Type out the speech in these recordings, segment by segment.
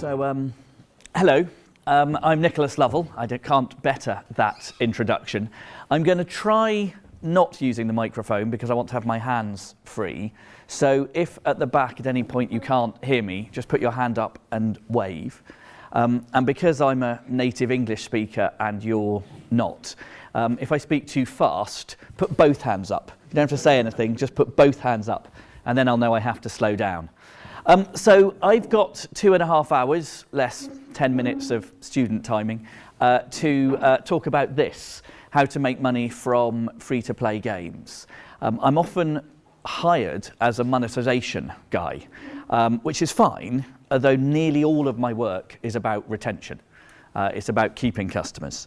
Hello, I'm Nicolas Lovell. I can't better that introduction. I'm going to try not using the microphone because I want to have my hands free. So if at the back at any point you can't hear me, just put your hand up and wave. And because I'm a native English speaker and you're not, if I speak too fast, put both hands up. You don't have to say anything, just put both hands up, and then I'll know I have to slow down. So I've got 2.5 hours, less 10 minutes of student timing, to talk about this, how to make money from free-to-play games. I'm often hired as a monetization guy, which is fine, although nearly all of my work is about retention. It's about keeping customers.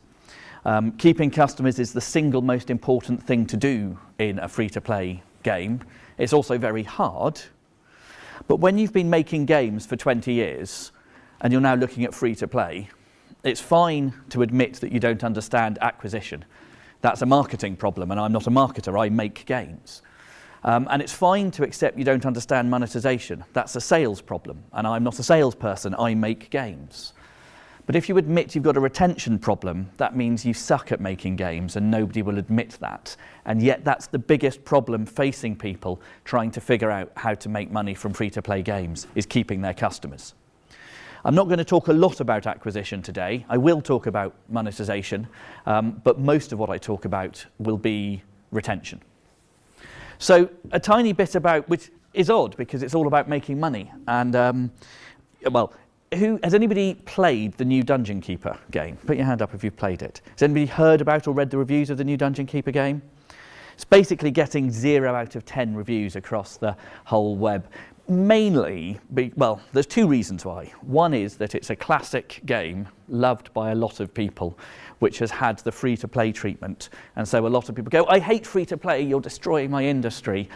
Keeping customers is the single most important thing to do in a free-to-play game. It's also very hard. But when you've been making games for 20 years and you're now looking at free-to-play, it's fine to admit that you don't understand acquisition. That's a marketing problem, and I'm not a marketer, I make games. And it's fine to accept you don't understand monetization. That's a sales problem, and I'm not a salesperson, I make games. But if you admit you've got a retention problem, that means you suck at making games, and nobody will admit that. And yet that's the biggest problem facing people trying to figure out how to make money from free-to-play games, is keeping their customers. I'm not going to talk a lot about acquisition today. I will talk about monetization, but most of what I talk about will be retention. So a tiny bit about, which is odd because it's all about making money. And has anybody played the new Dungeon Keeper game? Put your hand up if you've played it. Has anybody heard about or read the reviews of the new Dungeon Keeper game? It's basically getting 0 out of 10 reviews across the whole web. Mainly, there's two reasons why. One is that it's a classic game, loved by a lot of people, which has had the free-to-play treatment. And so a lot of people go, I hate free-to-play, you're destroying my industry.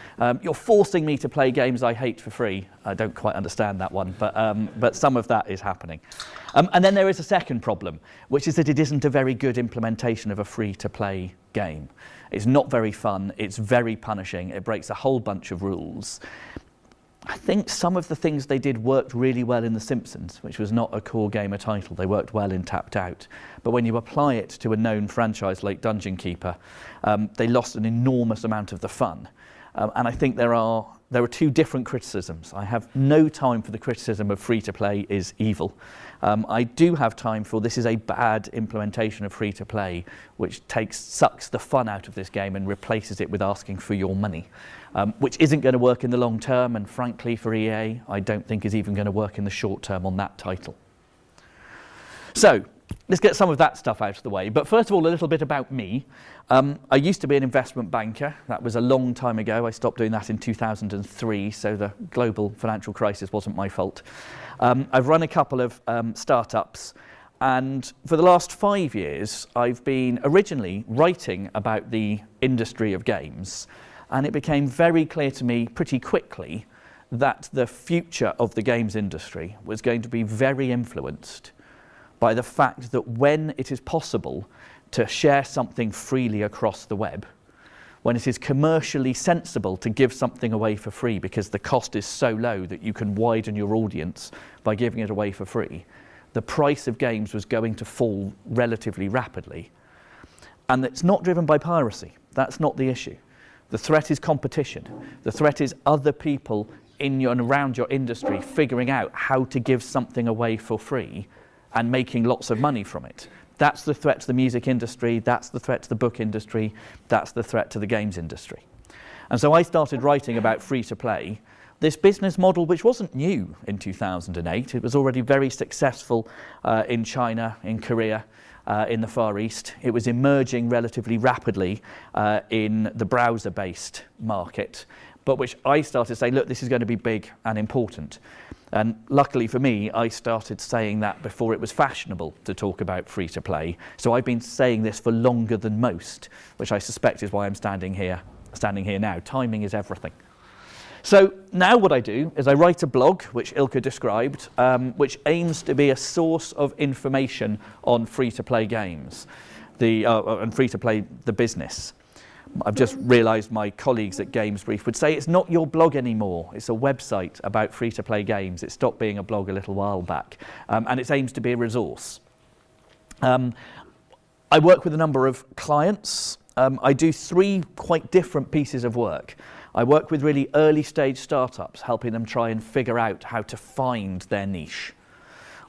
You're forcing me to play games I hate for free. I don't quite understand that one, but some of that is happening. And then there is a second problem, which is that it isn't a very good implementation of a free-to-play game. It's not very fun, it's very punishing, it breaks a whole bunch of rules. I think some of the things they did worked really well in The Simpsons, which was not a core gamer title. They worked well in Tapped Out. But when you apply it to a known franchise like Dungeon Keeper, they lost an enormous amount of the fun. And I think there are two different criticisms. I have no time for the criticism of free-to-play is evil. I do have time for this is a bad implementation of free-to-play, which sucks the fun out of this game and replaces it with asking for your money, which isn't going to work in the long term, and frankly for EA, I don't think is even going to work in the short term on that title. So, let's get some of that stuff out of the way. But first of all, a little bit about me. I used to be an investment banker. That was a long time ago. I stopped doing that in 2003, so the global financial crisis wasn't my fault. I've run a couple of startups, and for the last 5 years, I've been originally writing about the industry of games, and it became very clear to me pretty quickly that the future of the games industry was going to be very influenced by the fact that when it is possible to share something freely across the web, when it is commercially sensible to give something away for free because the cost is so low that you can widen your audience by giving it away for free, the price of games was going to fall relatively rapidly. And it's not driven by piracy. That's not the issue. The threat is competition. The threat is other people in and around your industry figuring out how to give something away for free and making lots of money from it. That's the threat to the music industry, that's the threat to the book industry, that's the threat to the games industry. And so I started writing about free-to-play, this business model which wasn't new in 2008. It was already very successful in China, in Korea, in the Far East. It was emerging relatively rapidly in the browser-based market, but which I started to say, look, this is going to be big and important. And luckily for me, I started saying that before it was fashionable to talk about free-to-play. So I've been saying this for longer than most, which I suspect is why I'm standing here now. Timing is everything. So now what I do is I write a blog, which Aalto described, which aims to be a source of information on free-to-play games, and free-to-play the business. I've just realised my colleagues at Games Brief would say it's not your blog anymore. It's a website about free-to-play games. It stopped being a blog a little while back, and it aims to be a resource. I work with a number of clients. I do 3 quite different pieces of work. I work with really early stage startups, helping them try and figure out how to find their niche.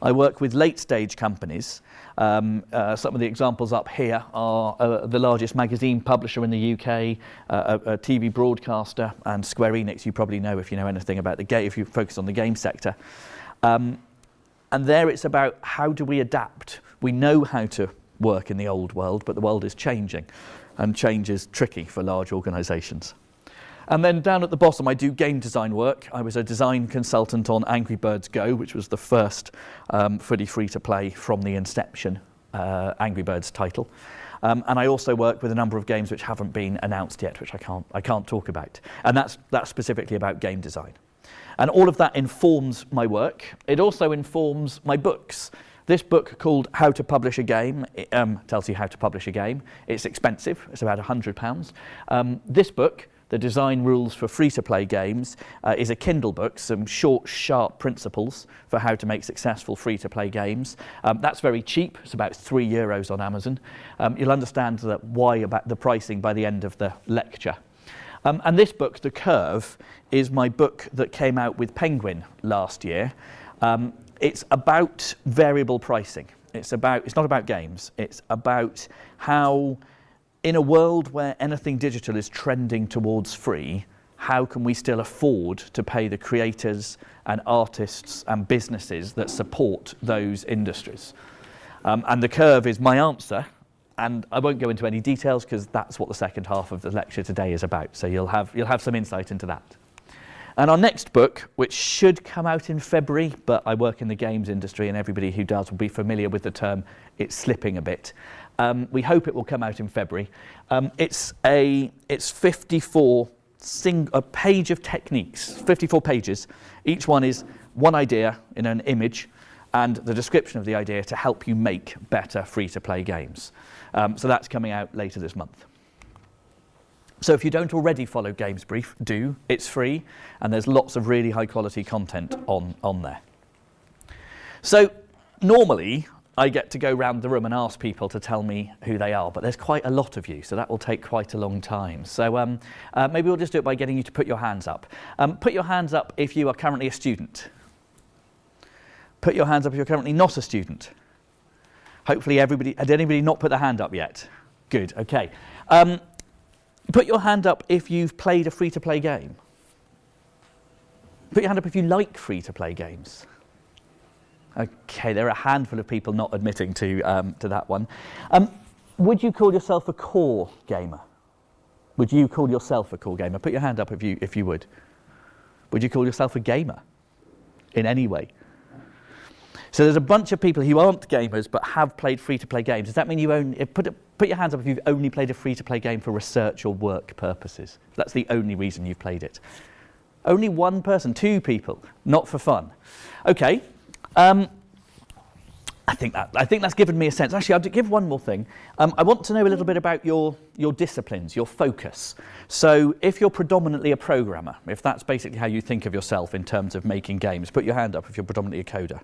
I work with late stage companies. Some of the examples up here are the largest magazine publisher in the UK, a TV broadcaster, and Square Enix, you probably know if you know anything about the game, if you focus on the game sector. And there it's about how do we adapt. We know how to work in the old world, but the world is changing, and change is tricky for large organisations. And then down at the bottom, I do game design work. I was a design consultant on Angry Birds Go, which was the first fully free-to-play from the inception Angry Birds title. And I also work with a number of games which haven't been announced yet, which I can't talk about. And that's specifically about game design. And all of that informs my work. It also informs my books. This book called How to Publish a Game tells you how to publish a game. It's expensive. It's about £100. This book, The Design Rules for Free-to-Play Games, is a Kindle book, some short, sharp principles for how to make successful free-to-play games. That's very cheap. It's about €3 on Amazon. You'll understand why about the pricing by the end of the lecture. And this book, The Curve, is my book that came out with Penguin last year. It's about variable pricing. It's not about games. It's about how, in a world where anything digital is trending towards free, how can we still afford to pay the creators and artists and businesses that support those industries? And The Curve is my answer, and I won't go into any details because that's what the second half of the lecture today is about. So you'll have some insight into that. And our next book, which should come out in February, but I work in the games industry and everybody who does will be familiar with the term, it's slipping a bit. We hope it will come out in February. It's 54 a page of techniques, 54 pages. Each one is one idea in an image and the description of the idea to help you make better free-to-play games. So that's coming out later this month. So if you don't already follow Games Brief, do. It's free, and there's lots of really high-quality content on there. So normally, I get to go round the room and ask people to tell me who they are, but there's quite a lot of you, so that will take quite a long time. So maybe we'll just do it by getting you to put your hands up. Put your hands up if you are currently a student. Put your hands up if you're currently not a student. Hopefully everybody, did anybody not put their hand up yet? Good, okay. Put your hand up if you've played a free-to-play game. Put your hand up if you like free-to-play games. Okay, there are a handful of people not admitting to that one. Would you call yourself a core gamer? Would you call yourself a core gamer? Put your hand up if you would. Would you call yourself a gamer in any way? So there's a bunch of people who aren't gamers but have played free-to-play games. Does that mean you only put your hands up if you've only played a free-to-play game for research or work purposes? That's the only reason you've played it. Only one person, 2 people, not for fun. Okay. I think that's given me a sense. Actually, I'll give one more thing. I want to know a little bit about your disciplines, your focus. So if you're predominantly a programmer, if that's basically how you think of yourself in terms of making games, put your hand up if you're predominantly a coder.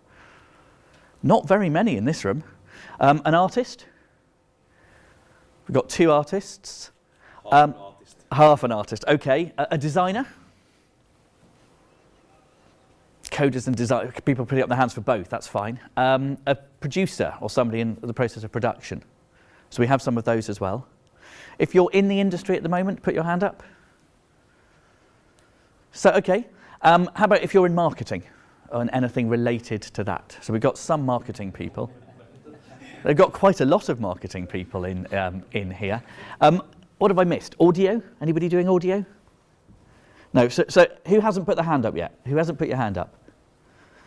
Not very many in this room. An artist? We've got 2 artists. Half an artist. Half an artist, okay. A designer? Coders and design, people putting up their hands for both, that's fine. A producer or somebody in the process of production. So we have some of those as well. If you're in the industry at the moment, put your hand up. So, okay. How about if you're in marketing and anything related to that? So we've got some marketing people. They've got quite a lot of marketing people in here. What have I missed? Audio? Anybody doing audio? No, so who hasn't put their hand up yet? Who hasn't put your hand up?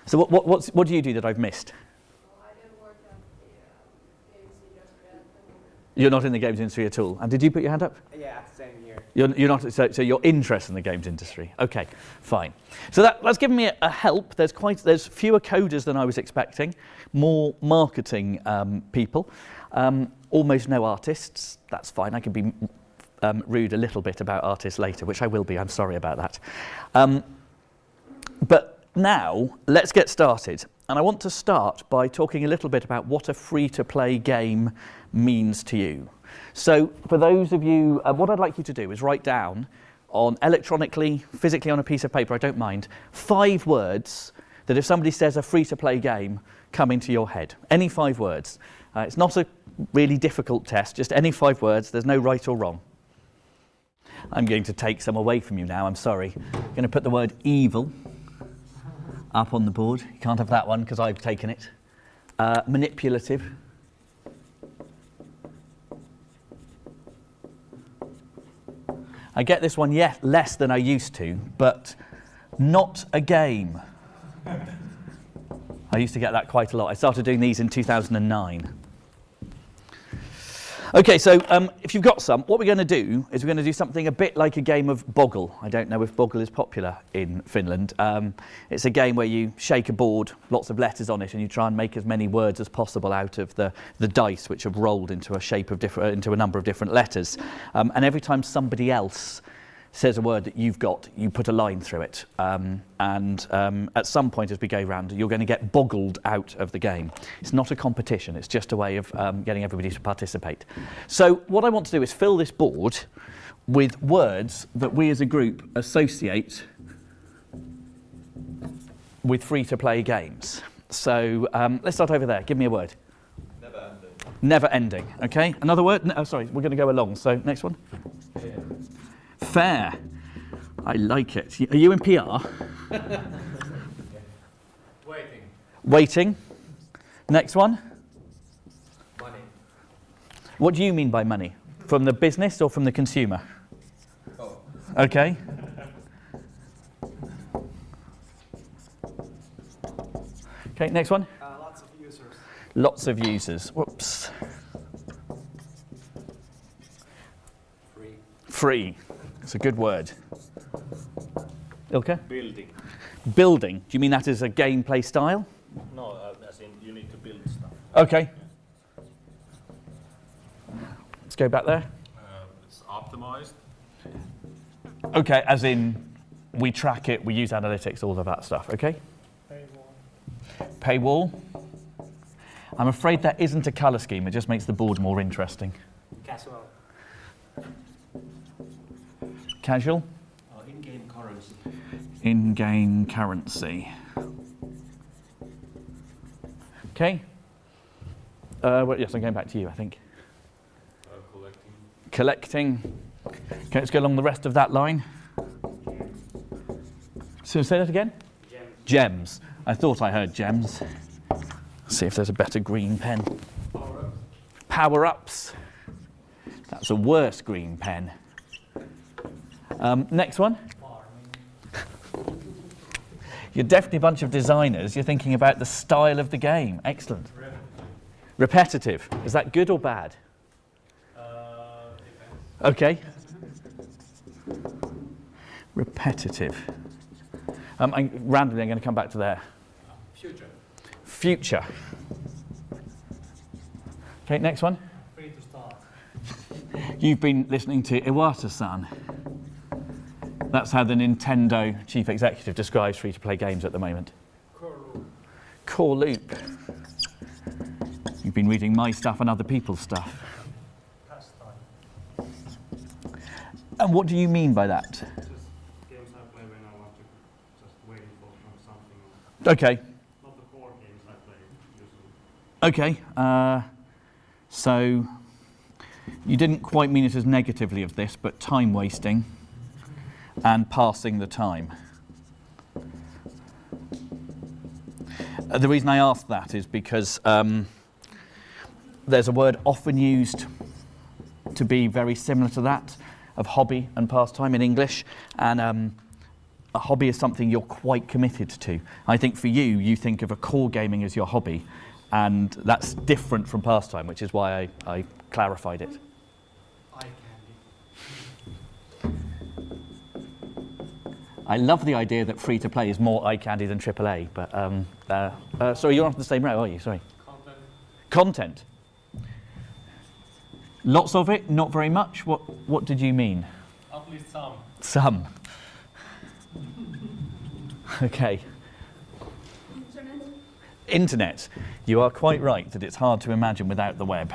So what do you do that I've missed? Well, I didn't work at the games industry at the moment. You're not in the games industry at all. And did you put your hand up? Yeah, same here. You're not. So you're interested in the games industry. Okay, fine. So that's given me a help. There's fewer coders than I was expecting. More marketing people. Almost no artists. That's fine. I can be rude a little bit about artists later, which I will be. I'm sorry about that. But now, let's get started. And I want to start by talking a little bit about what a free-to-play game means to you. So for those of you, what I'd like you to do is write down electronically, physically on a piece of paper, I don't mind, 5 words that if somebody says a free-to-play game, come into your head. Any 5 words. It's not a really difficult test, just any 5 words. There's no right or wrong. I'm going to take some away from you now, I'm sorry. I'm going to put the word evil up on the board. You can't have that one because I've taken it. Manipulative. I get this one less than I used to, but not a game. I used to get that quite a lot. I started doing these in 2009. Okay, so if you've got some, what we're going to do is we're going to do something a bit like a game of Boggle. I don't know if Boggle is popular in Finland. It's a game where you shake a board, lots of letters on it, and you try and make as many words as possible out of the dice, which have rolled into a number of different letters. And every time somebody else says a word that you've got, you put a line through it. At some point as we go round, you're going to get boggled out of the game. It's not a competition, it's just a way of getting everybody to participate. So what I want to do is fill this board with words that we as a group associate with free-to-play games. So let's start over there. Give me a word. Never ending. Never ending, okay? Another word? No, sorry, we're going to go along. So next one. Yeah. Fair. I like it. Are you in PR? Waiting. Waiting. Next one. Money. What do you mean by money? From the business or from the consumer? Oh. Okay. Okay, next one. Lots of users. Lots of users. Whoops. Free. Free. It's a good word. Ilka? Building. Building. Do you mean that is a gameplay style? No, as in you need to build stuff. Okay. Let's go back there. It's optimized. Okay, as in we track it, we use analytics, all of that stuff. Okay? Paywall. I'm afraid that isn't a colour scheme. It just makes the board more interesting. Casual. Casual. In-game currency. In-game currency. Okay. Well, yes, I'm going back to you, I think. Collecting. Collecting. Okay, let's go along the rest of that line. So say that again? Gems. Gems. I thought I heard gems. See if there's a better green pen. Power-ups. Power-ups. That's a worse green pen. Next one. You're definitely a bunch of designers. You're thinking about the style of the game. Excellent. Repetitive. Is that good or bad? Depends. Okay. Repetitive. Randomly, I'm going to come back to there. Future. Future. Okay, next one. Free to start. You've been listening to Iwata-san. That's how the Nintendo chief executive describes free-to-play games at the moment. Core loop. You've been reading my stuff and other people's stuff. Pastime. And what do you mean by that? Just games I play when I want to just wait for something. Okay. Not the core games I play usually. Okay. So you didn't quite mean it as negatively of this, but time wasting and passing the time. The reason I asked that is because there's a word often used to be very similar to that, of hobby and pastime in English, and a hobby is something you're quite committed to. I think for you, you think of a core gaming as your hobby, and that's different from pastime, which is why I clarified it. Eye candy. I love the idea that free-to-play is more eye candy than AAA, but sorry, you're on the same row, are you? Sorry. Content. Content. Lots of it, not very much. What did you mean? At least some. Some. Okay. Internet. Internet. You are quite right that it's hard to imagine without the web.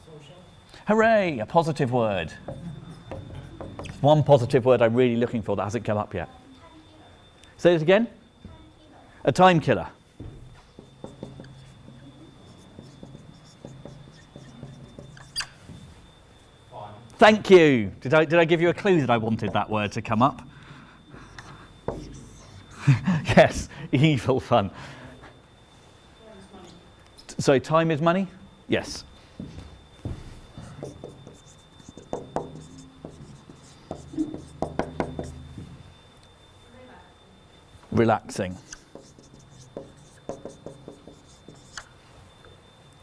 Social. Hooray! A positive word. One positive word I'm really looking for that hasn't come up yet. Say it again. A time killer. Fun. Thank you. Did I give you a clue that I wanted that word to come up? Yes, evil fun. So time is money? Yes. Relaxing.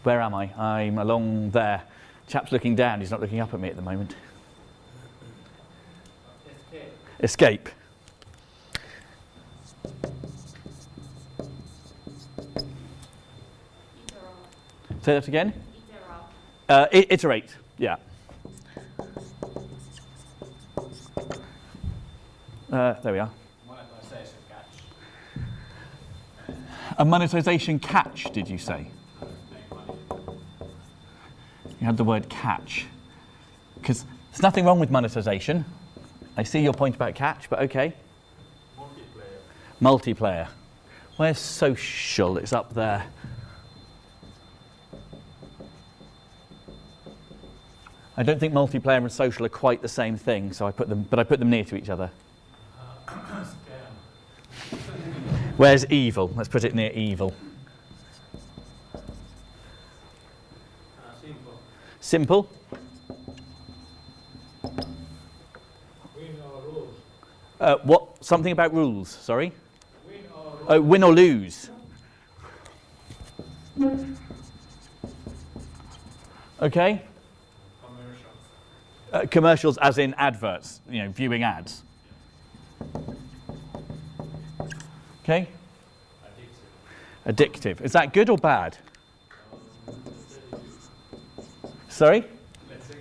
Where am I? I'm along there. Chap's looking down, he's not looking up at me at the moment. Escape. Escape. Say that again? Iterate, yeah. There we are. Monetization catch. A monetization catch, did you say? Make money. You had the word catch. Because there's nothing wrong with monetization. I see your point about catch, but okay. Multiplayer. Multiplayer. Where's social? It's up there. I don't think multiplayer and social are quite the same thing, so I put them near to each other. Scam. Where's evil? Let's put it near evil. Simple. Simple. Win or lose. What? Something about rules, sorry? Win or lose. Oh, win or lose. Okay. Commercials. Commercials as in adverts, viewing ads. Okay. Addictive. Is that good or bad? Sorry? Let's say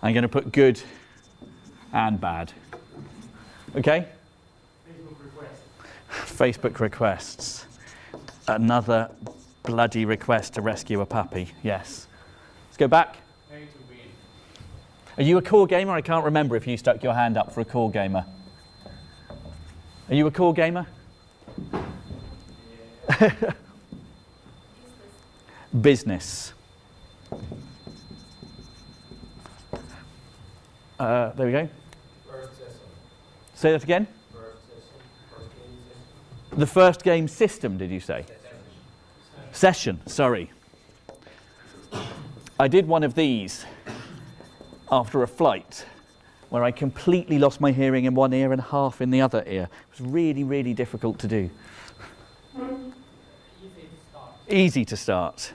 I'm going to put good and bad. Okay? Facebook request. Facebook requests. Another bloody request to rescue a puppy. Yes. Let's go back. Pay to win. Are you a core gamer? I can't remember if you stuck your hand up for a core gamer. Are you a core gamer? Yeah. Business. There we go. First session. Say that again. First session. First game session. The first game system, did you say? Session, sorry. I did one of these after a flight where I completely lost my hearing in one ear and half in the other ear. It was really, really difficult to do. Easy to start. Easy to start.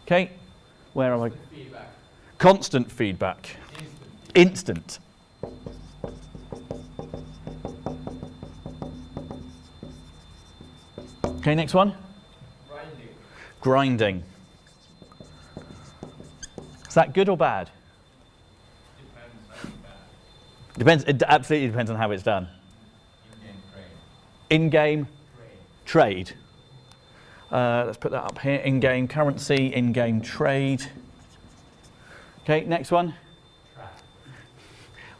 Okay, where am I? Feedback. Constant feedback. Instant. Okay, next one. Grinding. Grinding. Is that good or bad? Depends on that. Depends. It absolutely depends on how it's done. In-game trade. In-game Trade. trade. Let's put that up here. In-game currency, in-game trade. Okay, next one. Trap.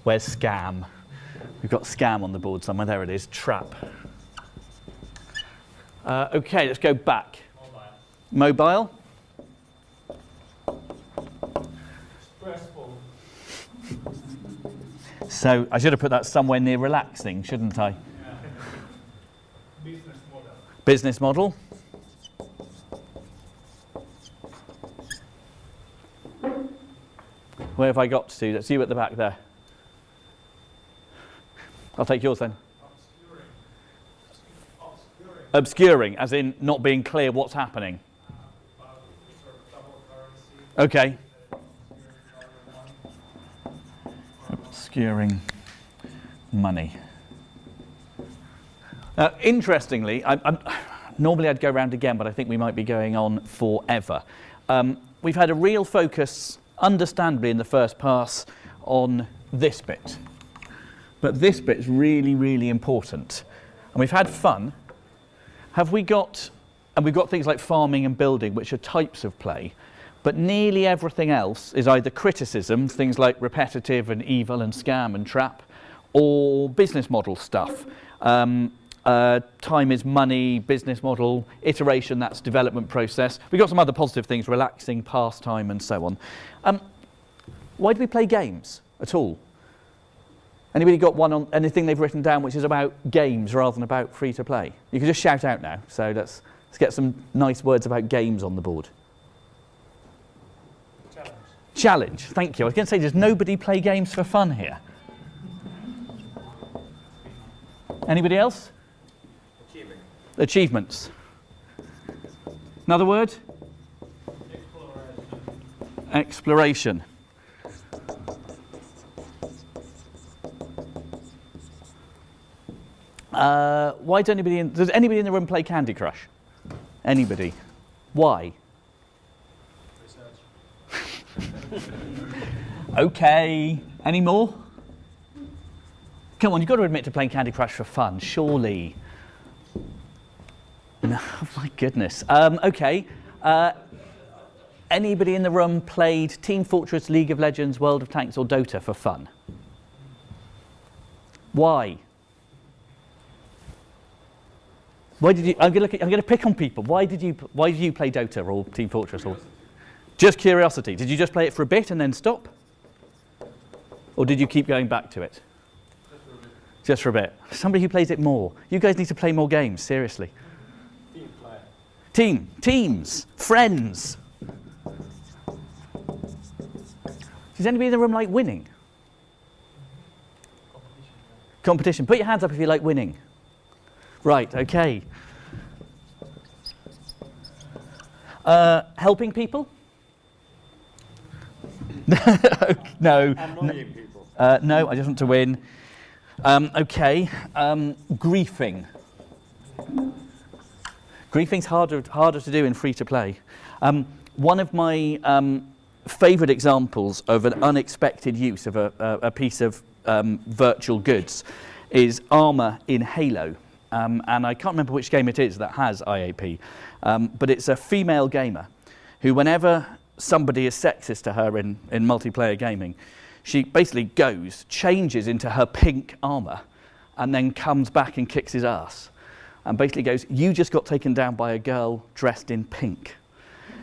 Where's scam? We've got scam on the board somewhere. There it is. Trap. Okay, let's go back. Mobile. Mobile. Stressful. So I should have put that somewhere near relaxing, shouldn't I? Yeah. Business model. Business model. Where have I got to? That's you at the back there. I'll take yours then. Obscuring. Obscuring. Obscuring, as in not being clear what's happening. Sort of double currency. Okay. Obscuring Obscuring money. Interestingly, normally I'd go round again, but I think we might be going on forever. We've had a real focus, understandably, in the first pass on this bit. But this bit's really, really important. And we've had fun. And we've got things like farming and building, which are types of play. But nearly everything else is either criticism, things like repetitive and evil and scam and trap, or business model stuff. Time is money, business model, iteration, that's development process. We've got some other positive things, relaxing, pastime, and so on. Why do we play games at all? Anybody got one on anything they've written down which is about games rather than about free to play? You can just shout out now. So let's get some nice words about games on the board. Challenge, thank you. I was going to say, does nobody play games for fun here? Anybody else? Achievements. Another word? Exploration. Why does anybody in the room play Candy Crush? Anybody? Why? Okay. Any more? Come on, you've got to admit to playing Candy Crush for fun, surely. No, my goodness. Okay. Anybody in the room played Team Fortress, League of Legends, World of Tanks, or Dota for fun? Why? Why did you? I'm going to pick on people. Why did you play Dota or Team Fortress? Or just curiosity. Did you just play it for a bit and then stop? Or did you keep going back to it? Just for a bit. Somebody who plays it more. You guys need to play more games, seriously. Team player. Teams, friends. Does anybody in the room like winning? Competition. Put your hands up if you like winning. Right, okay. Helping people? No. Annoying people. No, I just want to win. Okay. Griefing. Griefing's harder to do in free to play. One of my favourite examples of an unexpected use of a piece of virtual goods is armour in Halo. And I can't remember which game it is that has IAP, but it's a female gamer who, whenever somebody is sexist to her in multiplayer gaming, she basically changes into her pink armour and then comes back and kicks his ass and basically goes, "You just got taken down by a girl dressed in pink."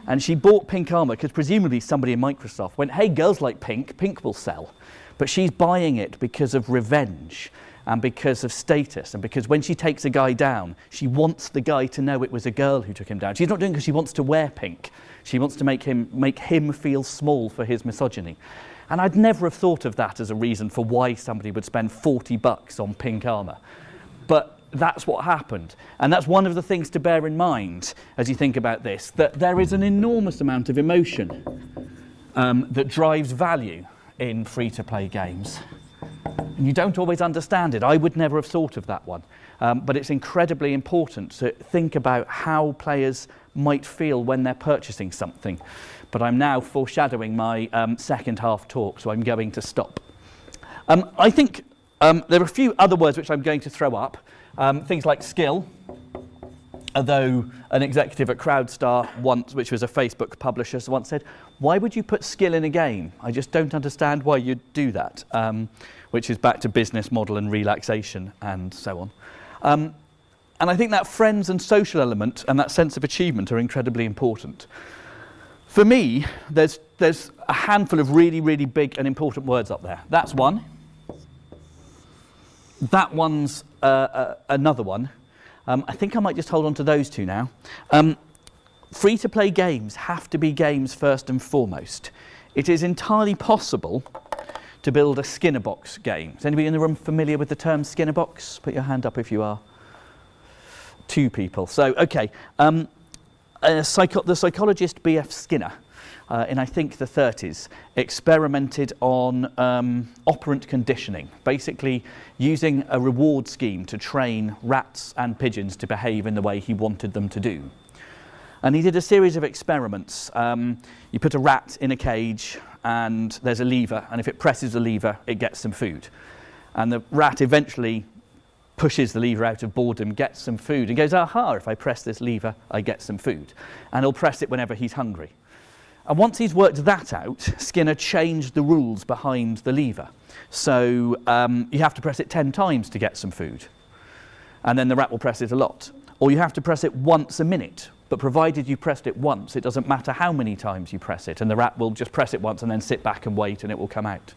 And she bought pink armour because presumably somebody in Microsoft went, "Hey, girls like pink, pink will sell." But she's buying it because of revenge and because of status, and because when she takes a guy down, she wants the guy to know it was a girl who took him down. She's not doing it because she wants to wear pink. She wants to make him feel small for his misogyny. And I'd never have thought of that as a reason for why somebody would spend $40 on pink armour. But that's what happened. And that's one of the things to bear in mind as you think about this, that there is an enormous amount of emotion that drives value in free-to-play games. And you don't always understand it. I would never have thought of that one. But it's incredibly important to think about how players might feel when they're purchasing something. But I'm now foreshadowing my second half talk, so I'm going to stop. I think there are a few other words which I'm going to throw up. Things like skill. Although an executive at Crowdstar once, which was a Facebook publisher, once said, "Why would you put skill in a game? I just don't understand why you'd do that," which is back to business model and relaxation and so on. And I think that friends and social element and that sense of achievement are incredibly important. For me, there's a handful of really, really big and important words up there. That's one. That one's another one. I think I might just hold on to those two now. Free-to-play games have to be games first and foremost. It is entirely possible to build a Skinner box game. Is anybody in the room familiar with the term Skinner box? Put your hand up if you are. 2 people. So, okay. The psychologist B.F. Skinner in I think the 30s, experimented on operant conditioning, basically using a reward scheme to train rats and pigeons to behave in the way he wanted them to do. And he did a series of experiments. You put a rat in a cage and there's a lever, and if it presses the lever, it gets some food. And the rat eventually pushes the lever out of boredom, gets some food, and goes, aha, if I press this lever, I get some food. And he'll press it whenever he's hungry. And once he's worked that out, Skinner changed the rules behind the lever. So you have to press it 10 times to get some food. And then the rat will press it a lot. Or you have to press it once a minute. But provided you pressed it once, it doesn't matter how many times you press it. And the rat will just press it once and then sit back and wait, and it will come out.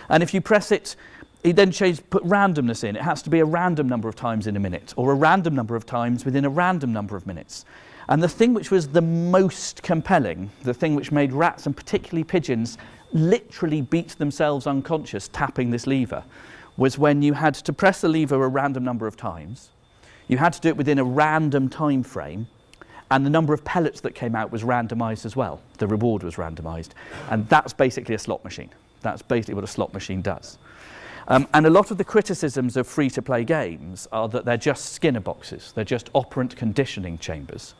And if you press it, he then put randomness in. It has to be a random number of times in a minute, or a random number of times within a random number of minutes. And the thing which was the most compelling, the thing which made rats and particularly pigeons literally beat themselves unconscious tapping this lever, was when you had to press the lever a random number of times, you had to do it within a random time frame, and the number of pellets that came out was randomised as well. The reward was randomised. And that's basically a slot machine. That's basically what a slot machine does. And a lot of the criticisms of free-to-play games are that they're just Skinner boxes. They're just operant conditioning chambers.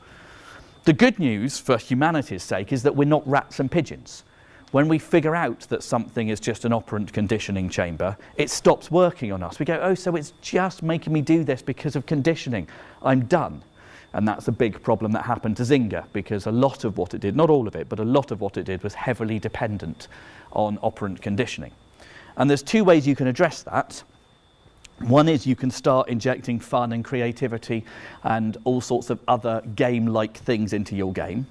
The good news, for humanity's sake, is that we're not rats and pigeons. When we figure out that something is just an operant conditioning chamber, it stops working on us. We go, oh, so it's just making me do this because of conditioning. I'm done. And that's a big problem that happened to Zynga, because a lot of what it did, not all of it, but a lot of what it did was heavily dependent on operant conditioning. And there's two ways you can address that. One is you can start injecting fun and creativity and all sorts of other game-like things into your game.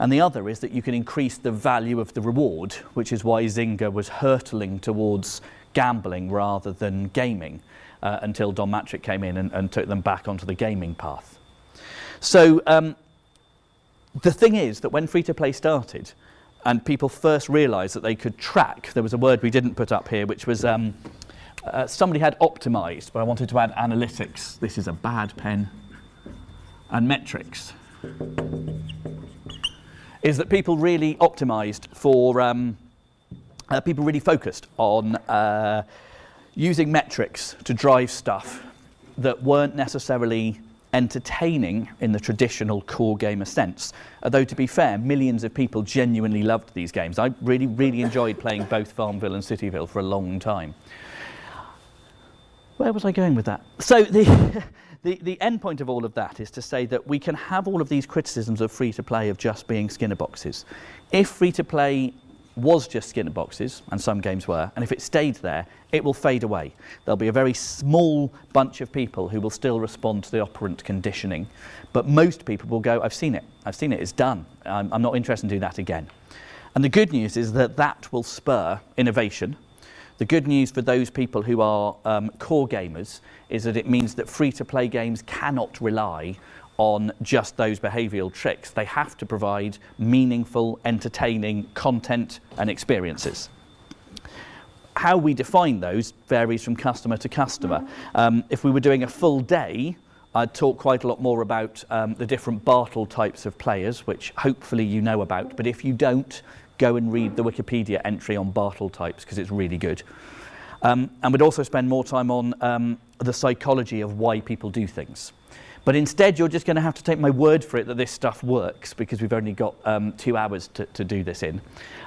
And the other is that you can increase the value of the reward, which is why Zynga was hurtling towards gambling rather than gaming until Don Matrick came in and took them back onto the gaming path. So the thing is that when free-to-play started, and people first realised that they could track, there was a word we didn't put up here, which was somebody had optimised, but I wanted to add analytics. This is a bad pen. And metrics. Is that people really optimised for, people really focused on using metrics to drive stuff that weren't necessarily entertaining in the traditional core gamer sense. Although, to be fair, millions of people genuinely loved these games. I really, really enjoyed playing both Farmville and Cityville for a long time. Where was I going with that? So the end point of all of that is to say that we can have all of these criticisms of free-to-play of just being Skinner boxes. If free-to-play was just Skinner boxes, and some games were, and if it stayed there, it will fade away. There'll be a very small bunch of people who will still respond to the operant conditioning, but most people will go, I've seen it, it's done, I'm not interested in doing that again. And the good news is that that will spur innovation. The good news for those people who are core gamers is that it means that free-to-play games cannot rely on just those behavioural tricks. They have to provide meaningful, entertaining content and experiences. How we define those varies from customer to customer. If we were doing a full day, I'd talk quite a lot more about the different Bartle types of players, which hopefully you know about, but if you don't, go and read the Wikipedia entry on Bartle types, because it's really good. And we'd also spend more time on the psychology of why people do things. But instead, you're just going to have to take my word for it that this stuff works, because we've only got 2 hours to do this in.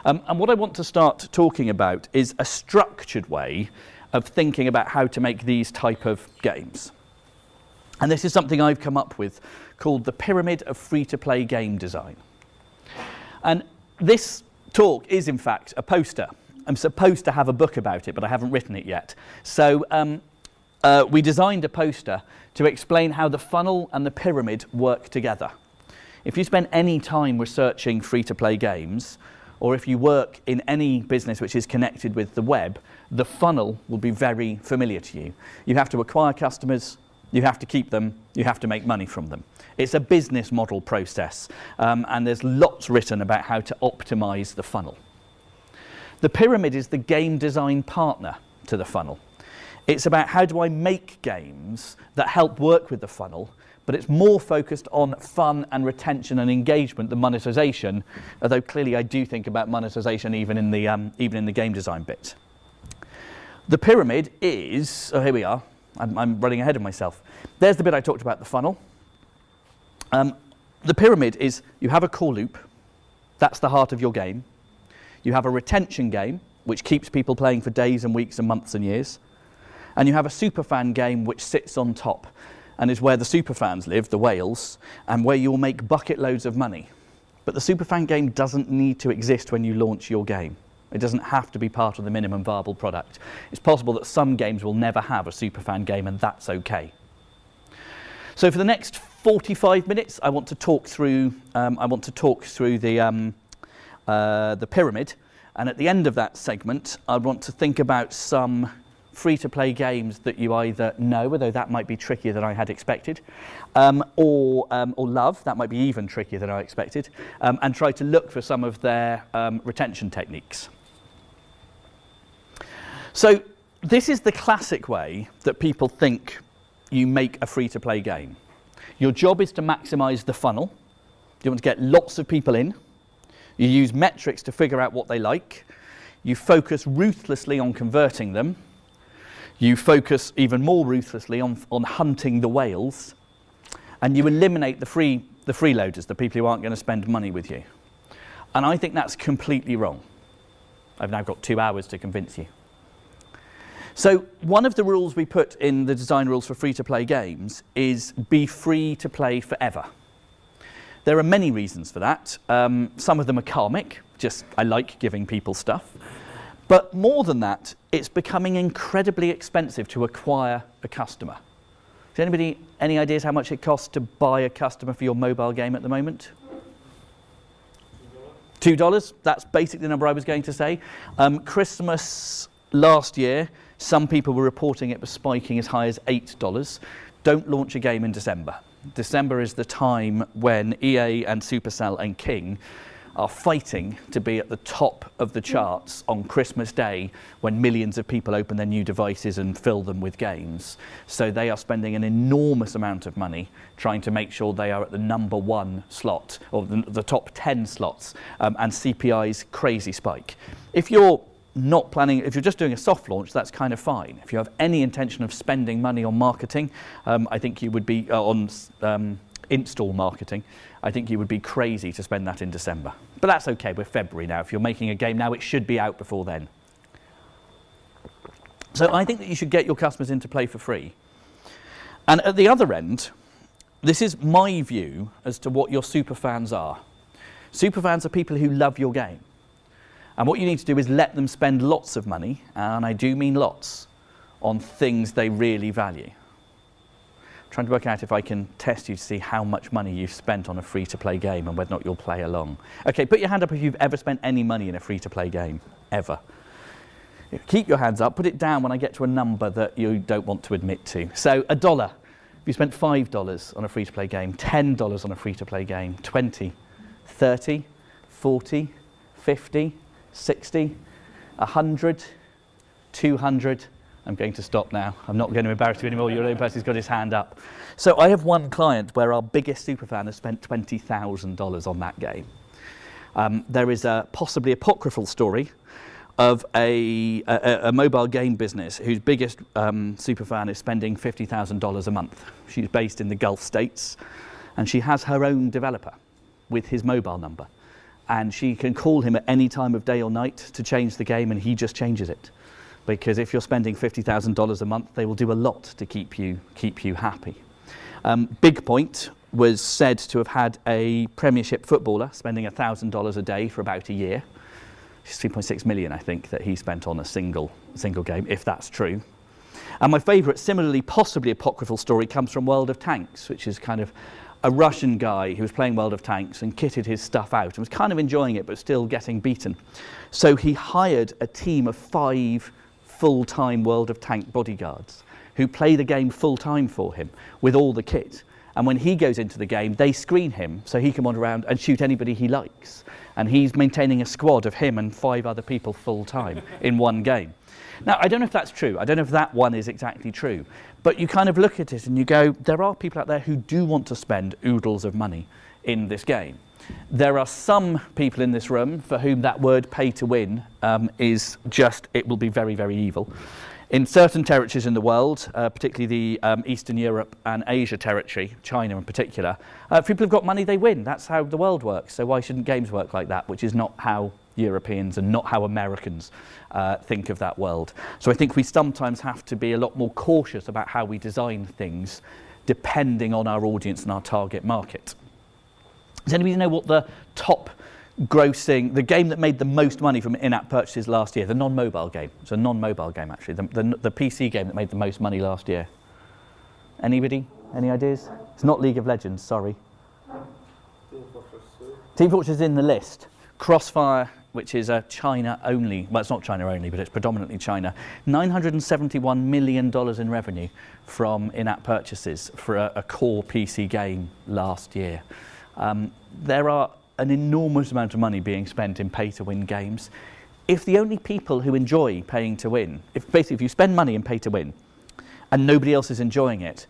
And what I want to start talking about is a structured way of thinking about how to make these type of games. And this is something I've come up with called the Pyramid of Free-to-Play Game Design. And this talk is, in fact, a poster. I'm supposed to have a book about it, but I haven't written it yet. So we designed a poster to explain how the funnel and the pyramid work together. If you spend any time researching free-to-play games, or if you work in any business which is connected with the web, the funnel will be very familiar to you. You have to acquire customers, you have to keep them, you have to make money from them. It's a business model process, and there's lots written about how to optimize the funnel. The pyramid is the game design partner to the funnel. It's about how do I make games that help work with the funnel, but it's more focused on fun and retention and engagement than monetization, although clearly I do think about monetization even in the game design bit. The pyramid is, oh, here we are, I'm running ahead of myself. There's the bit I talked about, the funnel. The pyramid is, you have a core loop, that's the heart of your game. You have a retention game, which keeps people playing for days and weeks and months and years. And you have a superfan game which sits on top and is where the superfans live, the whales, and where you'll make bucket loads of money. But the superfan game doesn't need to exist when you launch your game. It doesn't have to be part of the minimum viable product. It's possible that some games will never have a superfan game, and that's okay. So for the next 45 minutes, I want to talk through the pyramid, and at the end of that segment, I want to think about some free-to-play games that you either know, although that might be trickier than I had expected, or love, that might be even trickier than I expected, and try to look for some of their retention techniques. So this is the classic way that people think you make a free-to-play game. Your job is to maximise the funnel. You want to get lots of people in. You use metrics to figure out what they like. You focus ruthlessly on converting them. You focus even more ruthlessly on hunting the whales. And you eliminate the freeloaders, the people who aren't going to spend money with you. And I think that's completely wrong. I've now got 2 hours to convince you. So one of the rules we put in the design rules for free-to-play games is be free to play forever. There are many reasons for that. Some of them are karmic, just I like giving people stuff. But more than that, it's becoming incredibly expensive to acquire a customer. Does anybody any ideas how much it costs to buy a customer for your mobile game at the moment? $2. That's basically the number I was going to say. Christmas last year, some people were reporting it was spiking as high as $8. Don't launch a game in December. December is the time when EA and Supercell and King are fighting to be at the top of the charts on Christmas Day, when millions of people open their new devices and fill them with games. So they are spending an enormous amount of money trying to make sure they are at the #1 slot, or the top 10 slots, and CPI's crazy spike. If you're just doing a soft launch, that's kind of fine. If you have any intention of spending money on marketing, I think you would be on install marketing, I think you would be crazy to spend that in December. But that's okay, we're February now. If you're making a game now, it should be out before then. So I think that you should get your customers in to play for free. And at the other end, this is my view as to what your superfans are. Superfans are people who love your game. And what you need to do is let them spend lots of money, and I do mean lots, on things they really value. I'm trying to work out if I can test you to see how much money you've spent on a free-to-play game and whether or not you'll play along. Okay, put your hand up if you've ever spent any money in a free-to-play game, ever. Keep your hands up, put it down when I get to a number that you don't want to admit to. So $1, if you spent $5 on a free-to-play game, $10 on a free-to-play game, 20, 30, 40, 50, 60, 100, 200. I'm going to stop now. I'm not going to embarrass you anymore. You're the only person who's got his hand up. So I have one client where our biggest superfan has spent $20,000 on that game. There is a possibly apocryphal story of a mobile game business whose biggest superfan is spending $50,000 a month. She's based in the Gulf states, and she has her own developer with his mobile number. And she can call him at any time of day or night to change the game, and he just changes it. Because if you're spending $50,000 a month, they will do a lot to keep you happy. Big Point was said to have had a Premiership footballer spending $1,000 a day for about a year. It's 3.6 million, I think, that he spent on a single game, if that's true. And my favourite, similarly possibly apocryphal story comes from World of Tanks, which is kind of a Russian guy who was playing World of Tanks and kitted his stuff out and was kind of enjoying it but still getting beaten. So he hired a team of 5 full-time World of Tank bodyguards who play the game full-time for him with all the kit. And when he goes into the game, they screen him so he can wander around and shoot anybody he likes. And he's maintaining a squad of him and 5 other people full time in one game. Now, I don't know if that's true. I don't know if that one is exactly true. But you kind of look at it and you go, there are people out there who do want to spend oodles of money in this game. There are some people in this room for whom that word pay to win is just, it will be very, very evil. In certain territories in the world, particularly the Eastern Europe and Asia territory, China in particular, if people have got money, they win. That's how the world works. So why shouldn't games work like that, which is not how Europeans and not how Americans think of that world. So I think we sometimes have to be a lot more cautious about how we design things depending on our audience and our target market. Does anybody know what the top grossing, the game that made the most money from in-app purchases last year, the non-mobile game? It's a non-mobile game actually, the PC game that made the most money last year. Anybody? Any ideas? It's not League of Legends, sorry. Team Fortress is in the list. Crossfire, which is a China only, well it's not China only, but it's predominantly China, $971 million in revenue from in-app purchases for a core PC game last year. There are an enormous amount of money being spent in pay-to-win games. If the only people who enjoy paying to win, if you spend money in pay-to-win and nobody else is enjoying it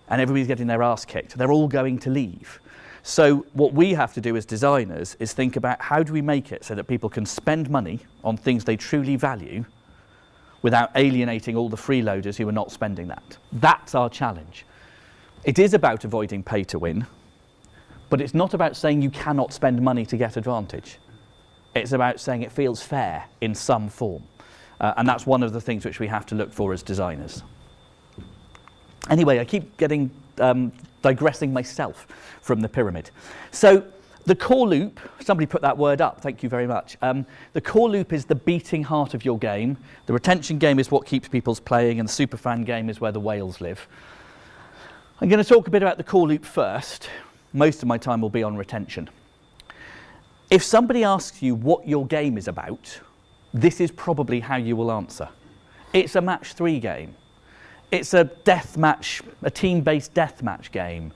and everybody's getting their ass kicked, they're all going to leave. So what we have to do as designers is think about how do we make it so that people can spend money on things they truly value without alienating all the freeloaders who are not spending that. That's our challenge. It is about avoiding pay-to-win, but it's not about saying you cannot spend money to get advantage. It's about saying it feels fair in some form. And that's one of the things which we have to look for as designers. Anyway, I keep getting digressing myself from the pyramid. So the core loop, somebody put that word up, thank you very much. The core loop is the beating heart of your game. The retention game is what keeps people playing, and the superfan game is where the whales live. I'm going to talk a bit about the core loop first. Most of my time will be on retention. If somebody asks you what your game is about, this is probably how you will answer. It's a match 3 game. It's a deathmatch, a team-based deathmatch game.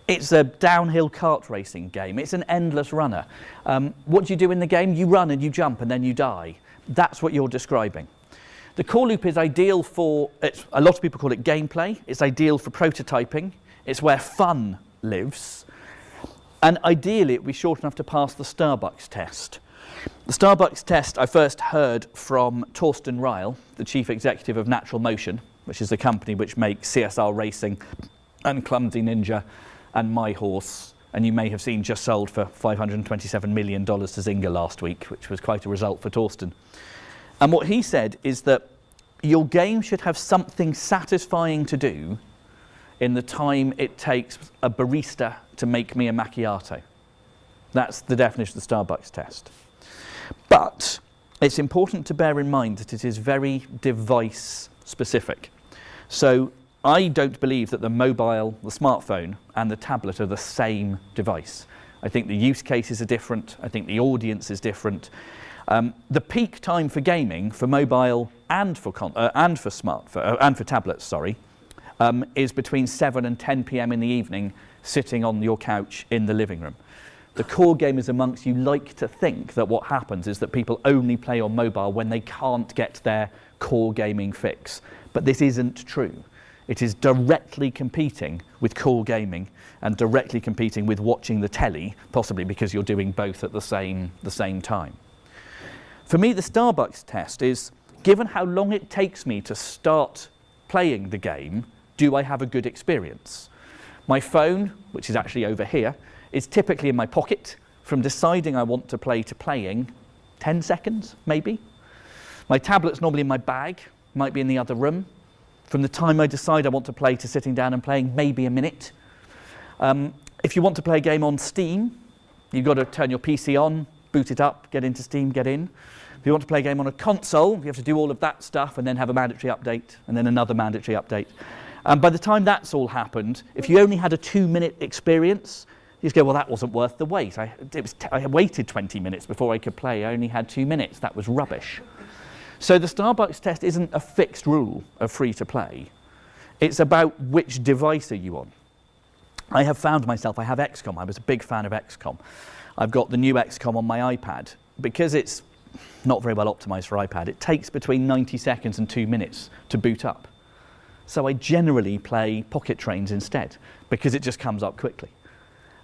It's a downhill kart racing game. It's an endless runner. What do you do in the game? You run and you jump and then you die. That's what you're describing. The core loop is ideal for, a lot of people call it gameplay. It's ideal for prototyping. It's where fun lives. And ideally, it would be short enough to pass the Starbucks test. The Starbucks test I first heard from Torsten Ryle, the chief executive of Natural Motion, which is a company which makes CSR Racing and Clumsy Ninja and My Horse. And you may have seen just sold for $527 million to Zynga last week, which was quite a result for Torsten. And what he said is that your game should have something satisfying to do in the time it takes a barista to make me a macchiato. That's the definition of the Starbucks test. But it's important to bear in mind that it is very device specific. So I don't believe that the mobile, the smartphone and the tablet are the same device. I think the use cases are different. I think the audience is different. The peak time for gaming for mobile and for tablets, is between 7 and 10 p.m. in the evening, sitting on your couch in the living room. The core gamers amongst you like to think that what happens is that people only play on mobile when they can't get their core gaming fix. But this isn't true. It is directly competing with core gaming and directly competing with watching the telly, possibly because you're doing both at the same time. For me, the Starbucks test is, given how long it takes me to start playing the game, do I have a good experience? My phone, which is actually over here, is typically in my pocket. From deciding I want to play to playing, 10 seconds, maybe. My tablet's normally in my bag, might be in the other room. From the time I decide I want to play to sitting down and playing, maybe a minute. If you want to play a game on Steam, you've got to turn your PC on, boot it up, get into Steam, get in. If you want to play a game on a console, you have to do all of that stuff and then have a mandatory update and then another mandatory update. By the time that's all happened, if you only had a 2-minute experience, you just go, well, that wasn't worth the wait. I waited 20 minutes before I could play. I only had 2 minutes. That was rubbish. So the Starbucks test isn't a fixed rule of free to play. It's about which device are you on. I have found myself, I have XCOM, I was a big fan of XCOM. I've got the new XCOM on my iPad. Because it's not very well optimized for iPad, it takes between 90 seconds and 2 minutes to boot up. So I generally play Pocket Trains instead, because it just comes up quickly.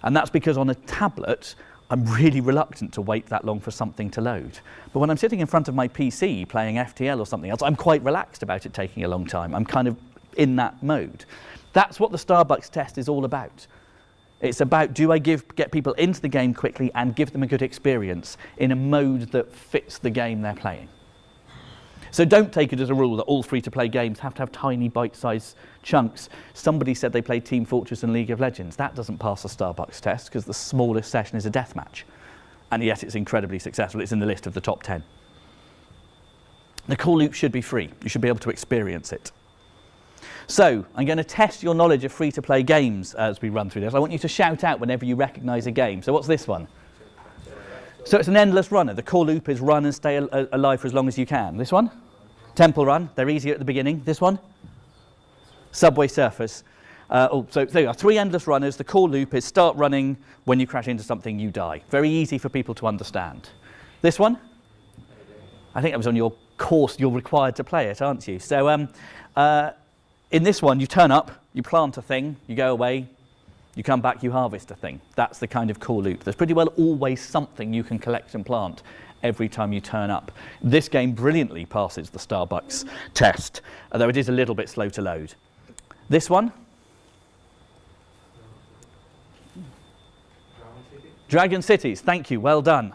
And that's because on a tablet, I'm really reluctant to wait that long for something to load. But when I'm sitting in front of my PC playing FTL or something else, I'm quite relaxed about it taking a long time. I'm kind of in that mode. That's what the Starbucks test is all about. It's about, do I get people into the game quickly and give them a good experience in a mode that fits the game they're playing? So don't take it as a rule that all free-to-play games have to have tiny bite-sized chunks. Somebody said they played Team Fortress and League of Legends. That doesn't pass the Starbucks test because the smallest session is a deathmatch. And yet it's incredibly successful. It's in the list of the top 10. The core loop should be free. You should be able to experience it. So I'm going to test your knowledge of free-to-play games as we run through this. I want you to shout out whenever you recognise a game. So what's this one? So it's an endless runner. The core loop is run and stay alive for as long as you can. This one? Temple Run. They're easier at the beginning. This one? Subway Surfers. So there are 3 endless runners. The core loop is start running. When you crash into something, you die. Very easy for people to understand. This one? I think that was on your course. You're required to play it, aren't you? So in this one, you turn up, you plant a thing, you go away, you come back, you harvest a thing. That's the kind of core loop. There's pretty well always something you can collect and plant every time you turn up. This game brilliantly passes the Starbucks test, although it is a little bit slow to load. This one? Dragon Cities, thank you, well done.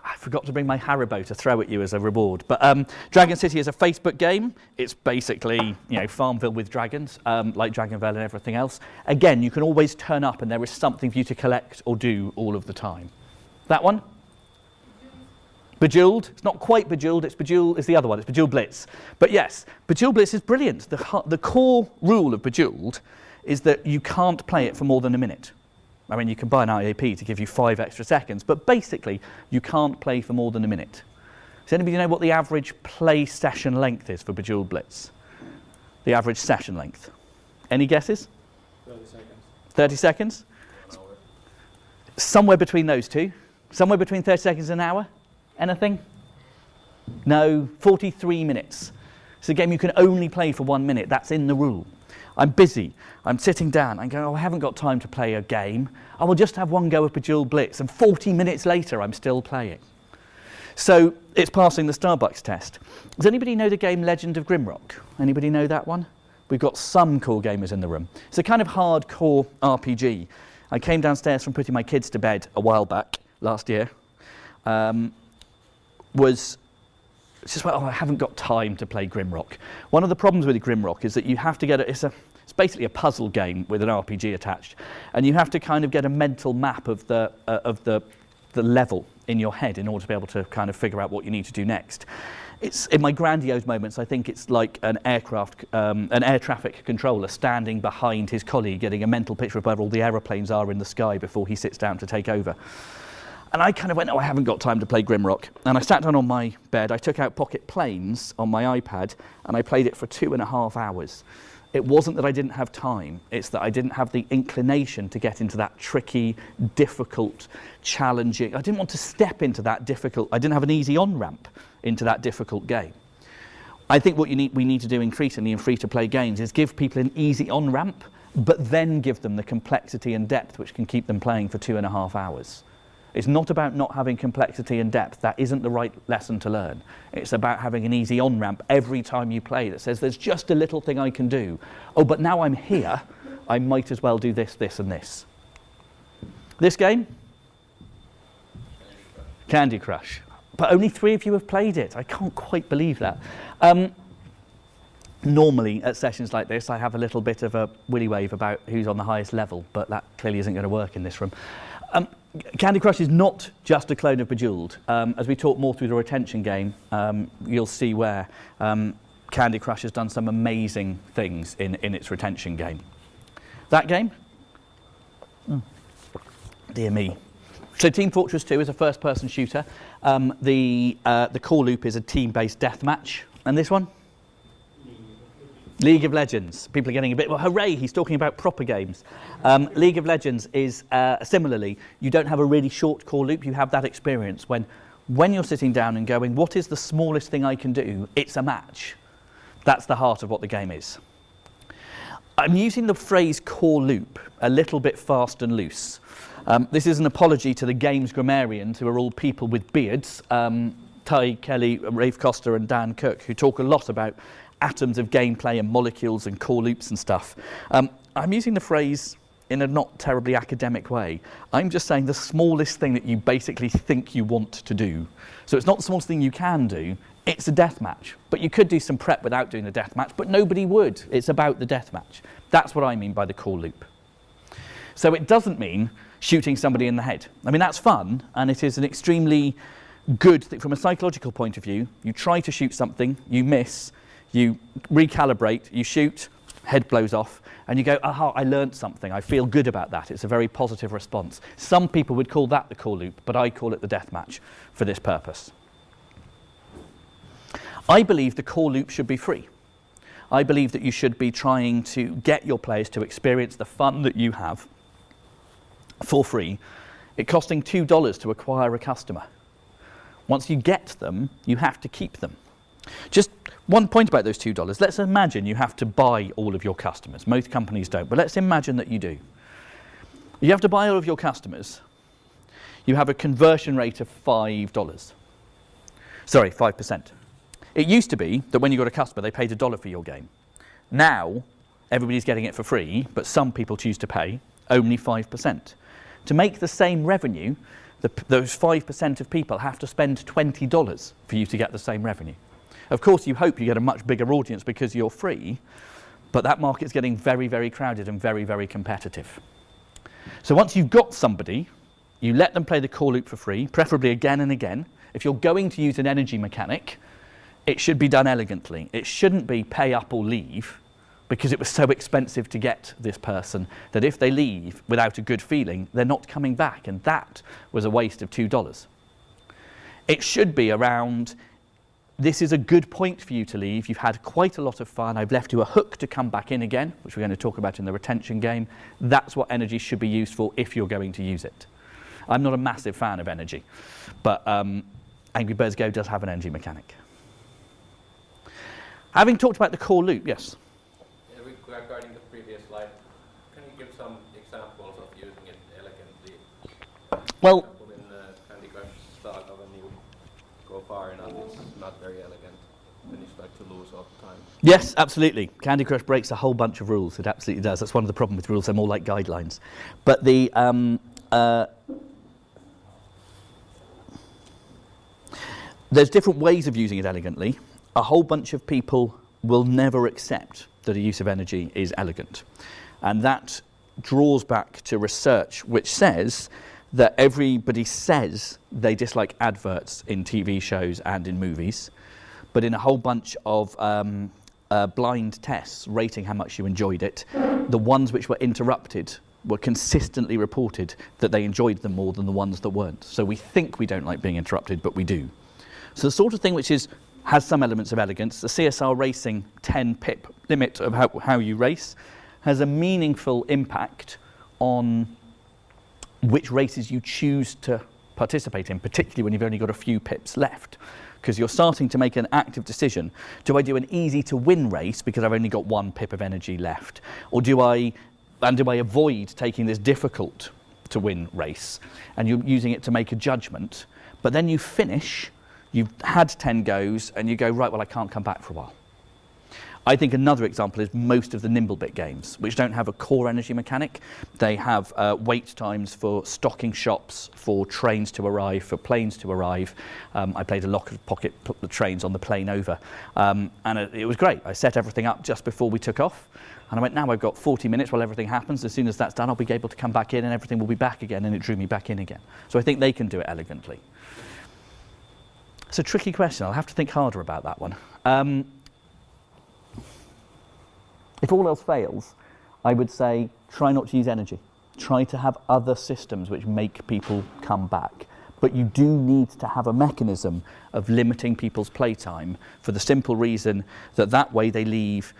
I forgot to bring my Haribo to throw at you as a reward. But Dragon City is a Facebook game. It's basically, Farmville with dragons, like Dragonvale and everything else. Again, you can always turn up and there is something for you to collect or do all of the time. That one? Bejeweled. It's not quite Bejeweled. It's the other one. It's Bejeweled Blitz. But yes, Bejeweled Blitz is brilliant. The core rule of Bejeweled is that you can't play it for more than a minute. I mean, you can buy an IAP to give you 5 extra seconds, but basically, you can't play for more than a minute. Does anybody know what the average play session length is for Bejeweled Blitz? The average session length. Any guesses? 30 seconds. 30 seconds? Somewhere between those two. Somewhere between 30 seconds and an hour? Anything? No, 43 minutes. It's a game you can only play for 1 minute. That's in the rule. I'm busy, I'm sitting down, I'm going, I haven't got time to play a game. I will just have one go of Bejeweled Blitz, and 40 minutes later, I'm still playing. So it's passing the Starbucks test. Does anybody know the game Legend of Grimrock? Anybody know that one? We've got some core gamers in the room. It's a kind of hardcore RPG. I came downstairs from putting my kids to bed a while back, last year. It's just like, I haven't got time to play Grimrock. One of the problems with Grimrock is that you have to get it's basically a puzzle game with an RPG attached, and you have to kind of get a mental map of the level in your head in order to be able to kind of figure out what you need to do next. It's in my grandiose moments. I think it's like an air traffic controller standing behind his colleague, getting a mental picture of where all the aeroplanes are in the sky before he sits down to take over. And I kind of went, I haven't got time to play Grimrock. And I sat down on my bed, I took out Pocket Planes on my iPad, and I played it for 2.5 hours. It wasn't that I didn't have time, it's that I didn't have the inclination to get into that tricky, difficult, challenging. I didn't want to step into that difficult, I didn't have an easy on-ramp into that difficult game. I think what we need to do increasingly in free-to-play games is give people an easy on-ramp, but then give them the complexity and depth which can keep them playing for 2.5 hours. It's not about not having complexity and depth. That isn't the right lesson to learn. It's about having an easy on-ramp every time you play that says, there's just a little thing I can do. Oh, but now I'm here, I might as well do this, this, and this. This game? Candy Crush. But only 3 of you have played it. I can't quite believe that. Normally, at sessions like this, I have a little bit of a willy wave about who's on the highest level, but that clearly isn't going to work in this room. Candy Crush is not just a clone of Bejeweled. As we talk more through the retention game, you'll see where Candy Crush has done some amazing things in its retention game. That game? Dear me. So Team Fortress 2 is a first-person shooter. The core loop is a team-based deathmatch. And this one? League of Legends. People are getting a bit, well, hooray, he's talking about proper games. League of Legends is, similarly, you don't have a really short core loop, you have that experience when you're sitting down and going, what is the smallest thing I can do? It's a match. That's the heart of what the game is. I'm using the phrase core loop a little bit fast and loose. This is an apology to the games grammarians, who are all people with beards, Ty Kelly, Rafe Coster and Dan Cook, who talk a lot about atoms of gameplay and molecules and core loops and stuff. I'm using the phrase in a not terribly academic way. I'm just saying the smallest thing that you basically think you want to do. So it's not the smallest thing you can do, it's a deathmatch. But you could do some prep without doing the deathmatch, but nobody would. It's about the deathmatch. That's what I mean by the core loop. So it doesn't mean shooting somebody in the head. I mean, that's fun, and it is an extremely good thing from a psychological point of view. You try to shoot something, you miss, you recalibrate, you shoot, head blows off, and you go, aha, I learned something, I feel good about that. It's a very positive response. Some people would call that the core loop, but I call it the deathmatch for this purpose. I believe the core loop should be free. I believe that you should be trying to get your players to experience the fun that you have for free, it costing $2 to acquire a customer. Once you get them, you have to keep them. Just one point about those $2. Let's imagine you have to buy all of your customers. Most companies don't, but let's imagine that you do. You have to buy all of your customers. You have a conversion rate of $5. Sorry, 5%. It used to be that when you got a customer, they paid $1 for your game. Now, everybody's getting it for free, but some people choose to pay only 5%. To make the same revenue, those 5% of people have to spend $20 for you to get the same revenue. Of course, you hope you get a much bigger audience because you're free, but that market's getting very, very crowded and very, very competitive. So once you've got somebody, you let them play the core loop for free, preferably again and again. If you're going to use an energy mechanic, it should be done elegantly. It shouldn't be pay up or leave, because it was so expensive to get this person that if they leave without a good feeling, they're not coming back, and that was a waste of $2. It should be around, this is a good point for you to leave, you've had quite a lot of fun, I've left you a hook to come back in again, which we're going to talk about in the retention game. That's what energy should be used for if you're going to use it. I'm not a massive fan of energy, but Angry Birds Go does have an energy mechanic. Having talked about the core loop, yes? Regarding the previous slide, can you give some examples of using it elegantly? Well, for example, in Candy Crush Saga, when you go far enough, it's not very elegant, then you start to lose all the time. Yes, absolutely. Candy Crush breaks a whole bunch of rules. It absolutely does. That's one of the problems with rules. They're more like guidelines. But the there's different ways of using it elegantly. A whole bunch of people will never accept that a use of energy is elegant. And that draws back to research which says that everybody says they dislike adverts in TV shows and in movies, but in a whole bunch of blind tests rating how much you enjoyed it, the ones which were interrupted were consistently reported that they enjoyed them more than the ones that weren't. So we think we don't like being interrupted, but we do. So the sort of thing which has some elements of elegance. The CSR Racing 10 pip limit of how you race has a meaningful impact on which races you choose to participate in, particularly when you've only got a few pips left, because you're starting to make an active decision. Do I do an easy to win race because I've only got 1 pip of energy left? Or do I avoid taking this difficult to win race? And you're using it to make a judgment, but then you finish, you've had 10 goes, and you go, right, well, I can't come back for a while. I think another example is most of the Nimblebit games, which don't have a core energy mechanic. They have wait times for stocking shops, for trains to arrive, for planes to arrive. I played a lot of pocket trains on the plane over, and it was great. I set everything up just before we took off, and I went, now I've got 40 minutes while everything happens. As soon as that's done, I'll be able to come back in, and everything will be back again, and it drew me back in again. So I think they can do it elegantly. It's a tricky question. I'll have to think harder about that one. If all else fails, I would say try not to use energy. Try to have other systems which make people come back. But you do need to have a mechanism of limiting people's playtime for the simple reason that way they leave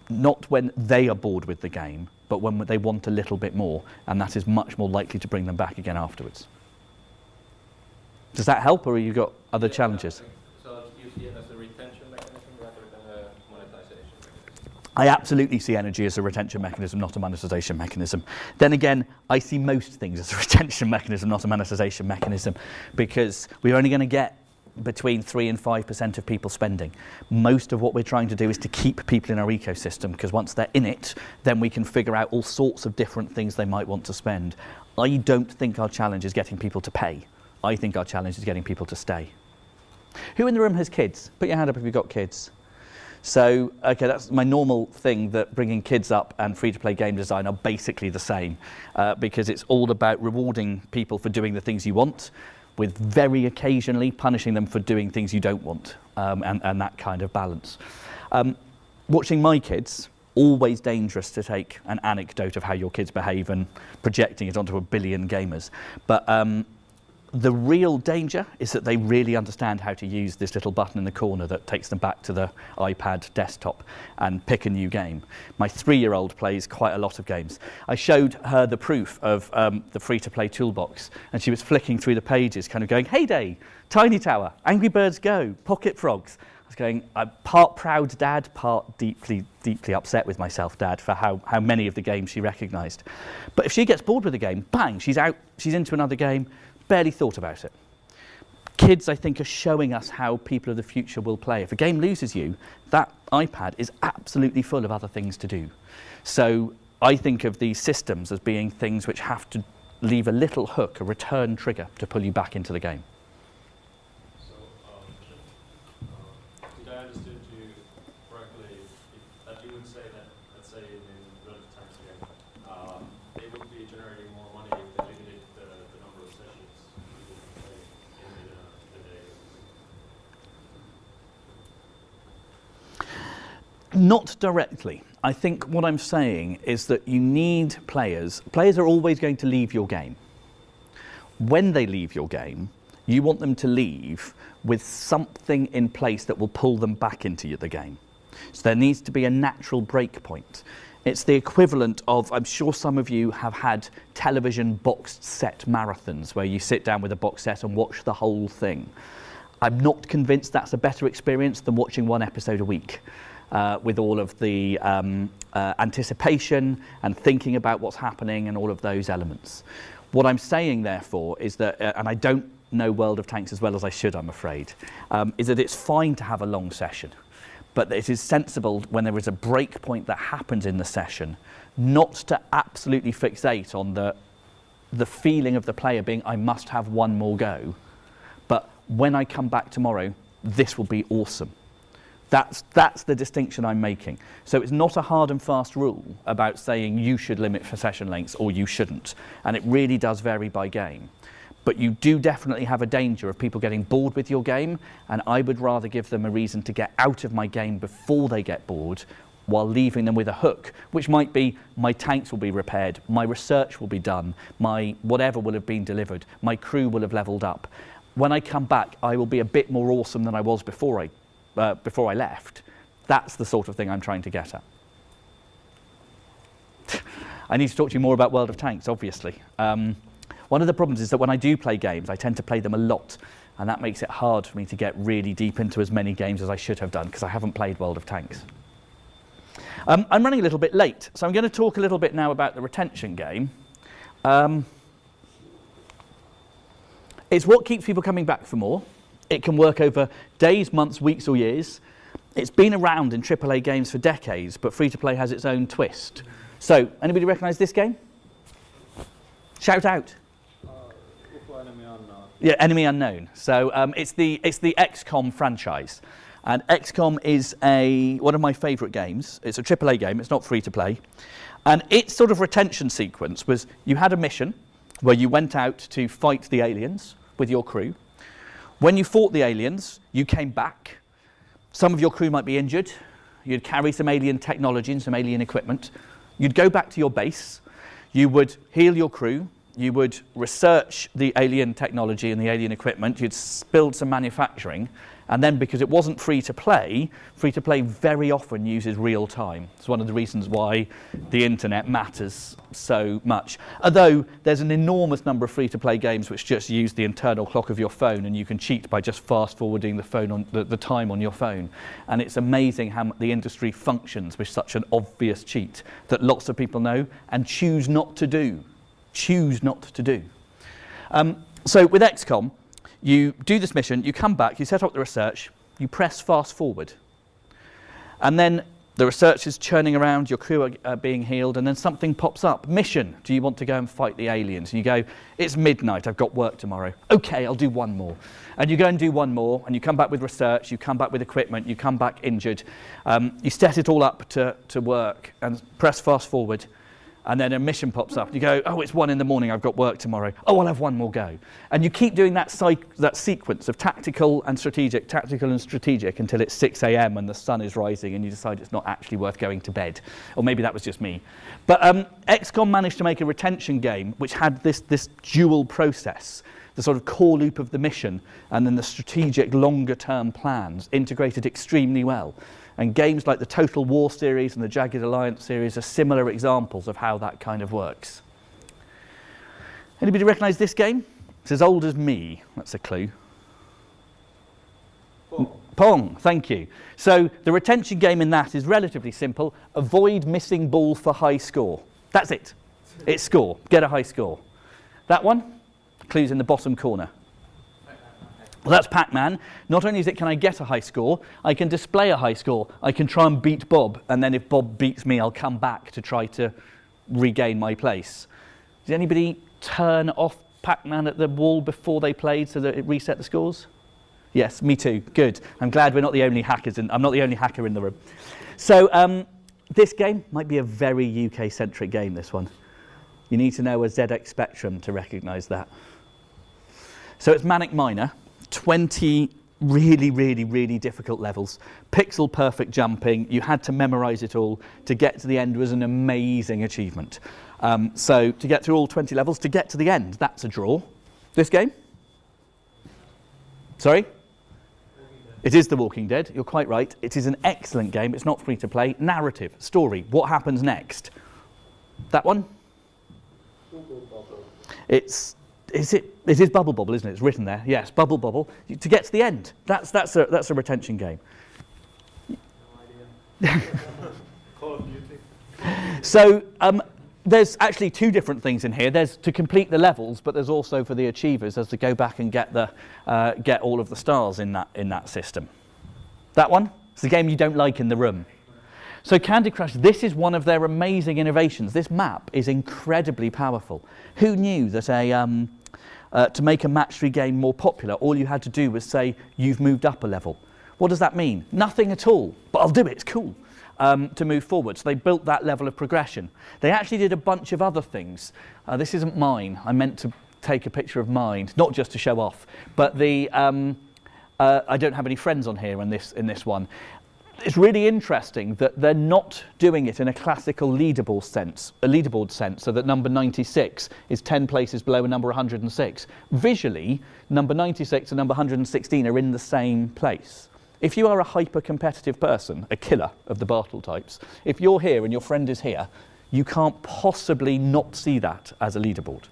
not when they are bored with the game, but when they want a little bit more, and that is much more likely to bring them back again afterwards. Does that help, or have you got other challenges? So you see it as a retention mechanism rather than a monetization mechanism? I absolutely see energy as a retention mechanism, not a monetization mechanism. Then again, I see most things as a retention mechanism, not a monetization mechanism, because we're only going to get between 3 and 5% of people spending. Most of what we're trying to do is to keep people in our ecosystem, because once they're in it, then we can figure out all sorts of different things they might want to spend. I don't think our challenge is getting people to pay. I think our challenge is getting people to stay. Who in the room has kids? Put your hand up if you've got kids. So, okay, that's my normal thing, that bringing kids up and free-to-play game design are basically the same, because it's all about rewarding people for doing the things you want, with very occasionally punishing them for doing things you don't want, and that kind of balance. Watching my kids, always dangerous to take an anecdote of how your kids behave and projecting it onto a billion gamers. But the real danger is that they really understand how to use this little button in the corner that takes them back to the iPad desktop and pick a new game. My 3-year-old plays quite a lot of games. I showed her the proof of the free-to-play toolbox, and she was flicking through the pages, kind of going, Heyday, Tiny Tower, Angry Birds Go, Pocket Frogs. I was going, I'm part proud dad, part deeply, deeply upset with myself dad for how many of the games she recognised. But if she gets bored with a game, bang, she's out, she's into another game, barely thought about it. Kids, I think, are showing us how people of the future will play. If a game loses you, that iPad is absolutely full of other things to do. So I think of these systems as being things which have to leave a little hook, a return trigger, to pull you back into the game. So, did I understand you correctly that you would say that, let's say in relative times again, they would be generating more money if they limited the number of sessions people can play in the day? Not directly. I think what I'm saying is that you need players. Players are always going to leave your game. When they leave your game, you want them to leave with something in place that will pull them back into the game. So there needs to be a natural break point. It's the equivalent of, I'm sure some of you have had television boxed set marathons where you sit down with a box set and watch the whole thing. I'm not convinced that's a better experience than watching one episode a week. With all of the anticipation and thinking about what's happening and all of those elements. What I'm saying, therefore, is that, and I don't know World of Tanks as well as I should, I'm afraid, is that it's fine to have a long session, but it is sensible when there is a break point that happens in the session, not to absolutely fixate on the feeling of the player being, I must have one more go, but when I come back tomorrow, this will be awesome. That's the distinction I'm making. So it's not a hard and fast rule about saying you should limit for session lengths or you shouldn't. And it really does vary by game. But you do definitely have a danger of people getting bored with your game, and I would rather give them a reason to get out of my game before they get bored, while leaving them with a hook, which might be my tanks will be repaired, my research will be done, my whatever will have been delivered, my crew will have leveled up. When I come back, I will be a bit more awesome than I was before I left. That's the sort of thing I'm trying to get at. I need to talk to you more about World of Tanks, obviously. One of the problems is that when I do play games, I tend to play them a lot, and that makes it hard for me to get really deep into as many games as I should have done, because I haven't played World of Tanks. I'm running a little bit late, so I'm going to talk a little bit now about the retention game. It's what keeps people coming back for more. It can work over days, months, weeks, or years. It's been around in AAA games for decades, but free-to-play has its own twist. So, anybody recognise this game? Shout out. Yeah, Enemy Unknown. So it's the XCOM franchise, and XCOM is one of my favourite games. It's a AAA game. It's not free-to-play, and its sort of retention sequence was you had a mission where you went out to fight the aliens with your crew. When you fought the aliens, you came back. Some of your crew might be injured. You'd carry some alien technology and some alien equipment. You'd go back to your base. You would heal your crew. You would research the alien technology and the alien equipment. You'd build some manufacturing. And then because it wasn't free to play very often uses real time. It's one of the reasons why the internet matters so much. Although there's an enormous number of free to play games which just use the internal clock of your phone, and you can cheat by just fast forwarding the phone on the time on your phone. And it's amazing how the industry functions with such an obvious cheat that lots of people know and choose not to do. So with XCOM, you do this mission, you come back, you set up the research, you press fast forward. And then the research is churning around, your crew are being healed, and then something pops up. Mission, do you want to go and fight the aliens? And you go, it's midnight, I've got work tomorrow. Okay, I'll do one more. And you go and do one more, and you come back with research, you come back with equipment, you come back injured. You set it all up to work and press fast forward. And then a mission pops up. You go, oh, it's 1 a.m, I've got work tomorrow. Oh, I'll have one more go. And you keep doing that sequence of tactical and strategic until it's 6 a.m. and the sun is rising and you decide it's not actually worth going to bed. Or maybe that was just me. But XCOM managed to make a retention game which had this dual process, the sort of core loop of the mission and then the strategic longer-term plans integrated extremely well. And games like the Total War series and the Jagged Alliance series are similar examples of how that kind of works. Anybody recognise this game? It's as old as me. That's a clue. Pong, thank you. So the retention game in that is relatively simple. Avoid missing ball for high score. That's it. It's score. Get a high score. That one? Clue's in the bottom corner. Well, that's Pac-Man. Not only is it can I get a high score, I can display a high score. I can try and beat Bob, and then if Bob beats me, I'll come back to try to regain my place. Did anybody turn off Pac-Man at the wall before they played so that it reset the scores? Yes, me too. Good. I'm glad we're not the only hackers I'm not the only hacker in the room. So this game might be a very UK-centric game, this one. You need to know a ZX Spectrum to recognise that. So it's Manic Miner. 20 really difficult levels, pixel perfect jumping. You had to memorize it all. To get to the end was an amazing achievement. So to get through all 20 levels, to get to the end, that's a draw. This game? Sorry? It is The Walking Dead, you're quite right. It is an excellent game, it's not free to play. Narrative, story, what happens next? That one? It is Bubble Bobble, isn't it? It's written there. Yes, Bubble Bobble. To get to the end, that's a retention game. No idea. Call of Duty. So there's actually two different things in here. There's to complete the levels, but there's also for the achievers, there's to go back and get all of the stars in that system. That one? It's the game you don't like in the room. So Candy Crush, this is one of their amazing innovations. This map is incredibly powerful. Who knew that to make a match-3 game more popular, all you had to do was say, you've moved up a level. What does that mean? Nothing at all, but I'll do it, it's cool, to move forward. So they built that level of progression. They actually did a bunch of other things. This isn't mine. I meant to take a picture of mine, not just to show off, but I don't have any friends on here in this one. It's really interesting that they're not doing it in a classical leaderboard sense, so that number 96 is 10 places below a number 106. Visually, number 96 and number 116 are in the same place. If you are a hyper-competitive person, a killer of the Bartle types, if you're here and your friend is here, you can't possibly not see that as a leaderboard.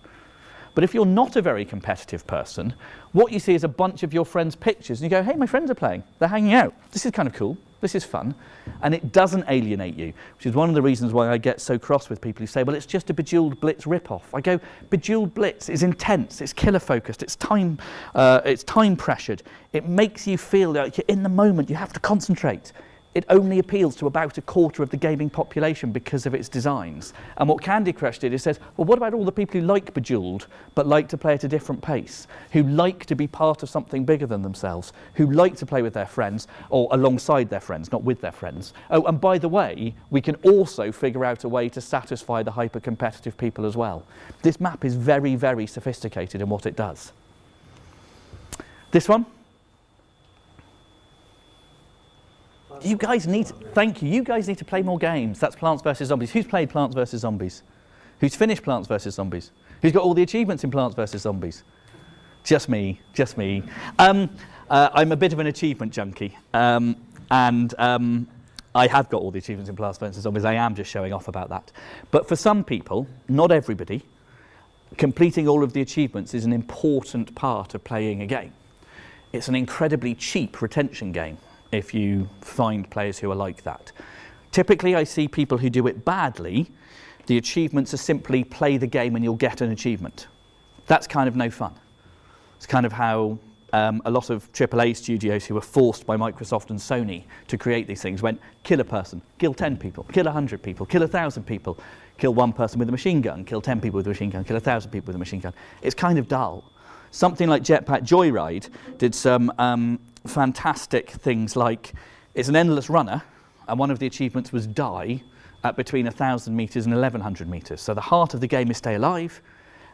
But if you're not a very competitive person, what you see is a bunch of your friends' pictures, and you go, hey, my friends are playing, they're hanging out, this is kind of cool. This is fun, and it doesn't alienate you, which is one of the reasons why I get so cross with people who say, well, it's just a Bejeweled Blitz rip-off. I go, Bejeweled Blitz is intense, it's killer-focused, it's time-pressured. It makes you feel like you're in the moment, you have to concentrate. It only appeals to about a quarter of the gaming population because of its designs. And what Candy Crush did is says, well, what about all the people who like Bejeweled, but like to play at a different pace, who like to be part of something bigger than themselves, who like to play with their friends, or alongside their friends, not with their friends. Oh, and by the way, we can also figure out a way to satisfy the hyper-competitive people as well. This map is very, very sophisticated in what it does. This one? You guys need to, thank you. You guys need to play more games. That's Plants vs Zombies. Who's played Plants vs Zombies? Who's finished Plants vs Zombies? Who's got all the achievements in Plants vs Zombies? Just me, just me. I'm a bit of an achievement junkie, and I have got all the achievements in Plants vs Zombies. I am just showing off about that. But for some people, not everybody, completing all of the achievements is an important part of playing a game. It's an incredibly cheap retention game if you find players who are like that. Typically, I see people who do it badly. The achievements are simply play the game and you'll get an achievement. That's kind of no fun. It's kind of how a lot of AAA studios who were forced by Microsoft and Sony to create these things went, kill a person, kill 10 people, kill 100 people, kill 1,000 people, kill one person with a machine gun, kill 10 people with a machine gun, kill 1,000 people with a machine gun. It's kind of dull. Something like Jetpack Joyride did some fantastic things like, it's an endless runner, and one of the achievements was die at between 1,000 metres and 1,100 metres. So the heart of the game is stay alive,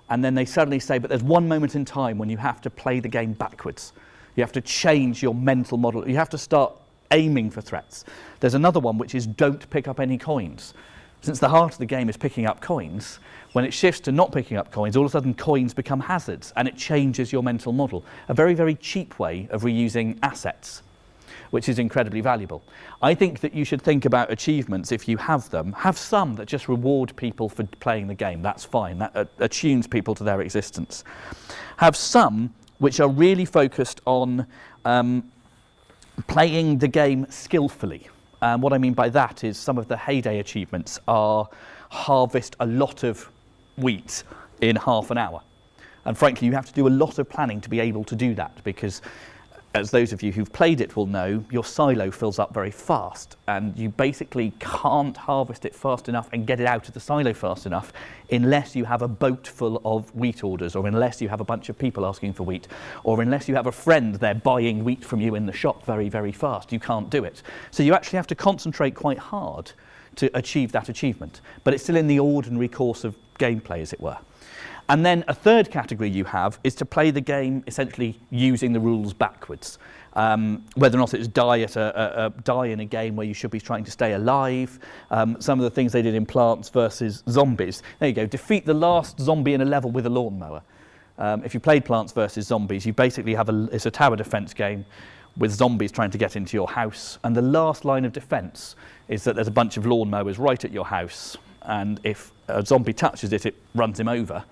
and then they suddenly say, but there's one moment in time when you have to play the game backwards. You have to change your mental model. You have to start aiming for threats. There's another one which is don't pick up any coins. Since the heart of the game is picking up coins, when it shifts to not picking up coins, all of a sudden coins become hazards, and it changes your mental model. A very, very cheap way of reusing assets, which is incredibly valuable. I think that you should think about achievements, if you have them. Have some that just reward people for playing the game. That's fine. That attunes people to their existence. Have some which are really focused on playing the game skillfully. What I mean by that is some of the heyday achievements are harvest a lot of wheat in half an hour. And frankly, you have to do a lot of planning to be able to do that, because as those of you who've played it will know, your silo fills up very fast, and you basically can't harvest it fast enough and get it out of the silo fast enough unless you have a boat full of wheat orders, or unless you have a bunch of people asking for wheat, or unless you have a friend there buying wheat from you in the shop very, very fast. You can't do it. So you actually have to concentrate quite hard to achieve that achievement, but it's still in the ordinary course of gameplay, as it were. And then a third category you have is to play the game essentially using the rules backwards. Whether or not it's die in a game where you should be trying to stay alive. Some of the things they did in Plants vs Zombies. There you go, defeat the last zombie in a level with a lawnmower. If you played Plants vs Zombies, you basically have it's a tower defense game with zombies trying to get into your house. And the last line of defense is that there's a bunch of lawnmowers right at your house. And if a zombie touches it, it runs him over.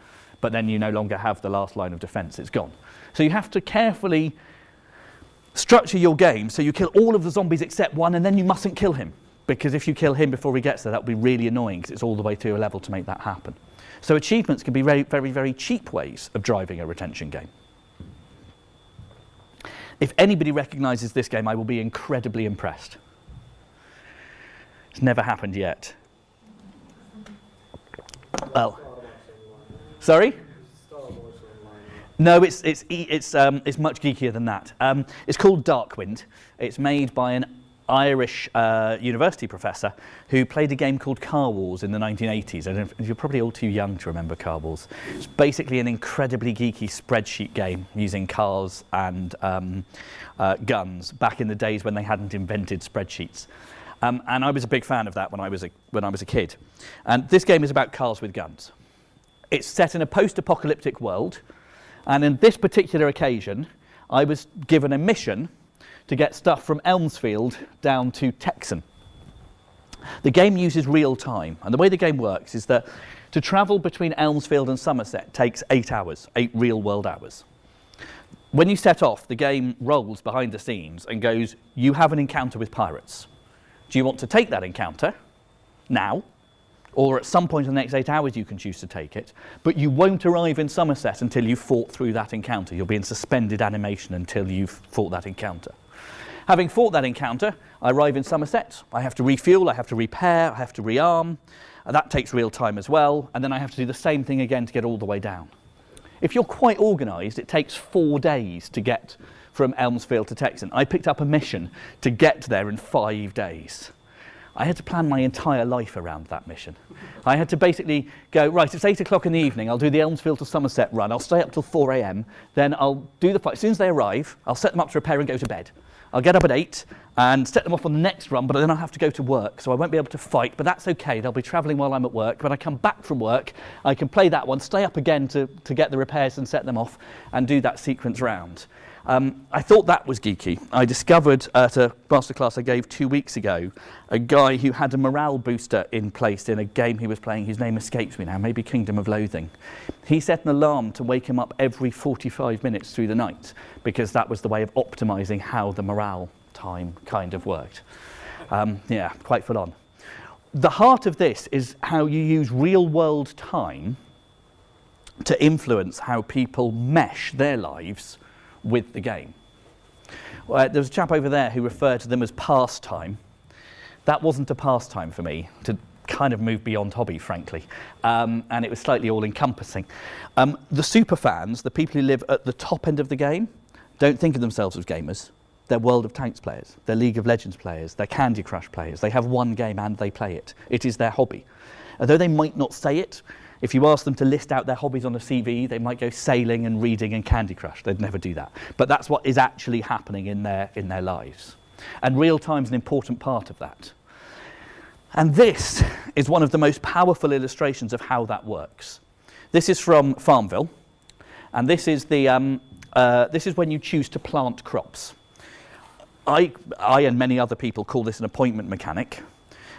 But then you no longer have the last line of defense, it's gone. So you have to carefully structure your game so you kill all of the zombies except one, and then you mustn't kill him, because if you kill him before he gets there, that would be really annoying, because it's all the way through a level to make that happen. So achievements can be very, very, very cheap ways of driving a retention game. If anybody recognises this game, I will be incredibly impressed. It's never happened yet. Well, sorry? No, it's much geekier than that. It's called Darkwind. It's made by an Irish university professor who played a game called Car Wars in the 1980s. And you're probably all too young to remember Car Wars. It's basically an incredibly geeky spreadsheet game using cars and guns back in the days when they hadn't invented spreadsheets. And I was a big fan of that when I was a kid. And this game is about cars with guns. It's set in a post-apocalyptic world, and in this particular occasion, I was given a mission to get stuff from Elmsfield down to Texan. The game uses real time, and the way the game works is that to travel between Elmsfield and Somerset takes 8 hours, 8 real-world hours. When you set off, the game rolls behind the scenes and goes, you have an encounter with pirates. Do you want to take that encounter now? Or at some point in the next 8 hours you can choose to take it, but you won't arrive in Somerset until you've fought through that encounter. You'll be in suspended animation until you've fought that encounter. Having fought that encounter, I arrive in Somerset. I have to refuel, I have to repair, I have to rearm. That takes real time as well, and then I have to do the same thing again to get all the way down. If you're quite organised, it takes 4 days to get from Elmsfield to Texan. I picked up a mission to get there in 5 days. I had to plan my entire life around that mission. I had to basically go, right, it's 8 o'clock in the evening, I'll do the Elmsfield to Somerset run, I'll stay up till 4 a.m, then I'll do the fight. As soon as they arrive, I'll set them up to repair and go to bed. I'll get up at 8 and set them off on the next run, but then I'll have to go to work, so I won't be able to fight, but that's okay, they'll be travelling while I'm at work. When I come back from work, I can play that one, stay up again to get the repairs and set them off, and do that sequence round. I thought that was geeky. I discovered at a masterclass I gave 2 weeks ago a guy who had a morale booster in place in a game he was playing, whose name escapes me now, maybe Kingdom of Loathing. He set an alarm to wake him up every 45 minutes through the night because that was the way of optimising how the morale time kind of worked. Yeah, quite full on. The heart of this is how you use real-world time to influence how people mesh their lives with the game. There was a chap over there who referred to them as pastime. That wasn't a pastime for me, to kind of move beyond hobby, frankly, and it was slightly all-encompassing. The superfans, the people who live at the top end of the game, don't think of themselves as gamers. They're World of Tanks players, they're League of Legends players, they're Candy Crush players. They have one game and they play it. It is their hobby. Although they might not say it, if you ask them to list out their hobbies on a CV, they might go sailing and reading and Candy Crush. They'd never do that. But that's what is actually happening in their lives. And real time is an important part of that. And this is one of the most powerful illustrations of how that works. This is from Farmville, and this is when you choose to plant crops. I and many other people call this an appointment mechanic,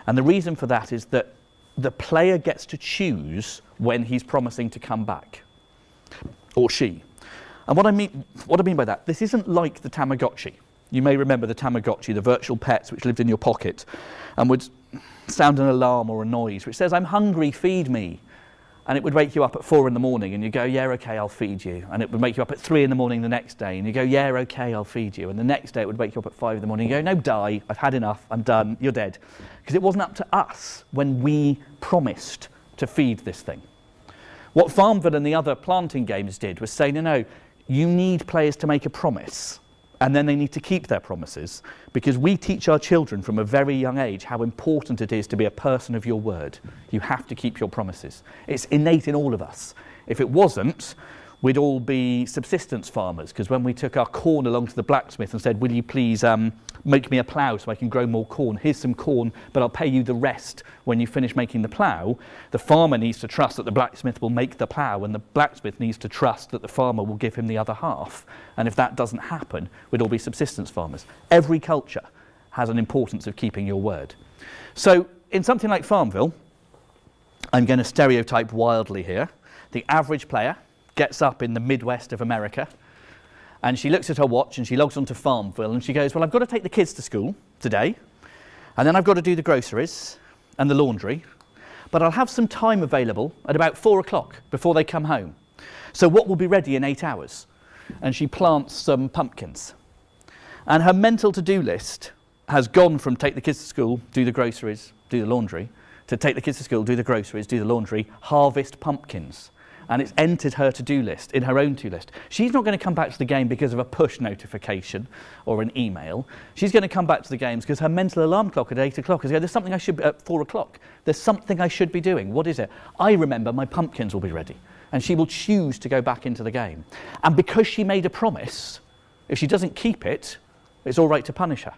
and the reason for that is that the player gets to choose when he's promising to come back, or she. And what I mean by that, this isn't like the Tamagotchi. You may remember the Tamagotchi, the virtual pets which lived in your pocket and would sound an alarm or a noise which says, "I'm hungry, feed me." And it would wake you up at 4 in the morning and you go, "Yeah, okay, I'll feed you." And it would wake you up at 3 in the morning the next day and you go, "Yeah, okay, I'll feed you." And the next day it would wake you up at 5 in the morning and you go, "No, die, I've had enough, I'm done, you're dead." Because it wasn't up to us when we promised to feed this thing. What Farmville and the other planting games did was say, no, you need players to make a promise. And then they need to keep their promises, because we teach our children from a very young age how important it is to be a person of your word. You have to keep your promises. It's innate in all of us. If it wasn't, we'd all be subsistence farmers, because when we took our corn along to the blacksmith and said, "Will you please make me a plough so I can grow more corn? Here's some corn, but I'll pay you the rest when you finish making the plough," the farmer needs to trust that the blacksmith will make the plough, and the blacksmith needs to trust that the farmer will give him the other half. And if that doesn't happen, we'd all be subsistence farmers. Every culture has an importance of keeping your word. So in something like Farmville, I'm going to stereotype wildly here. The average player gets up in the Midwest of America and she looks at her watch and she logs onto Farmville and she goes, "Well, I've got to take the kids to school today, and then I've got to do the groceries and the laundry, but I'll have some time available at about 4 o'clock before they come home. So what will be ready in 8 hours?" And she plants some pumpkins. And her mental to-do list has gone from take the kids to school, do the groceries, do the laundry, to take the kids to school, do the groceries, do the laundry, harvest pumpkins. And it's entered her to-do list, in her own to-do list. She's not going to come back to the game because of a push notification or an email. She's going to come back to the games because her mental alarm clock at 8 o'clock is, "There's something I should be, at 4 o'clock. There's something I should be doing. What is it? I remember my pumpkins will be ready." And she will choose to go back into the game. And because she made a promise, if she doesn't keep it, it's all right to punish her.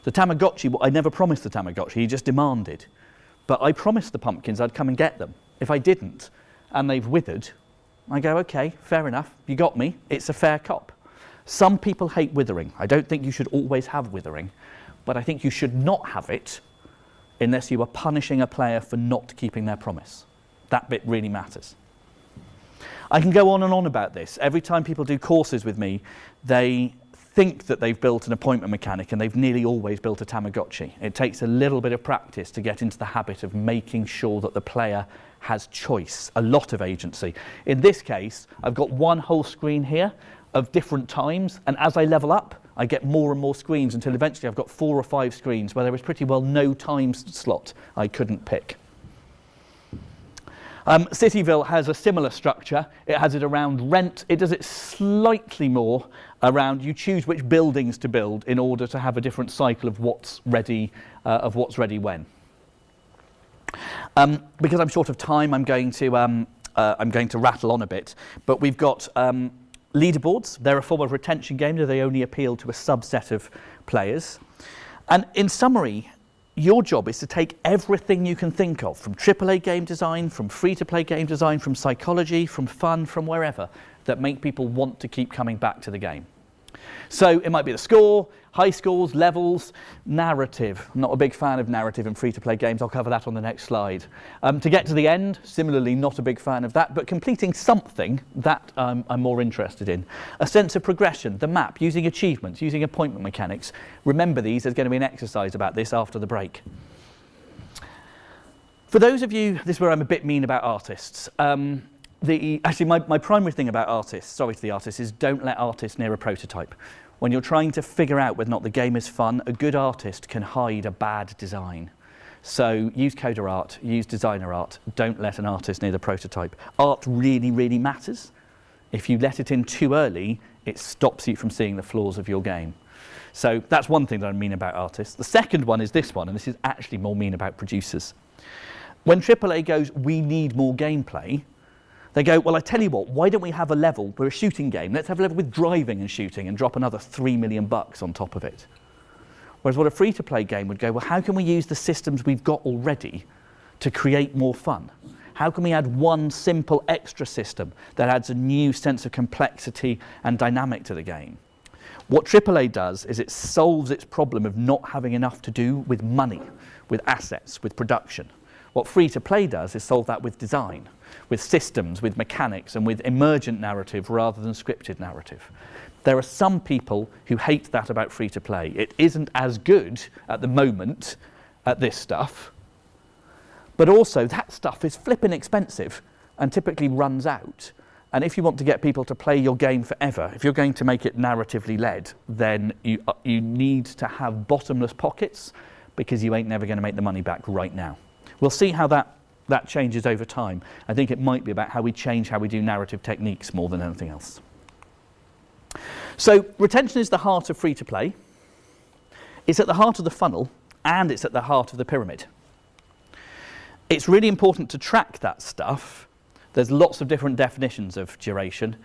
The Tamagotchi, I never promised the Tamagotchi, he just demanded. But I promised the pumpkins I'd come and get them. If I didn't, and they've withered, I go, "Okay, fair enough, you got me, it's a fair cop." Some people hate withering. I don't think you should always have withering, but I think you should not have it unless you are punishing a player for not keeping their promise. That bit really matters. I can go on and on about this. Every time people do courses with me, they think that they've built an appointment mechanic, and they've nearly always built a Tamagotchi. It takes a little bit of practice to get into the habit of making sure that the player has choice, a lot of agency. In this case, I've got one whole screen here of different times, and as I level up, I get more and more screens until eventually I've got 4 or 5 screens where there is pretty well no time slot I couldn't pick. Cityville has a similar structure. It has it around rent. It does it slightly more around you choose which buildings to build in order to have a different cycle of what's ready when. Because I'm short of time, I'm going to rattle on a bit. But we've got leaderboards. They're a form of retention game, though they only appeal to a subset of players. And in summary, your job is to take everything you can think of, from AAA game design, from free-to-play game design, from psychology, from fun, from wherever, that make people want to keep coming back to the game. So it might be the score, high scores, levels, narrative. I'm not a big fan of narrative in free-to-play games. I'll cover that on the next slide. To get to the end, similarly, not a big fan of that, but completing something, that I'm more interested in. A sense of progression, the map, using achievements, using appointment mechanics. Remember these, there's going to be an exercise about this after the break. For those of you, this is where I'm a bit mean about artists. Actually, my primary thing about artists, sorry to the artists, is don't let artists near a prototype. When you're trying to figure out whether or not the game is fun, a good artist can hide a bad design. So use coder art, use designer art, don't let an artist near the prototype. Art really, really matters. If you let it in too early, it stops you from seeing the flaws of your game. So that's one thing that I mean about artists. The second one is this one, and this is actually more mean about producers. When AAA goes, we need more gameplay, they go, well, I tell you what, why don't we have a level, we're a shooting game, let's have a level with driving and shooting and drop another $3 million on top of it. Whereas what a free-to-play game would go, well, how can we use the systems we've got already to create more fun? How can we add one simple extra system that adds a new sense of complexity and dynamic to the game? What AAA does is it solves its problem of not having enough to do with money, with assets, with production. What free-to-play does is solve that with design, with systems, with mechanics, and with emergent narrative rather than scripted narrative. There are some people who hate that about free-to-play. It isn't as good at the moment at this stuff, but also that stuff is flipping expensive and typically runs out. And if you want to get people to play your game forever, if you're going to make it narratively led, then you need to have bottomless pockets, because you ain't never going to make the money back right now. We'll see how that changes over time. I think it might be about how we change how we do narrative techniques more than anything else. So retention is the heart of free-to-play. It's at the heart of the funnel, and it's at the heart of the pyramid. It's really important to track that stuff. There's lots of different definitions of duration.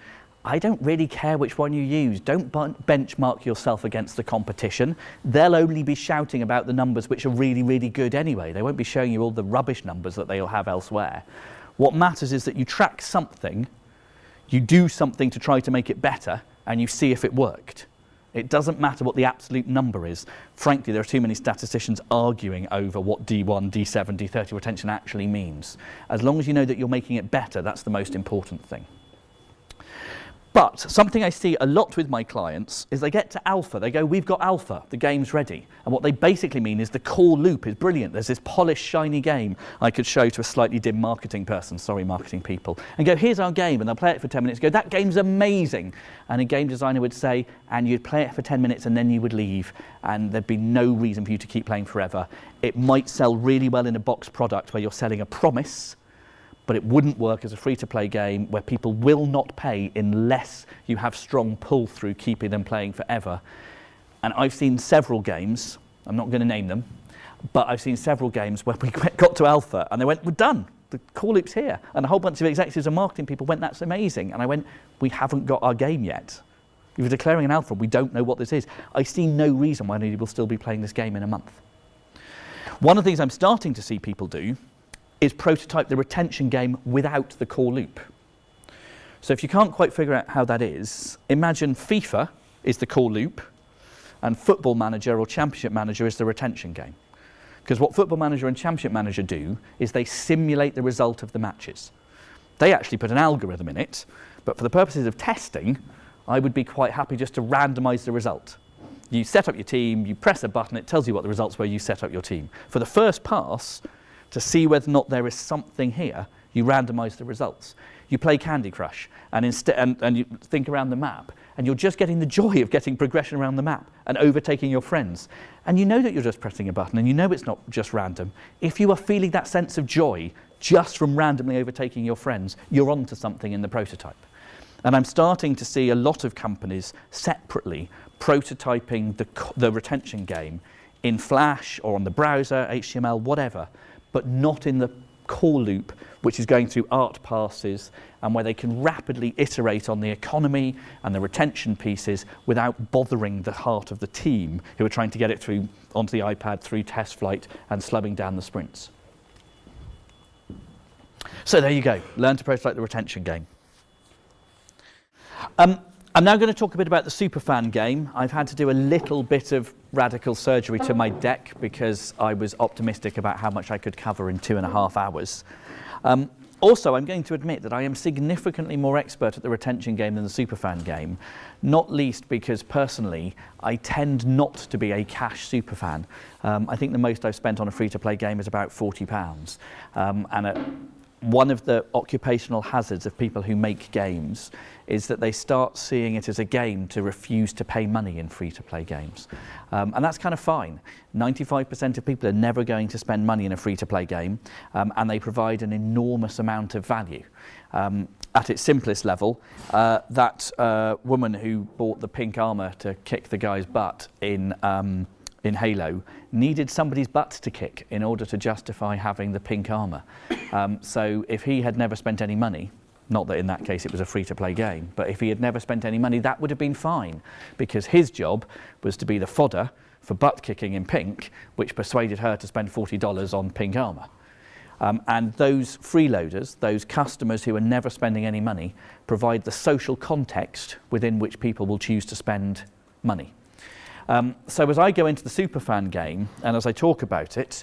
I don't really care which one you use. Don't benchmark yourself against the competition. They'll only be shouting about the numbers which are really, really good anyway. They won't be showing you all the rubbish numbers that they'll have elsewhere. What matters is that you track something, you do something to try to make it better, and you see if it worked. It doesn't matter what the absolute number is. Frankly, there are too many statisticians arguing over what D1, D7, D30 retention actually means. As long as you know that you're making it better, that's the most important thing. But something I see a lot with my clients is they get to alpha. They go, we've got alpha, the game's ready. And what they basically mean is the core loop is brilliant. There's this polished, shiny game I could show to a slightly dim marketing person, sorry, marketing people, and go, here's our game. And they'll play it for 10 minutes, go, that game's amazing. And a game designer would say, and you'd play it for 10 minutes and then you would leave. And there'd be no reason for you to keep playing forever. It might sell really well in a box product where you're selling a promise, but it wouldn't work as a free-to-play game where people will not pay unless you have strong pull through keeping them playing forever. And I've seen several games, I'm not going to name them, but I've seen several games where we got to alpha and they went, we're done, the core loop's here. And a whole bunch of executives and marketing people went, that's amazing. And I went, we haven't got our game yet. You're declaring an alpha, we don't know what this is. I see no reason why anybody will still be playing this game in a month. One of the things I'm starting to see people do is prototype the retention game without the core loop. So if you can't quite figure out how that is, imagine FIFA is the core loop and Football Manager or Championship Manager is the retention game. Because what Football Manager and Championship Manager do is they simulate the result of the matches. They actually put an algorithm in it, but for the purposes of testing, I would be quite happy just to randomize the result. You set up your team, you press a button, it tells you what the results were, you set up your team. For the first pass, to see whether or not there is something here, you randomize the results. You play Candy Crush and you think around the map, and you're just getting the joy of getting progression around the map and overtaking your friends. And you know that you're just pressing a button and you know it's not just random. If you are feeling that sense of joy just from randomly overtaking your friends, you're onto something in the prototype. And I'm starting to see a lot of companies separately prototyping the retention game in Flash or on the browser, HTML, whatever, but not in the core loop, which is going through art passes and where they can rapidly iterate on the economy and the retention pieces without bothering the heart of the team who are trying to get it through onto the iPad through test flight and slugging down the sprints. So there you go, learn to prototype the retention game. I'm now going to talk a bit about the superfan game. I've had to do a little bit of radical surgery to my deck because I was optimistic about how much I could cover in 2.5 hours. Also, I'm going to admit that I am significantly more expert at the retention game than the superfan game, not least because personally I tend not to be a cash superfan. I think the most I've spent on a free-to-play game is about £40. One of the occupational hazards of people who make games is that they start seeing it as a game to refuse to pay money in free-to-play games. And that's kind of fine. 95% of people are never going to spend money in a free-to-play game, and they provide an enormous amount of value. At its simplest level, that woman who bought the pink armour to kick the guy's butt in Halo needed somebody's butt to kick in order to justify having the pink armour. So if he had never spent any money, not that in that case it was a free-to-play game, but if he had never spent any money, that would have been fine, because his job was to be the fodder for butt kicking in pink, which persuaded her to spend $40 on pink armour. And those freeloaders, those customers who are never spending any money, provide the social context within which people will choose to spend money. So as I go into the superfan game, and as I talk about it,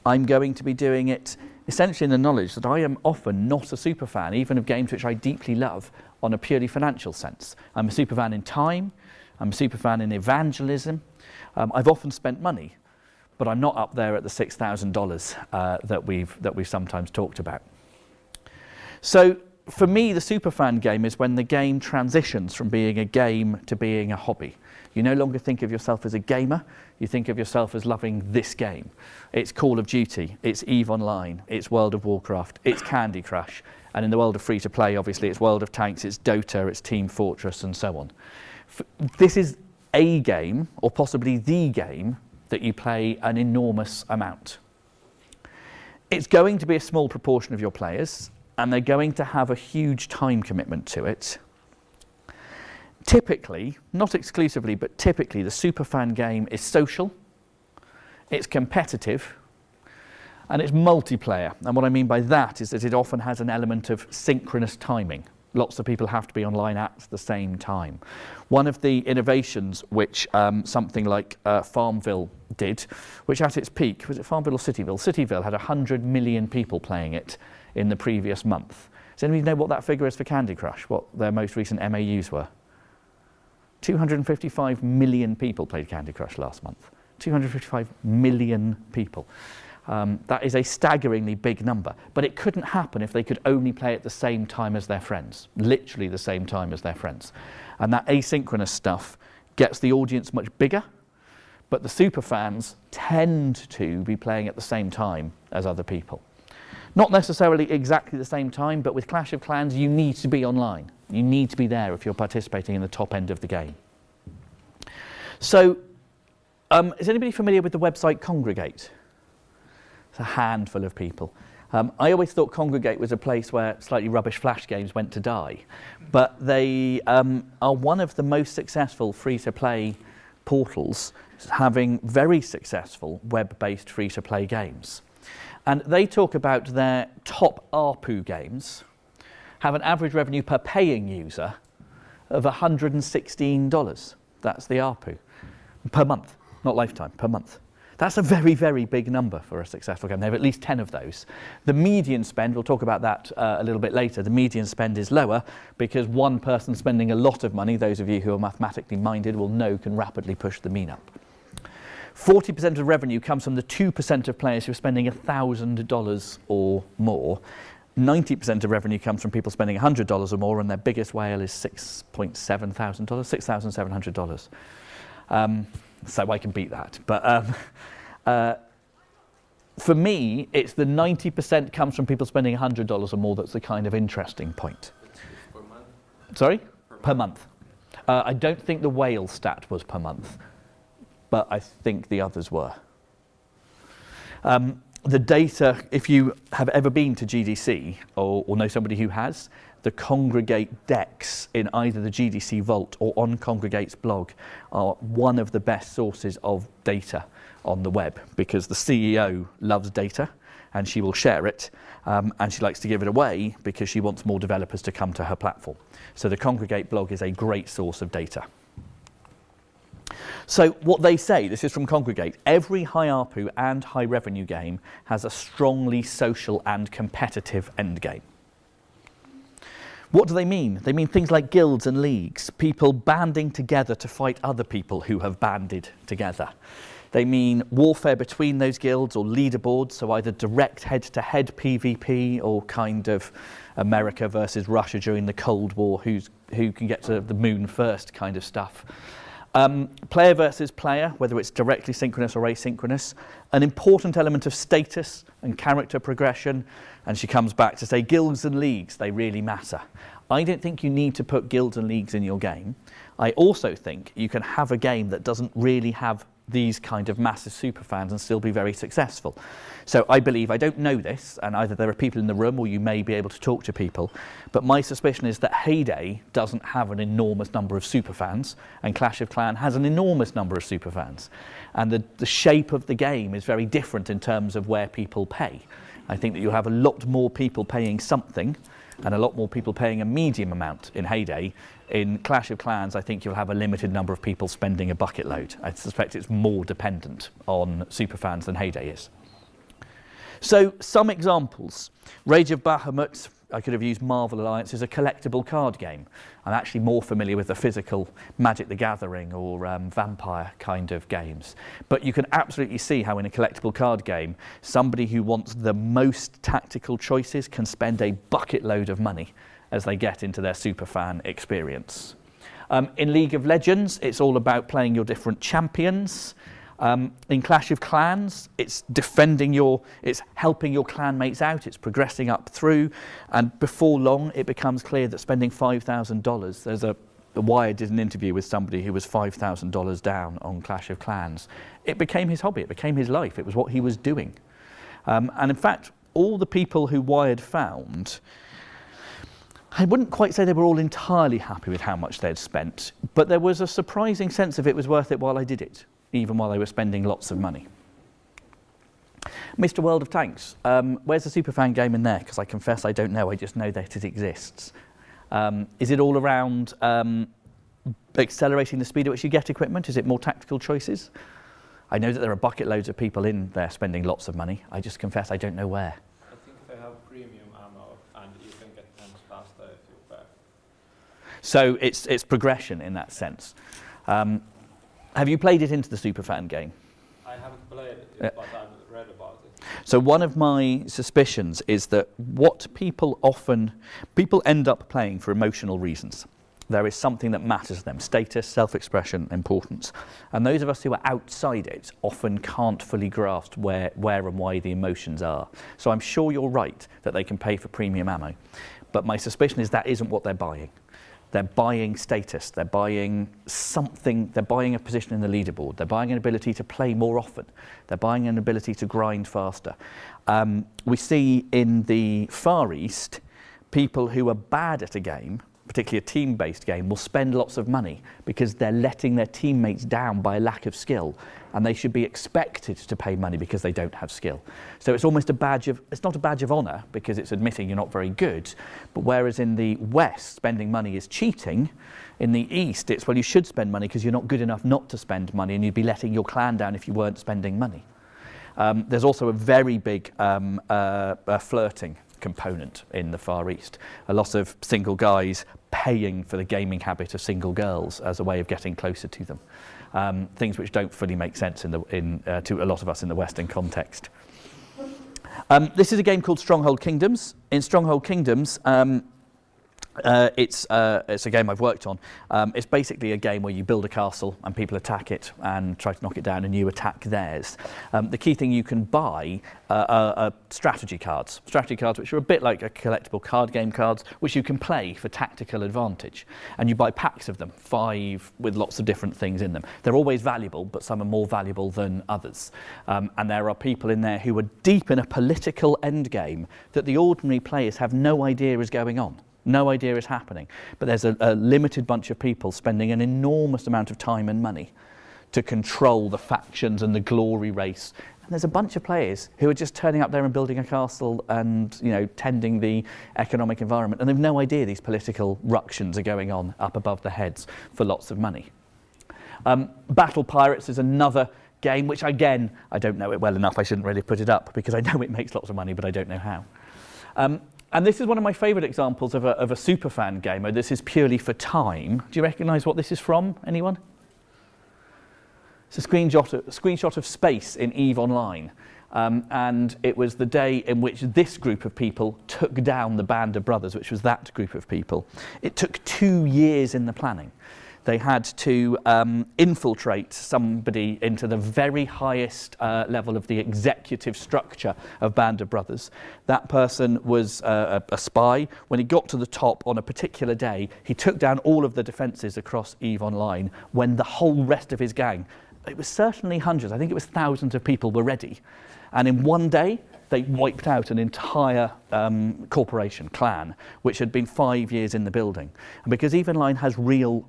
I'm going to be doing it essentially in the knowledge that I am often not a superfan, even of games which I deeply love, on a purely financial sense. I'm a superfan in time, I'm a superfan in evangelism. I've often spent money, but I'm not up there at the $6,000 that we've sometimes talked about. So for me, the superfan game is when the game transitions from being a game to being a hobby. You no longer think of yourself as a gamer, you think of yourself as loving this game. It's Call of Duty, it's EVE Online, it's World of Warcraft, it's Candy Crush, and in the world of free-to-play, obviously, it's World of Tanks, it's Dota, it's Team Fortress, and so on. This is a game, or possibly the game, that you play an enormous amount. It's going to be a small proportion of your players, and they're going to have a huge time commitment to it. Typically, not exclusively, but typically the superfan game is social, it's competitive, and it's multiplayer. And what I mean by that is that it often has an element of synchronous timing. Lots of people have to be online at the same time. One of the innovations which something like Farmville did, which at its peak, was it Farmville or Cityville? Cityville had 100 million people playing it in the previous month. Does anybody know what that figure is for Candy Crush, what their most recent MAUs were? 255 million people played Candy Crush last month. 255 million people. That is a staggeringly big number, but it couldn't happen if they could only play at the same time as their friends, literally the same time as their friends. And that asynchronous stuff gets the audience much bigger, but the superfans tend to be playing at the same time as other people. Not necessarily exactly the same time, but with Clash of Clans, you need to be online. You need to be there if you're participating in the top end of the game. So, is anybody familiar with the website Congregate? It's a handful of people. I always thought Congregate was a place where slightly rubbish Flash games went to die, but they are one of the most successful free-to-play portals, having very successful web-based free-to-play games. And they talk about their top ARPU games have an average revenue per paying user of $116. That's the ARPU. Per month, not lifetime, per month. That's a very, very big number for a successful game. They have at least 10 of those. The median spend, we'll talk about that a little bit later, the median spend is lower because one person spending a lot of money, those of you who are mathematically minded will know can rapidly push the mean up. 40% of revenue comes from the 2% of players who are spending $1,000 or more. 90% of revenue comes from people spending $100 or more, and their biggest whale is $6,700, $6,700. So I can beat that. But for me, it's the 90% comes from people spending $100 or more that's the kind of interesting point. Per month? Sorry? Per month. I don't think the whale stat was per month, but I think the others were. The data, if you have ever been to GDC or know somebody who has, the Congregate decks in either the GDC Vault or on Congregate's blog are one of the best sources of data on the web because the CEO loves data and she will share it, and she likes to give it away because she wants more developers to come to her platform. So the Congregate blog is a great source of data. So what they say, this is from Congregate, every high ARPU and high revenue game has a strongly social and competitive endgame. What do they mean? They mean things like guilds and leagues, people banding together to fight other people who have banded together. They mean warfare between those guilds or leaderboards, so either direct head-to-head PvP or kind of America versus Russia during the Cold War, who can get to the moon first kind of stuff. Player versus player, whether it's directly synchronous or asynchronous, an important element of status and character progression, and she comes back to say guilds and leagues, they really matter. I don't think you need to put guilds and leagues in your game. I also think you can have a game that doesn't really have these kind of massive superfans and still be very successful. So I believe, I don't know this, and either there are people in the room or you may be able to talk to people, but my suspicion is that Heyday doesn't have an enormous number of superfans, and Clash of Clans has an enormous number of superfans. And the shape of the game is very different in terms of where people pay. I think that you have a lot more people paying something, and a lot more people paying a medium amount in Heyday. In Clash of Clans, I think you'll have a limited number of people spending a bucket load. I suspect it's more dependent on superfans than Heyday is. So, some examples. Rage of Bahamut, I could have used Marvel Alliance, is a collectible card game. I'm actually more familiar with the physical Magic the Gathering or Vampire kind of games. But you can absolutely see how in a collectible card game, somebody who wants the most tactical choices can spend a bucket load of money as they get into their superfan experience. In League of Legends, it's all about playing your different champions. In Clash of Clans, it's it's helping your clanmates out, it's progressing up through, and before long it becomes clear that spending $5,000, there's The Wire did an interview with somebody who was $5,000 down on Clash of Clans. It became his hobby, it became his life, it was what he was doing. And in fact, all the people who Wired found, I wouldn't quite say they were all entirely happy with how much they'd spent, but there was a surprising sense of it was worth it while I did it, even while they were spending lots of money. Mr. World of Tanks, where's the superfan game in there? Because I confess I don't know, I just know that it exists. Is it all around accelerating the speed at which you get equipment? Is it more tactical choices? I know that there are bucket loads of people in there spending lots of money. I just confess I don't know where. I think they have premium ammo and you can get tanks faster if you pay. So it's progression in that sense. Have you played it into the superfan game? I haven't played it, but I've read about it. So one of my suspicions is that what people end up playing for emotional reasons. There is something that matters to them, status, self-expression, importance. And those of us who are outside it often can't fully grasp where and why the emotions are. So I'm sure you're right that they can pay for premium ammo. But my suspicion is that isn't what they're buying. They're buying status, they're buying something, they're buying a position in the leaderboard, they're buying an ability to play more often, they're buying an ability to grind faster. We see in the Far East, people who are bad at a game, particularly a team-based game, will spend lots of money because they're letting their teammates down by a lack of skill, and they should be expected to pay money because they don't have skill. So it's almost it's not a badge of honor because it's admitting you're not very good, but whereas in the West, spending money is cheating, in the East, it's, well, you should spend money because you're not good enough not to spend money, and you'd be letting your clan down if you weren't spending money. There's also a very big flirting component in the Far East. A lot of single guys paying for the gaming habit of single girls as a way of getting closer to them. Things which don't fully make sense to a lot of us in the Western context. This is a game called Stronghold Kingdoms. In Stronghold Kingdoms, it's a game I've worked on. It's basically a game where you build a castle and people attack it and try to knock it down and you attack theirs. The key thing you can buy are strategy cards. Strategy cards which are a bit like a collectible card game cards which you can play for tactical advantage. And you buy packs of them, 5 with lots of different things in them. They're always valuable, but some are more valuable than others. And there are people in there who are deep in a political endgame that the ordinary players have no idea is going on. No idea is happening, but there's a limited bunch of people spending an enormous amount of time and money to control the factions and the glory race. And there's a bunch of players who are just turning up there and building a castle and, you know, tending the economic environment, and they've no idea these political ructions are going on up above their heads for lots of money. Battle Pirates is another game which, again, I don't know it well enough. I shouldn't really put it up because I know it makes lots of money, but I don't know how. And this is one of my favourite examples of a superfan game. This is purely for time. Do you recognise what this is from? Anyone? It's a screenshot of space in EVE Online. And it was the day in which this group of people took down the Band of Brothers, which was that group of people. It took 2 years in the planning. They had to infiltrate somebody into the very highest level of the executive structure of Band of Brothers. That person was a spy. When he got to the top on a particular day, he took down all of the defences across EVE Online when the whole rest of his gang, it was certainly hundreds, I think it was thousands of people, were ready. And in one day, they wiped out an entire corporation, clan, which had been 5 years in the building. And because EVE Online has real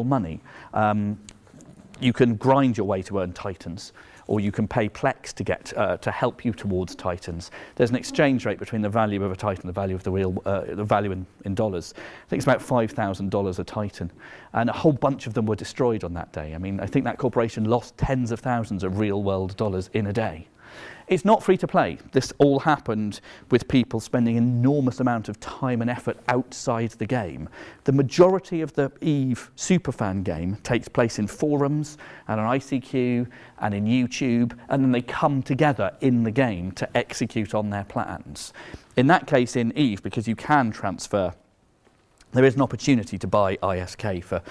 money, you can grind your way to earn Titans, or you can pay Plex to get to help you towards Titans. There's an exchange rate between the value of a Titan, the value of the value in dollars. I think it's about $5,000 a Titan, and a whole bunch of them were destroyed on that day. I mean, I think that corporation lost tens of thousands of real-world dollars in a day. It's not free to play. This all happened with people spending an enormous amount of time and effort outside the game. The majority of the EVE Superfan game takes place in forums and on ICQ and in YouTube, and then they come together in the game to execute on their plans. In that case, in EVE, because you can transfer, there is an opportunity to buy ISK for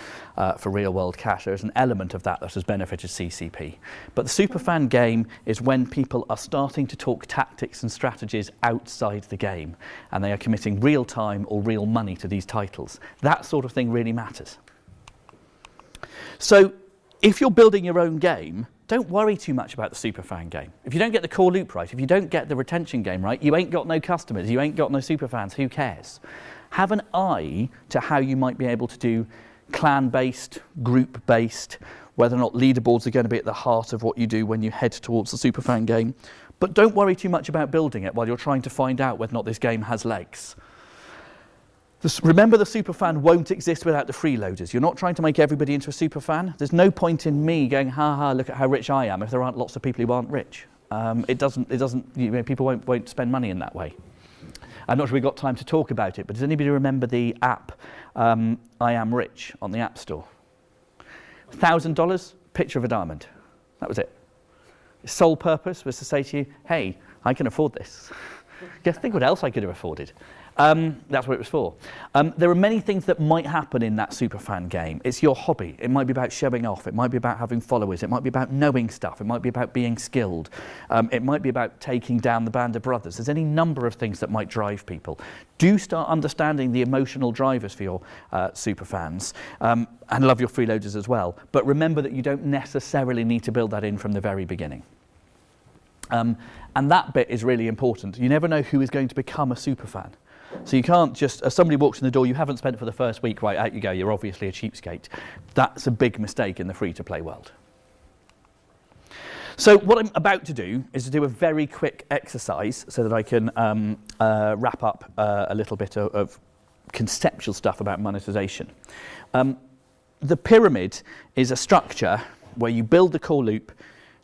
real-world cash. There is an element of that has benefited CCP. But the Superfan game is when people are starting to talk tactics and strategies outside the game, and they are committing real time or real money to these titles. That sort of thing really matters. So if you're building your own game, don't worry too much about the Superfan game. If you don't get the core loop right, if you don't get the retention game right, you ain't got no customers, you ain't got no Superfans, who cares? Have an eye to how you might be able to do clan-based, group-based, whether or not leaderboards are going to be at the heart of what you do when you head towards the Superfan game. But don't worry too much about building it while you're trying to find out whether or not this game has legs. Remember, the Superfan won't exist without the freeloaders. You're not trying to make everybody into a Superfan. There's no point in me going, ha, look at how rich I am, if there aren't lots of people who aren't rich. People won't spend money in that way. I'm not sure we've got time to talk about it, but does anybody remember the app, I Am Rich, on the App Store? $1,000, picture of a diamond. That was it. Its sole purpose was to say to you, hey, I can afford this. Just think what else I could have afforded. That's what it was for. There are many things that might happen in that Superfan game. It's your hobby. It might be about showing off. It might be about having followers. It might be about knowing stuff. It might be about being skilled. It might be about taking down the Band of Brothers. There's any number of things that might drive people. Do start understanding the emotional drivers for your Superfans, and love your freeloaders as well. But remember that you don't necessarily need to build that in from the very beginning. And that bit is really important. You never know who is going to become a Superfan. So you can't just, as somebody walks in the door, you haven't spent for the first week, right, out you go, you're obviously a cheapskate. That's a big mistake in the free-to-play world. So what I'm about to do is to do a very quick exercise so that I can wrap up a little bit of conceptual stuff about monetization. The pyramid is a structure where you build the core loop.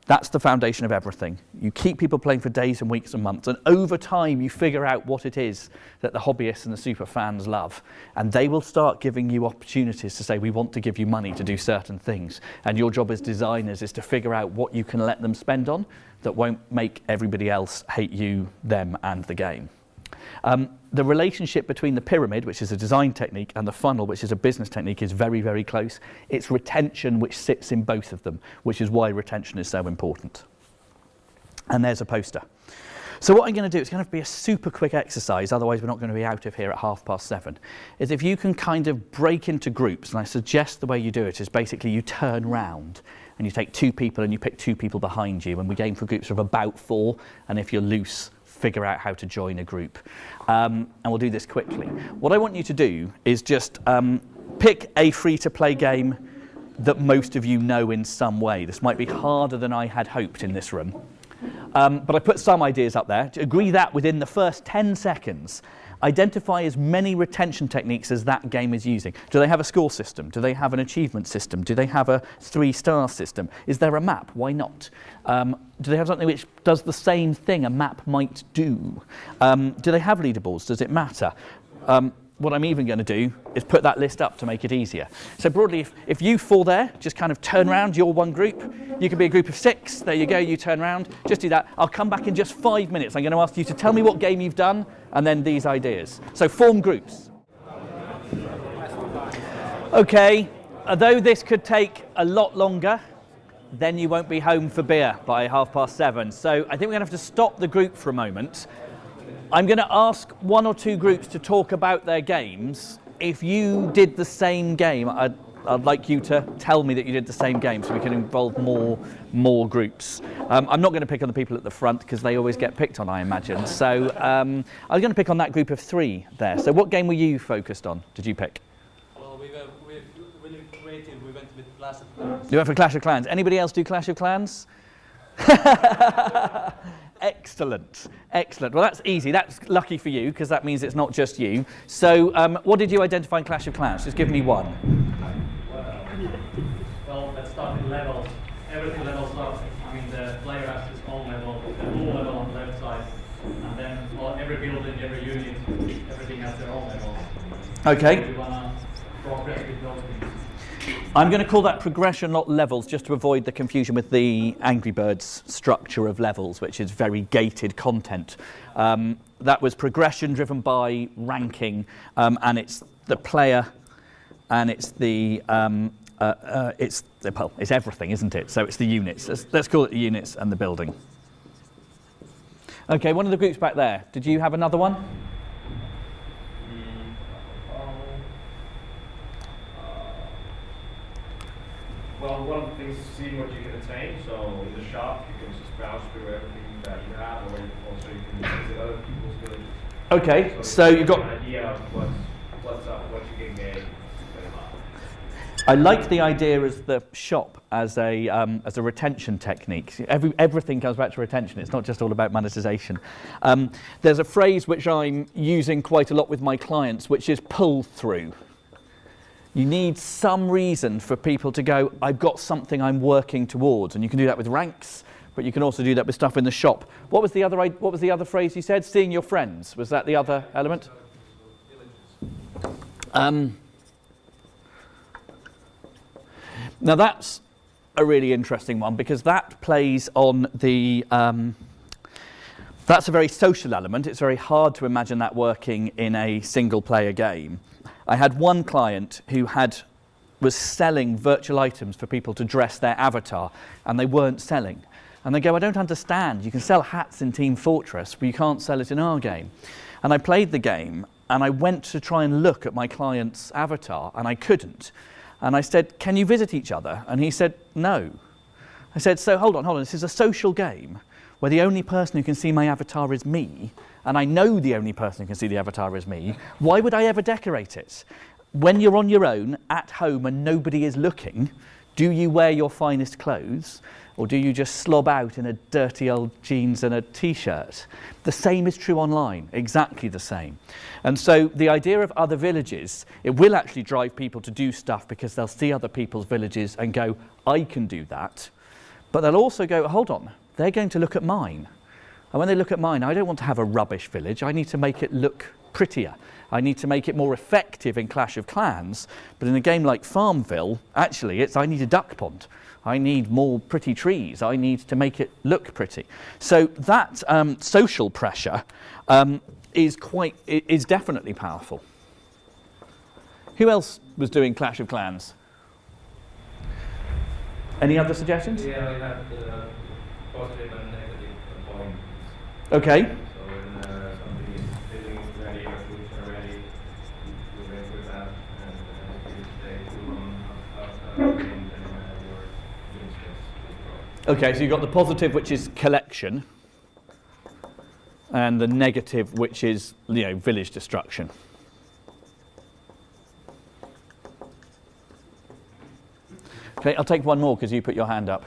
That's the foundation of everything. You keep people playing for days and weeks and months, and over time you figure out what it is that the hobbyists and the super fans love, and they will start giving you opportunities to say, we want to give you money to do certain things, and your job as designers is to figure out what you can let them spend on that won't make everybody else hate you, them, and the game. The relationship between the pyramid, which is a design technique, and the funnel, which is a business technique, is very, very close. It's retention which sits in both of them, which is why retention is so important. And there's a poster. So what I'm going to do, it's going to be a super quick exercise, otherwise we're not going to be out of here at 7:30, is if you can kind of break into groups, and I suggest the way you do it is basically you turn round and you take 2 people and you pick 2 people behind you, and we game for groups of about 4, and if you're loose, figure out how to join a group. And we'll do this quickly. What I want you to do is just pick a free-to-play game that most of you know in some way. This might be harder than I had hoped in this room. But I put some ideas up there. To agree that within the first 10 seconds, identify as many retention techniques as that game is using. Do they have a score system? Do they have an achievement system? Do they have a 3-star system? Is there a map? Why not? Do they have something which does the same thing a map might do? Do they have leaderboards? Does it matter? What I'm even going to do is put that list up to make it easier. So broadly, if you 4 there, just kind of turn around, you're one group. You could be a group of 6. There you go, you turn around. Just do that. I'll come back in just 5 minutes. I'm going to ask you to tell me what game you've done and then these ideas. So form groups. Okay, although this could take a lot longer, then you won't be home for beer by 7:30. So I think we're going to have to stop the group for a moment. I'm going to ask 1 or 2 groups to talk about their games. If you did the same game, I'd like you to tell me that you did the same game so we can involve more groups. I'm not going to pick on the people at the front because they always get picked on, I imagine. So I was going to pick on that group of 3 there. So what game were you focused on? Did you pick? Well, we're really creative. We went with Clash of Clans. You went for Clash of Clans. Anybody else do Clash of Clans? Excellent, excellent. Well, that's easy. That's lucky for you because that means it's not just you. So what did you identify in Clash of Clans? Just give me one. Well, let's start with levels. Everything levels up. I mean, the player has his own level, the blue level on the left side, and then every building, every unit, everything has their own levels. Okay. So we wanna progress with those things. I'm going to call that progression, not levels, just to avoid the confusion with the Angry Birds structure of levels, which is very gated content. That was progression driven by ranking, and it's the player, and it's it's everything, isn't it? So it's the units. Let's call it the units and the building. Okay, one of the groups back there. Did you have another one? Well, one of the things is seeing what you can attain. So in the shop, you can just browse through everything that you have, or also you can visit other people's villages. Okay, so you've got an idea of what's up, what you can gain. I like the idea as the shop as a retention technique. Everything comes back to retention. It's not just all about monetization. There's a phrase which I'm using quite a lot with my clients, which is pull through. You need some reason for people to go, I've got something I'm working towards, and you can do that with ranks, but you can also do that with stuff in the shop. What was the other phrase you said? Seeing your friends. Was that the other element? Now that's a really interesting one because that plays on the, that's a very social element. It's very hard to imagine that working in a single player game. I had one client who was selling virtual items for people to dress their avatar, and they weren't selling. And they go, I don't understand. You can sell hats in Team Fortress, but you can't sell it in our game. And I played the game, and I went to try and look at my client's avatar, and I couldn't. And I said, can you visit each other? And he said, no. I said, so hold on, this is a social game where the only person who can see my avatar is me, and I know the only person who can see the avatar is me. Why would I ever decorate it? When you're on your own, at home, and nobody is looking, do you wear your finest clothes? Or do you just slob out in a dirty old jeans and a t-shirt? The same is true online, exactly the same. And so the idea of other villages, it will actually drive people to do stuff because they'll see other people's villages and go, I can do that. But they'll also go, hold on, they're going to look at mine. And when they look at mine, I don't want to have a rubbish village. I need to make it look prettier. I need to make it more effective in Clash of Clans. But in a game like Farmville, actually, I need a duck pond. I need more pretty trees. I need to make it look pretty. So that social pressure is definitely powerful. Who else was doing Clash of Clans? Any other suggestions? Yeah, I have the positive and negative points. Okay. So when something is feeling ready or fruits are ready, you wait for that, and if you stay too long after then your units gets destroyed. Okay, so you've got the positive, which is collection, and the negative, which is, village destruction. Okay, I'll take one more because you put your hand up.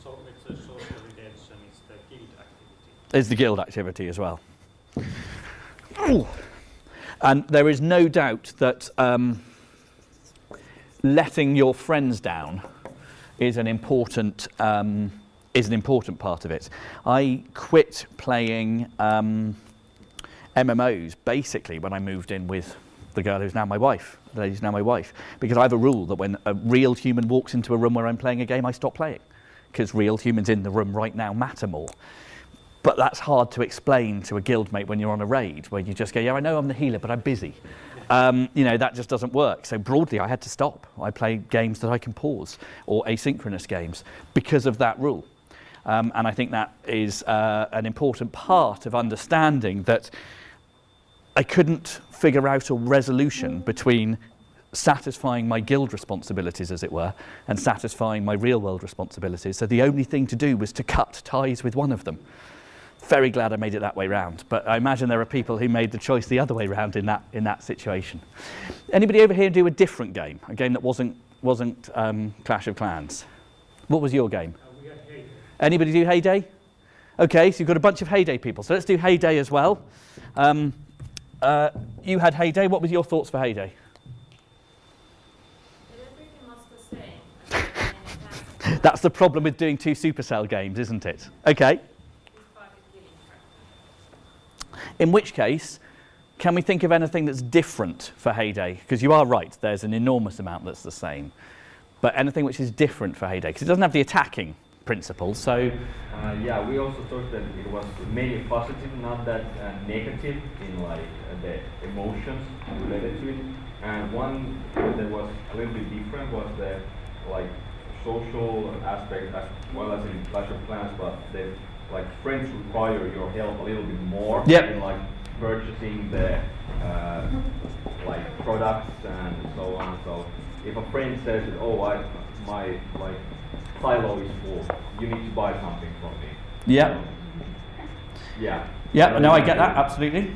So it's a social redemption, it's the guild activity. Is the guild activity as well. Ooh. And there is no doubt that letting your friends down is an important part of it. I quit playing MMOs basically when I moved in with the girl who's now my wife, the lady who's now my wife, because I have a rule that when a real human walks into a room where I'm playing a game, I stop playing, because real humans in the room right now matter more. But that's hard to explain to a guildmate when you're on a raid, where you just go, yeah, I know I'm the healer, but I'm busy. You know, that just doesn't work. So broadly, I had to stop. I play games that I can pause, or asynchronous games, because of that rule. And I think that is an important part of understanding that I couldn't figure out a resolution between satisfying my guild responsibilities, as it were, and satisfying my real-world responsibilities. So the only thing to do was to cut ties with one of them. Very glad I made it that way round, but I imagine there are people who made the choice the other way round in that situation. Anybody over here do a different game, a game that wasn't Clash of Clans? What was your game? We had Heyday. Anybody do Heyday? Okay, so you've got a bunch of Heyday people, so let's do Heyday as well. You had Heyday. What were your thoughts for Heyday? It is pretty much the same. That's the problem with doing two Supercell games, isn't it? Okay. In which case, can we think of anything that's different for Heyday? Because you are right, there's an enormous amount that's the same. But anything which is different for Heyday? Because it doesn't have the attacking principle, so... Yeah, we also thought that it was mainly positive, not that negative in like the emotions related to it. And one that was a little bit different was the like social aspect as well as in Clash of Clans, but the like friends require your help a little bit more in like purchasing the like products and so on. So if a friend says, "Oh, my like silo is full, you need to buy something from me." Yeah. Yeah. Yeah. No, I get that absolutely.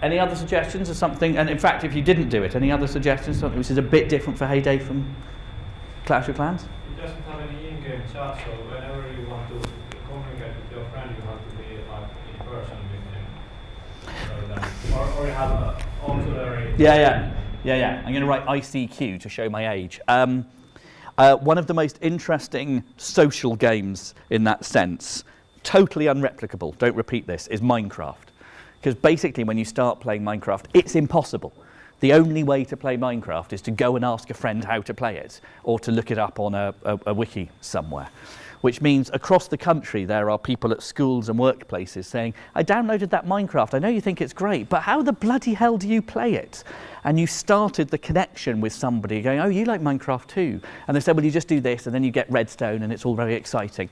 Any other suggestions or something? And in fact, if you didn't do it, any other suggestions? Something which is a bit different for Heyday from Clash of Clans? It doesn't have any in-game chat, so whenever you want to communicate with your friend, you have to be like in person with him. Or you have an auxiliary. Yeah. I'm going to write ICQ to show my age. One of the most interesting social games in that sense, totally unreplicable, don't repeat this, is Minecraft. Because basically when you start playing Minecraft, it's impossible. The only way to play Minecraft is to go and ask a friend how to play it, or to look it up on a wiki somewhere. Which means across the country there are people at schools and workplaces saying, I downloaded that Minecraft, I know you think it's great, but how the bloody hell do you play it? And you started the connection with somebody going, oh, you like Minecraft too. And they said, well, you just do this, and then you get redstone, and it's all very exciting.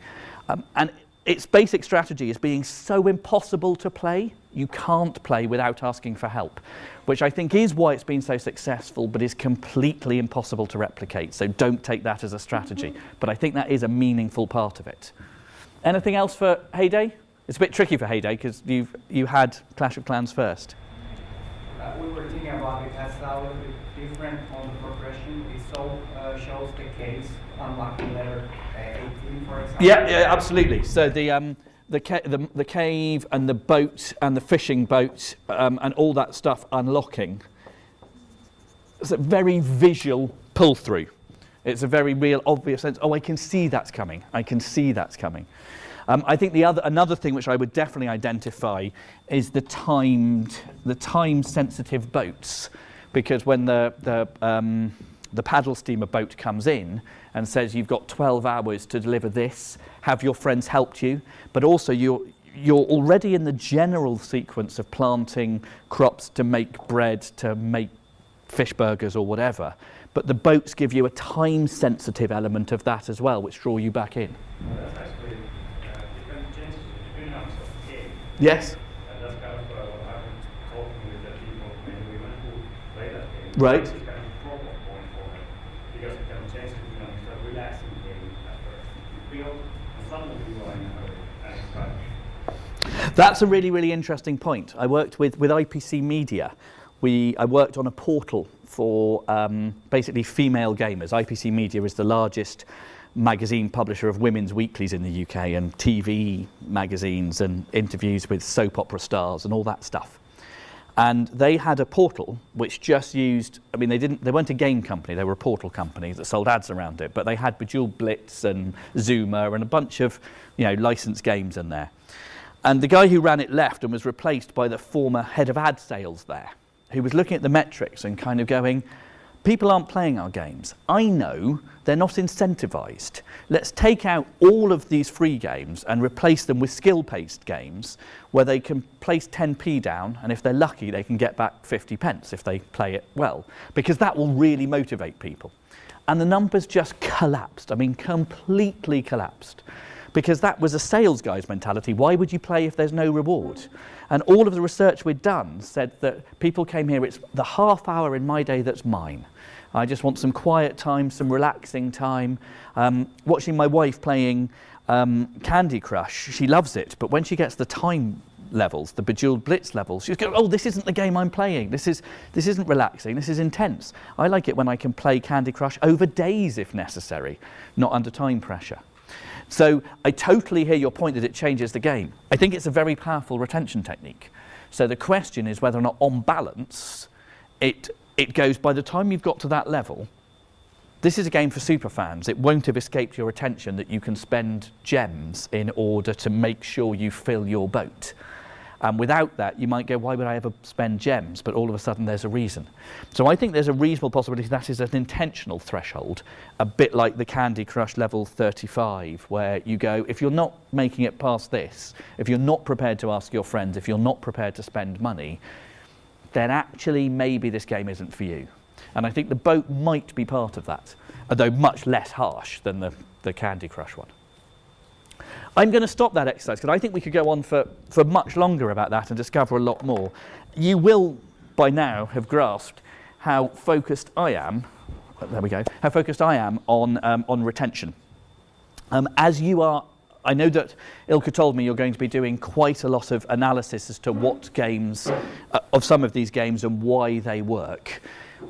And its basic strategy is being so impossible to play, you can't play without asking for help, which I think is why it's been so successful, but is completely impossible to replicate. So don't take that as a strategy. But I think that is a meaningful part of it. Anything else for Heyday? It's a bit tricky for Heyday because you had Clash of Clans first. We were thinking about it as a little bit different on the progression. It shows the case unlocking level 18, for example. Yeah, absolutely. So the cave and the boat and the fishing boat and all that stuff unlocking. It's a very visual pull through. It's a very real, obvious sense. Oh, I can see that's coming. I can see that's coming. I think another thing which I would definitely identify is the time-sensitive boats, because when the paddle steamer boat comes in and says you've got 12 hours to deliver this, have your friends helped you, but also you're already in the general sequence of planting crops to make bread, to make fish burgers or whatever, but the boats give you a time-sensitive element of that as well, which draw you back in. That's actually different changes in the dynamics of the game. Yes. And that's kind of what I've been talking with the people, maybe women who play that game. Right. It's kind of a problem point for them, because it can change the dynamics of relaxing game at first. You feel, and suddenly you are in a hurry, and it's kind of... That's a really, really interesting point. I worked with IPC Media, I worked on a portal for basically female gamers. IPC Media is the largest magazine publisher of women's weeklies in the UK, and TV magazines and interviews with soap opera stars and all that stuff. And they had a portal which just used, I mean, they weren't a game company, they were a portal company that sold ads around it, but they had Bejeweled Blitz and Zuma and a bunch of, licensed games in there. And the guy who ran it left and was replaced by the former head of ad sales there, who was looking at the metrics and kind of going, people aren't playing our games. I know they're not incentivized. Let's take out all of these free games and replace them with skill-based games where they can place 10p down, and if they're lucky, they can get back 50 pence if they play it well, because that will really motivate people. And the numbers just collapsed. I mean, completely collapsed. Because that was a sales guy's mentality. Why would you play if there's no reward? And all of the research we'd done said that people came here, it's the half hour in my day that's mine. I just want some quiet time, some relaxing time. Watching my wife playing Candy Crush, she loves it, but when she gets the time levels, the Bejeweled Blitz levels, she's going, oh, this isn't the game I'm playing. This isn't relaxing, this is intense. I like it when I can play Candy Crush over days if necessary, not under time pressure. So I totally hear your point that it changes the game. I think it's a very powerful retention technique. So the question is whether or not, on balance, it goes, by the time you've got to that level, this is a game for superfans. It won't have escaped your attention that you can spend gems in order to make sure you fill your boat. And without that, you might go, why would I ever spend gems? But all of a sudden, there's a reason. So I think there's a reasonable possibility that is an intentional threshold, a bit like the Candy Crush level 35, where you go, if you're not making it past this, if you're not prepared to ask your friends, if you're not prepared to spend money, then actually maybe this game isn't for you. And I think the boat might be part of that, although much less harsh than the Candy Crush one. I'm going to stop that exercise because I think we could go on for much longer about that and discover a lot more. You will, by now, have grasped how focused I am, there we go, how focused I am on retention. As you are, I know that Aalto told me you're going to be doing quite a lot of analysis as to what games, of some of these games and why they work.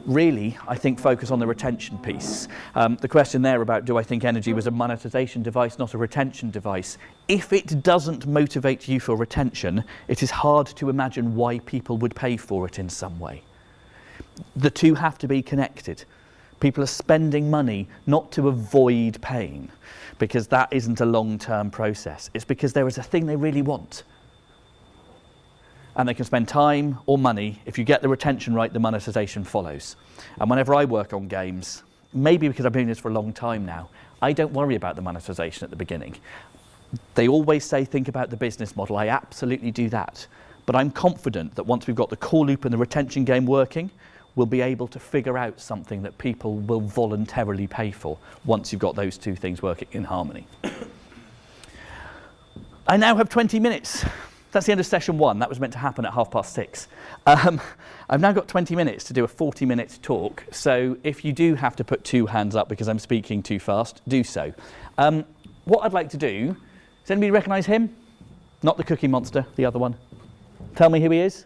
Really, I think focus on the retention piece. The question there about do I think energy was a monetization device, not a retention device? If it doesn't motivate you for retention, it is hard to imagine why people would pay for it in some way. The two have to be connected. People are spending money not to avoid pain, because that isn't a long-term process. It's because there is a thing they really want. And they can spend time or money. If you get the retention right, the monetization follows. And whenever I work on games, maybe because I've been doing this for a long time now, I don't worry about the monetization at the beginning. They always say, think about the business model. I absolutely do that. But I'm confident that once we've got the core loop and the retention game working, we'll be able to figure out something that people will voluntarily pay for once you've got those two things working in harmony. I now have 20 minutes. That's the end of session one. That was meant to happen at 6:30. I've now got 20 minutes to do a 40-minute talk. So if you do have to put two hands up because I'm speaking too fast, do so. What I'd like to do, does anybody recognise him? Not the Cookie Monster, the other one. Tell me who he is.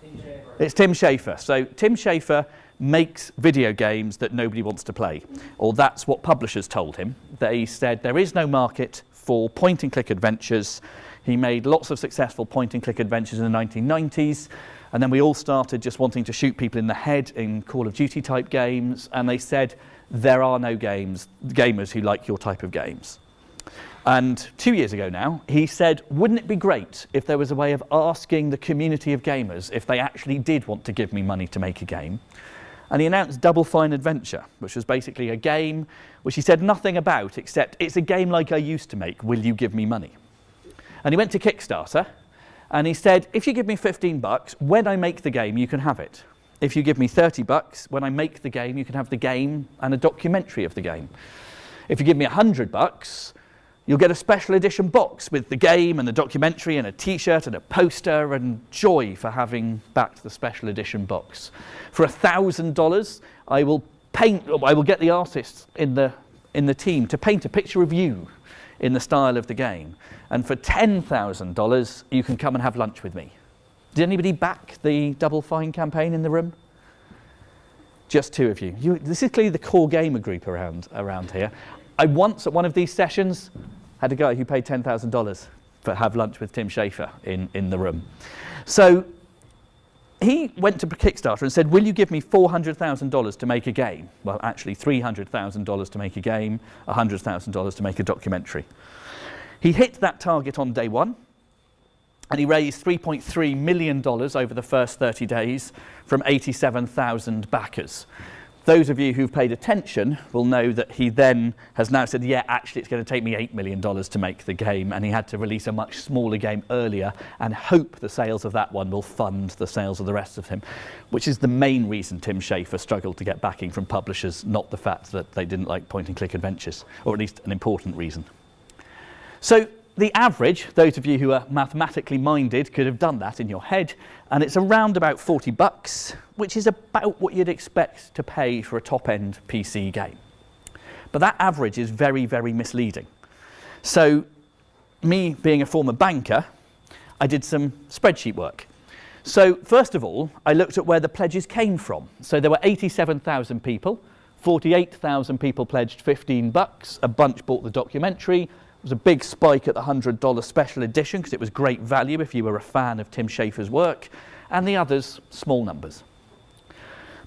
Tim Schafer. It's Tim Schafer. So Tim Schafer makes video games that nobody wants to play. Or that's what publishers told him. They said there is no market for point-and-click adventures. He made lots of successful point-and-click adventures in the 1990s, and then we all started just wanting to shoot people in the head in Call of Duty type games, and they said, there are no gamers who like your type of games. And 2 years ago now, he said, wouldn't it be great if there was a way of asking the community of gamers if they actually did want to give me money to make a game? And he announced Double Fine Adventure, which was basically a game which he said nothing about, except it's a game like I used to make, will you give me money? And he went to Kickstarter, and he said, if you give me $15, when I make the game, you can have it. If you give me $30, when I make the game, you can have the game and a documentary of the game. If you give me $100, you'll get a special edition box with the game and the documentary and a t-shirt and a poster, and joy for having backed the special edition box. For $1,000, I will get the artists in the team to paint a picture of you in the style of the game. And for $10,000, you can come and have lunch with me. Did anybody back the double fine campaign in the room? Just 2 of you. This is clearly the core gamer group around here. I once, at one of these sessions, had a guy who paid $10,000 to have lunch with Tim Schafer in the room. So he went to Kickstarter and said, will you give me $400,000 to make a game? Well, actually $300,000 to make a game, $100,000 to make a documentary. He hit that target on day one, and he raised $3.3 million over the first 30 days from 87,000 backers. Those of you who've paid attention will know that he then has now said, yeah, actually it's going to take me $8 million to make the game, and he had to release a much smaller game earlier and hope the sales of that one will fund the sales of the rest of him, which is the main reason Tim Schafer struggled to get backing from publishers, not the fact that they didn't like point-and-click adventures, or at least an important reason. So the average, those of you who are mathematically minded could have done that in your head, and it's around about $40, which is about what you'd expect to pay for a top-end PC game. But that average is very, very misleading. So me being a former banker, I did some spreadsheet work. So first of all, I looked at where the pledges came from. So there were 87,000 people, 48,000 people pledged $15, a bunch bought the documentary. It was a big spike at the $100 special edition because it was great value if you were a fan of Tim Schafer's work, and the others, small numbers.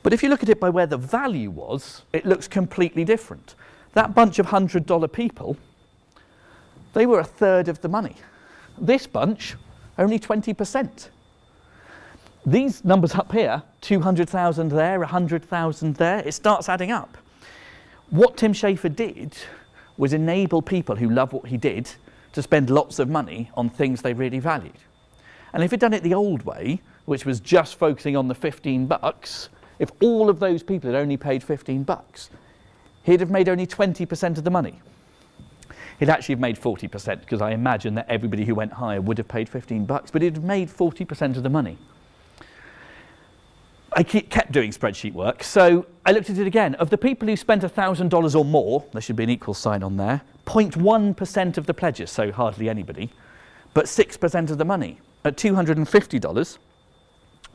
But if you look at it by where the value was, it looks completely different. That bunch of $100 people, they were a third of the money. This bunch, only 20%. These numbers up here, 200,000 there, 100,000 there, it starts adding up. What Tim Schafer did was enable people who love what he did to spend lots of money on things they really valued. And if he'd done it the old way, which was just focusing on the $15, if all of those people had only paid $15, he'd have made only 20% of the money. He'd actually have made 40%, because I imagine that everybody who went higher would have paid $15, but he'd have made 40% of the money. I kept doing spreadsheet work, so I looked at it again. Of the people who spent $1,000 or more, there should be an equal sign on there, 0.1% of the pledges, so hardly anybody, but 6% of the money. At $250,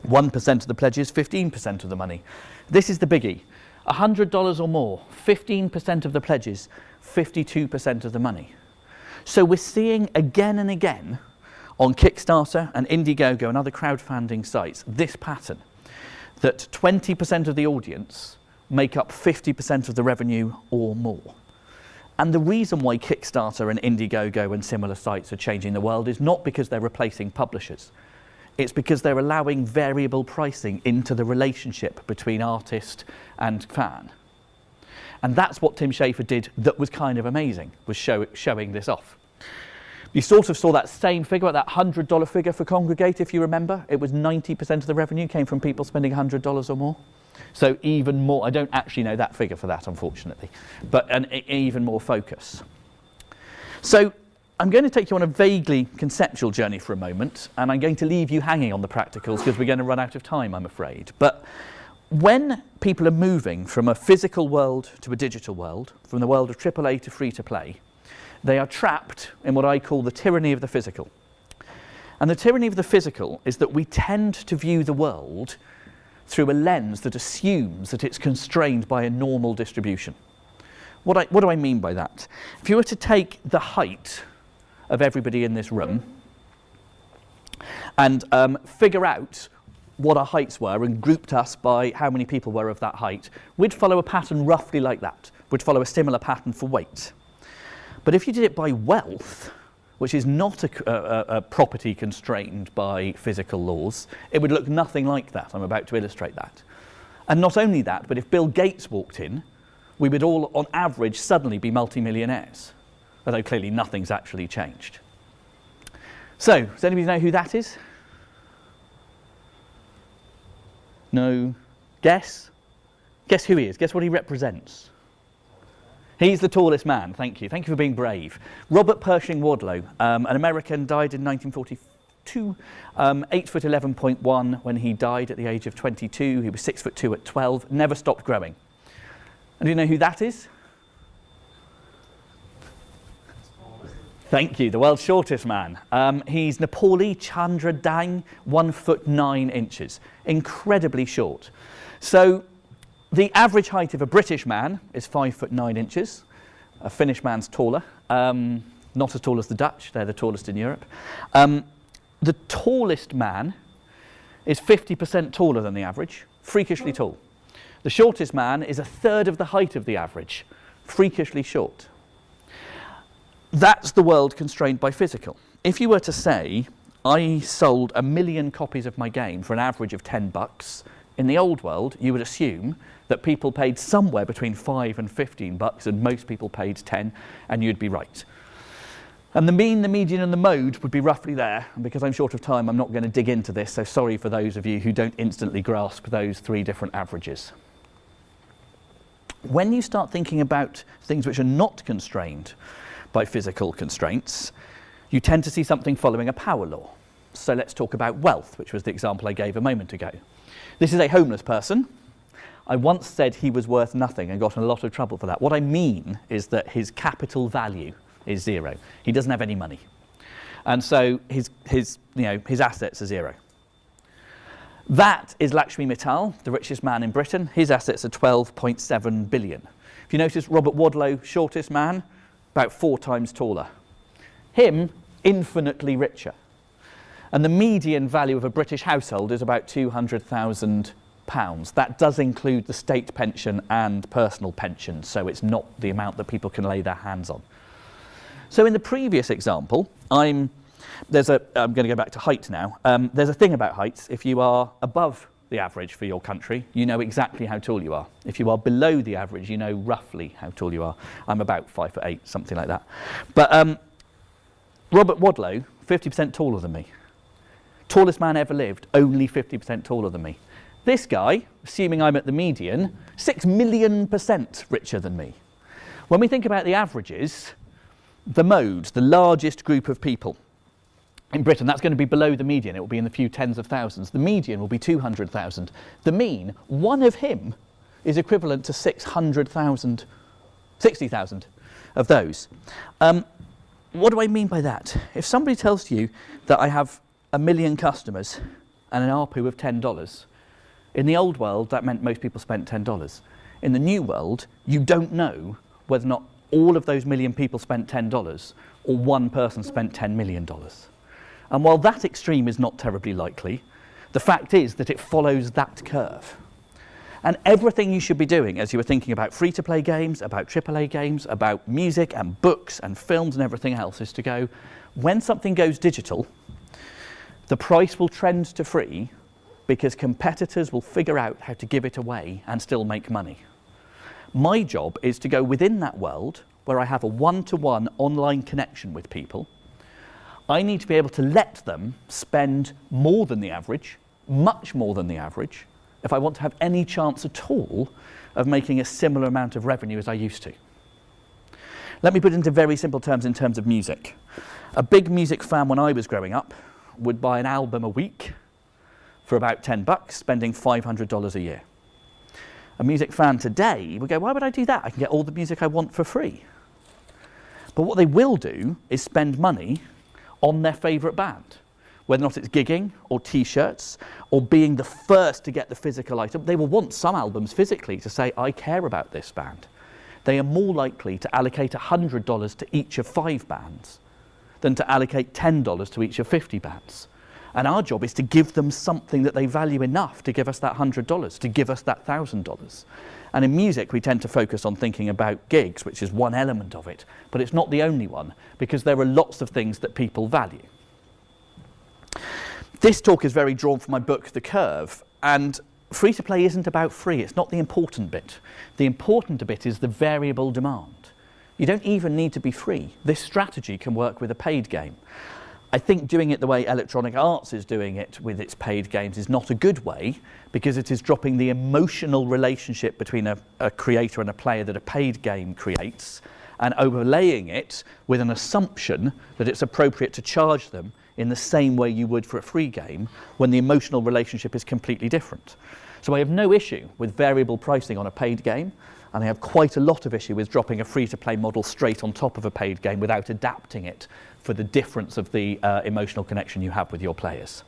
1% of the pledges, 15% of the money. This is the biggie. $100 or more, 15% of the pledges, 52% of the money. So we're seeing again and again on Kickstarter and Indiegogo and other crowdfunding sites this pattern, that 20% of the audience make up 50% of the revenue or more. And the reason why Kickstarter and Indiegogo and similar sites are changing the world is not because they're replacing publishers. It's because they're allowing variable pricing into the relationship between artist and fan. And that's what Tim Schafer did that was kind of amazing, was showing this off. You sort of saw that same figure, that $100 figure for Congregate, if you remember. It was 90% of the revenue came from people spending $100 or more. So even more, I don't actually know that figure for that, unfortunately, but an even more focus. So I'm going to take you on a vaguely conceptual journey for a moment, and I'm going to leave you hanging on the practicals because we're going to run out of time, I'm afraid. But when people are moving from a physical world to a digital world, from the world of AAA to free-to-play, they are trapped in what I call the tyranny of the physical. And the tyranny of the physical is that we tend to view the world through a lens that assumes that it's constrained by a normal distribution. What do I mean by that? If you were to take the height of everybody in this room and figure out what our heights were and grouped us by how many people were of that height, we'd follow a pattern roughly like that. We'd follow a similar pattern for weight. But if you did it by wealth, which is not a property constrained by physical laws, it would look nothing like that. I'm about to illustrate that. And not only that, but if Bill Gates walked in, we would all, on average, suddenly be multimillionaires, although clearly nothing's actually changed. So, does anybody know who that is? No? Guess? Guess who he is? Guess what he represents? He's the tallest man, thank you. Thank you for being brave. Robert Pershing Wardlow, an American, died in 1942, 8'11.1" when he died at the age of 22. He was 6'2" at 12, never stopped growing. And do you know who that is? Thank you, the world's shortest man. He's Nepali Chandra Dang, 1 foot 9 inches. Incredibly short. So the average height of a British man is 5 foot 9 inches. A Finnish man's taller. Not as tall as the Dutch, they're the tallest in Europe. The tallest man is 50% taller than the average, freakishly tall. The shortest man is a third of the height of the average, freakishly short. That's the world constrained by physical. If you were to say, I sold 1 million copies of my game for an average of $10, in the old world, you would assume that people paid somewhere between $5 and $15, and most people paid 10, and you'd be right. And the mean, the median, and the mode would be roughly there. And because I'm short of time, I'm not going to dig into this, so sorry for those of you who don't instantly grasp those 3 different averages. When you start thinking about things which are not constrained by physical constraints, you tend to see something following a power law. So let's talk about wealth, which was the example I gave a moment ago. This is a homeless person. I once said he was worth nothing and got in a lot of trouble for that. What I mean is that his capital value is 0. He doesn't have any money. And so his assets are 0. That is Lakshmi Mittal, the richest man in Britain. His assets are 12.7 billion. If you notice, Robert Wadlow, shortest man, about 4 times taller. Him, infinitely richer. And the median value of a British household is about £200,000. That does include the state pension and personal pension, so it's not the amount that people can lay their hands on. So in the previous example, I'm going to go back to height now. There's a thing about heights. If you are above the average for your country, you know exactly how tall you are. If you are below the average, you know roughly how tall you are. I'm about 5'8", something like that. But Robert Wadlow, 50% taller than me. Tallest man ever lived, only 50% taller than me. This guy, assuming I'm at the median, 6 million% richer than me. When we think about the averages, the modes, the largest group of people in Britain, that's going to be below the median. It will be in the few tens of thousands. The median will be 200,000. The mean, one of him, is equivalent to 60,000 of those. What do I mean by that? If somebody tells you that I have 1 million customers and an ARPU of $10, in the old world, that meant most people spent $10. In the new world, you don't know whether or not all of those million people spent $10 or one person spent $10 million. And while that extreme is not terribly likely, the fact is that it follows that curve. And everything you should be doing as you were thinking about free-to-play games, about AAA games, about music and books and films and everything else is to go, when something goes digital, the price will trend to free because competitors will figure out how to give it away and still make money. My job is to go within that world where I have a one-to-one online connection with people. I need to be able to let them spend more than the average, much more than the average, if I want to have any chance at all of making a similar amount of revenue as I used to. Let me put it into very simple terms in terms of music. A big music fan when I was growing up would buy an album a week for about $10, spending $500 a year. A music fan today would go, why would I do that? I can get all the music I want for free. But what they will do is spend money on their favourite band. Whether or not it's gigging or t-shirts or being the first to get the physical item, they will want some albums physically to say, I care about this band. They are more likely to allocate $100 to each of 5 bands than to allocate $10 to each of 50 bands. And our job is to give them something that they value enough to give us that $100, to give us that $1,000. And in music, we tend to focus on thinking about gigs, which is one element of it, but it's not the only one, because there are lots of things that people value. This talk is very drawn from my book, The Curve, and free-to-play isn't about free. It's not the important bit. The important bit is the variable demand. You don't even need to be free. This strategy can work with a paid game. I think doing it the way Electronic Arts is doing it with its paid games is not a good way, because it is dropping the emotional relationship between a creator and a player that a paid game creates, and overlaying it with an assumption that it's appropriate to charge them in the same way you would for a free game, when the emotional relationship is completely different. So I have no issue with variable pricing on a paid game. And they have quite a lot of issue with dropping a free-to-play model straight on top of a paid game without adapting it for the difference of the emotional connection you have with your players.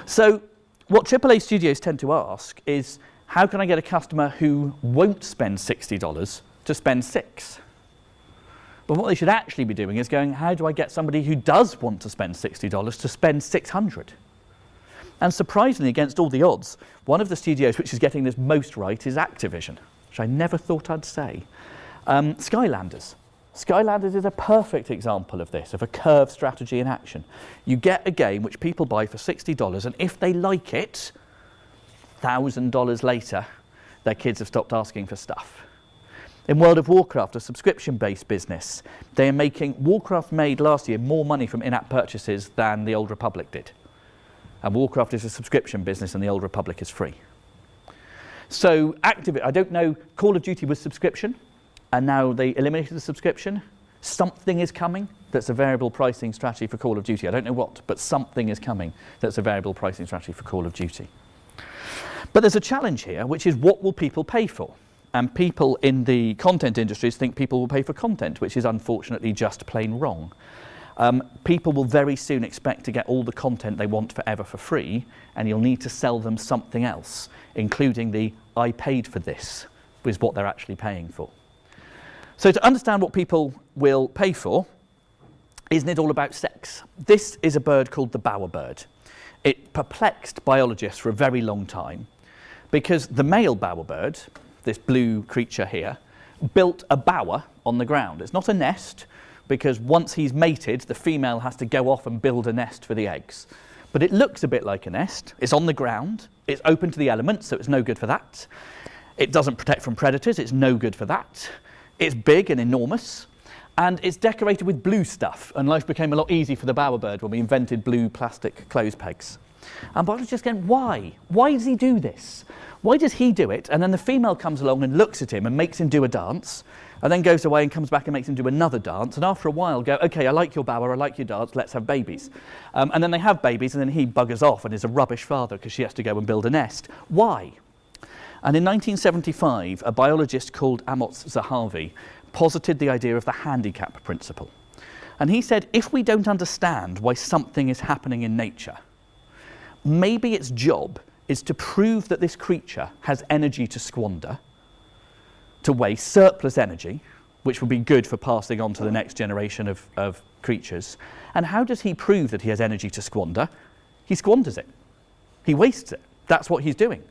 So what AAA studios tend to ask is, how can I get a customer who won't spend $60 to spend $6? But what they should actually be doing is going, how do I get somebody who does want to spend $60 to spend $600? And surprisingly, against all the odds, one of the studios which is getting this most right is Activision, which I never thought I'd say. Skylanders. Skylanders is a perfect example of this, of a curve strategy in action. You get a game which people buy for $60, and if they like it, $1,000 later, their kids have stopped asking for stuff. In World of Warcraft, a subscription-based business, they are making, Warcraft made last year more money from in-app purchases than the Old Republic did. And Warcraft is a subscription business and the Old Republic is free. So I don't know, Call of Duty was subscription, and now they eliminated the subscription. Something is coming that's a variable pricing strategy for Call of Duty. I don't know what, but something is coming that's a variable pricing strategy for Call of Duty. But there's a challenge here, which is what will people pay for? And people in the content industries think people will pay for content, which is unfortunately just plain wrong. People will very soon expect to get all the content they want forever for free, and you'll need to sell them something else, including the I paid for this, is what they're actually paying for. So to understand what people will pay for, isn't it all about sex? This is a bird called the bowerbird. It perplexed biologists for a very long time because the male bowerbird, this blue creature here, built a bower on the ground. It's not a nest, because once he's mated, the female has to go off and build a nest for the eggs. But it looks a bit like a nest. It's on the ground. It's open to the elements, so it's no good for that. It doesn't protect from predators. It's no good for that. It's big and enormous. And it's decorated with blue stuff. And life became a lot easier for the bowerbird when we invented blue plastic clothes pegs. And biologists going, why? Why does he do this? Why does he do it? And then the female comes along and looks at him and makes him do a dance, and then goes away and comes back and makes him do another dance, and after a while go, okay, I like your bower, I like your dance, let's have babies. And then they have babies, and then he buggers off and is a rubbish father because she has to go and build a nest. Why? And in 1975, a biologist called Amos Zahavi posited the idea of the handicap principle. And he said, if we don't understand why something is happening in nature, maybe its job is to prove that this creature has energy to squander, to waste, surplus energy, which would be good for passing on to the next generation of creatures. And how does he prove that he has energy to squander? He squanders it. He wastes it. That's what he's doing.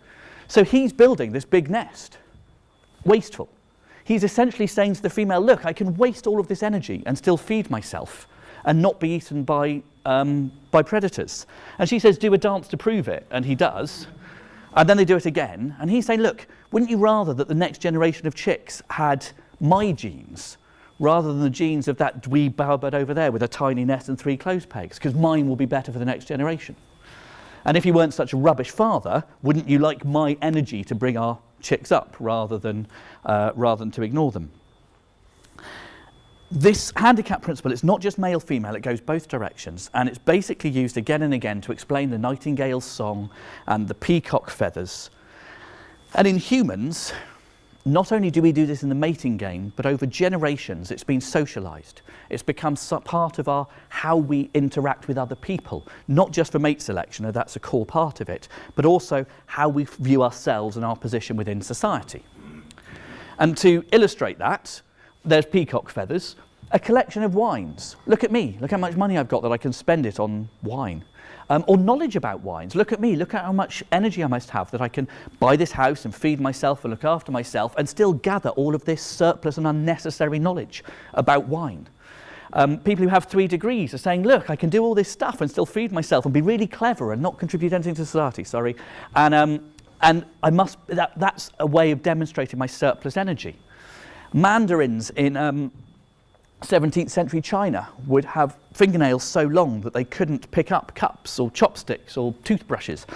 So he's building this big nest. Wasteful. He's essentially saying to the female, look, I can waste all of this energy and still feed myself and not be eaten by predators. And she says, do a dance to prove it. And he does. And then they do it again. And he's saying, look, wouldn't you rather that the next generation of chicks had my genes rather than the genes of that dweeb bowerbird over there with a tiny nest and 3 clothes pegs? Because mine will be better for the next generation. And if you weren't such a rubbish father, wouldn't you like my energy to bring our chicks up rather than to ignore them? This handicap principle, it's not just male-female, it goes both directions, and it's basically used again and again to explain the nightingale's song and the peacock feathers. And in humans, not only do we do this in the mating game, but over generations it's been socialized. It's become part of how we interact with other people, not just for mate selection, though that's a core part of it, but also how we view ourselves and our position within society. And to illustrate that, there's peacock feathers, a collection of wines. Look at me, look how much money I've got that I can spend it on wine. Or knowledge about wines. Look at me, look at how much energy I must have that I can buy this house and feed myself and look after myself and still gather all of this surplus and unnecessary knowledge about wine. People who have 3 degrees are saying, look, I can do all this stuff and still feed myself and be really clever and not contribute anything to society, sorry. And I must, that's a way of demonstrating my surplus energy. Mandarins in 17th century China would have fingernails so long that they couldn't pick up cups or chopsticks or toothbrushes.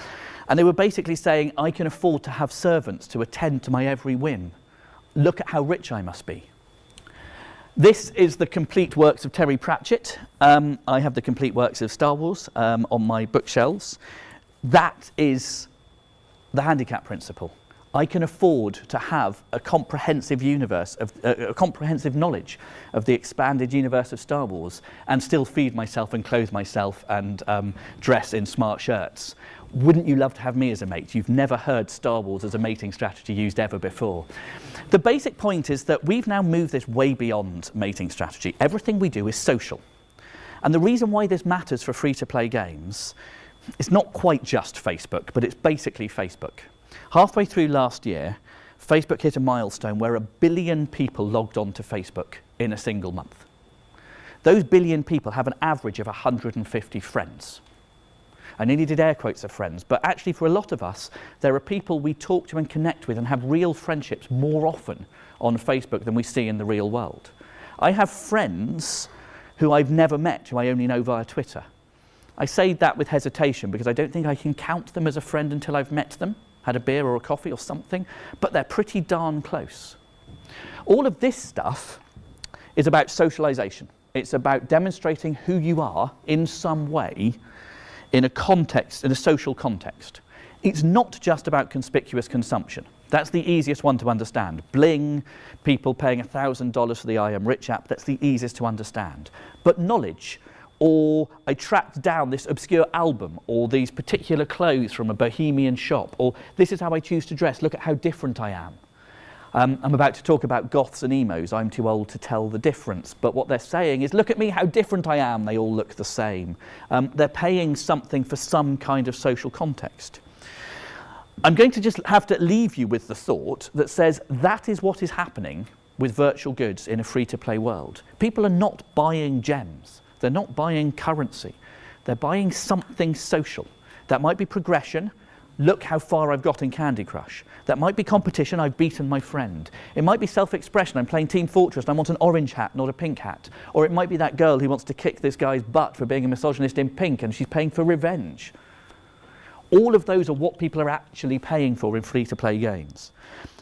And they were basically saying, I can afford to have servants to attend to my every whim. Look at how rich I must be. This is the complete works of Terry Pratchett. I have the complete works of Star Wars on my bookshelves. That is the handicap principle. I can afford to have a comprehensive universe, a comprehensive knowledge of the expanded universe of Star Wars and still feed myself and clothe myself and dress in smart shirts. Wouldn't you love to have me as a mate? You've never heard Star Wars as a mating strategy used ever before. The basic point is that we've now moved this way beyond mating strategy. Everything we do is social. And the reason why this matters for free-to-play games is not quite just Facebook, but it's basically Facebook. Halfway through last year, Facebook hit a milestone where 1 billion people logged on to Facebook in a single month. Those billion people have an average of 150 friends. I nearly did air quotes of friends, but actually for a lot of us, there are people we talk to and connect with and have real friendships more often on Facebook than we see in the real world. I have friends who I've never met, who I only know via Twitter. I say that with hesitation because I don't think I can count them as a friend until I've met them, had a beer or a coffee or something, but they're pretty darn close. All of this stuff is about socialization. It's about demonstrating who you are in some way in a context, in a social context. It's not just about conspicuous consumption. That's the easiest one to understand. Bling, people paying $1,000 for the I Am Rich app, that's the easiest to understand. But knowledge, or I tracked down this obscure album, or these particular clothes from a bohemian shop, or this is how I choose to dress, look at how different I am. I'm about to talk about goths and emos. I'm too old to tell the difference. But what they're saying is, look at me, how different I am. They all look the same. They're paying something for some kind of social context. I'm going to just have to leave you with the thought that says that is what is happening with virtual goods in a free-to-play world. People are not buying gems. They're not buying currency. They're buying something social. That might be progression. Look how far I've got in Candy Crush. That might be competition, I've beaten my friend. It might be self-expression, I'm playing Team Fortress and I want an orange hat, not a pink hat. Or it might be that girl who wants to kick this guy's butt for being a misogynist in pink and she's paying for revenge. All of those are what people are actually paying for in free-to-play games.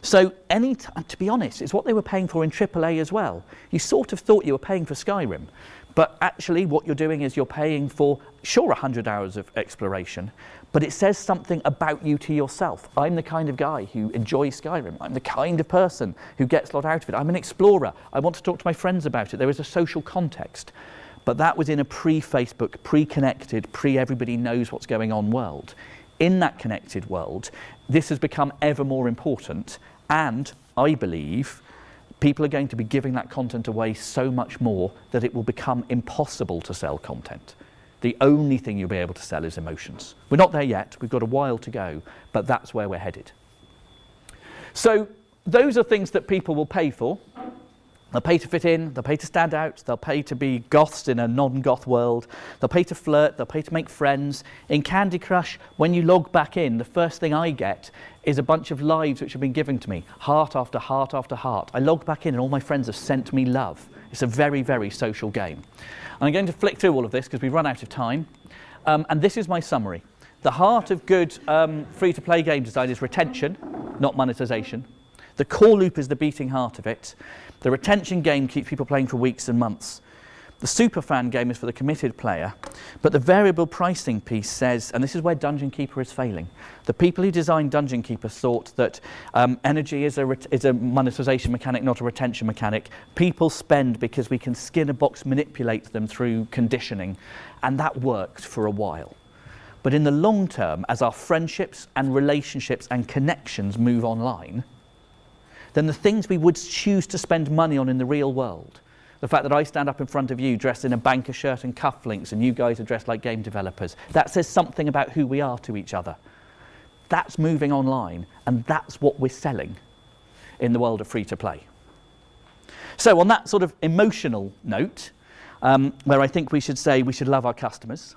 So to be honest, it's what they were paying for in AAA as well. You sort of thought you were paying for Skyrim, but actually what you're doing is you're paying for, sure, 100 hours of exploration, but it says something about you to yourself. I'm the kind of guy who enjoys Skyrim. I'm the kind of person who gets a lot out of it. I'm an explorer. I want to talk to my friends about it. There is a social context. But that was in a pre-Facebook, pre-connected, pre-everybody knows what's going on world. In that connected world, this has become ever more important, and I believe people are going to be giving that content away so much more that it will become impossible to sell content. The only thing you'll be able to sell is emotions. We're not there yet, we've got a while to go, but that's where we're headed. So those are things that people will pay for. They'll pay to fit in, they'll pay to stand out, they'll pay to be goths in a non-goth world, they'll pay to flirt, they'll pay to make friends. In Candy Crush, when you log back in, the first thing I get is a bunch of lives which have been given to me, heart after heart after heart. I log back in and all my friends have sent me love. It's a very, very social game. And I'm going to flick through all of this because we've run out of time. And this is my summary. The heart of good free-to-play game design is retention, not monetization. The core loop is the beating heart of it. The retention game keeps people playing for weeks and months. The superfan game is for the committed player. But the variable pricing piece says, and this is where Dungeon Keeper is failing. The people who designed Dungeon Keeper thought that energy is a monetization mechanic, not a retention mechanic. People spend because we can skin a box, manipulate them through conditioning. And that worked for a while. But in the long term, as our friendships and relationships and connections move online, then the things we would choose to spend money on in the real world, the fact that I stand up in front of you dressed in a banker shirt and cufflinks and you guys are dressed like game developers, that says something about who we are to each other. That's moving online, and that's what we're selling in the world of free-to-play. So on that sort of emotional note, where I think we should say we should love our customers,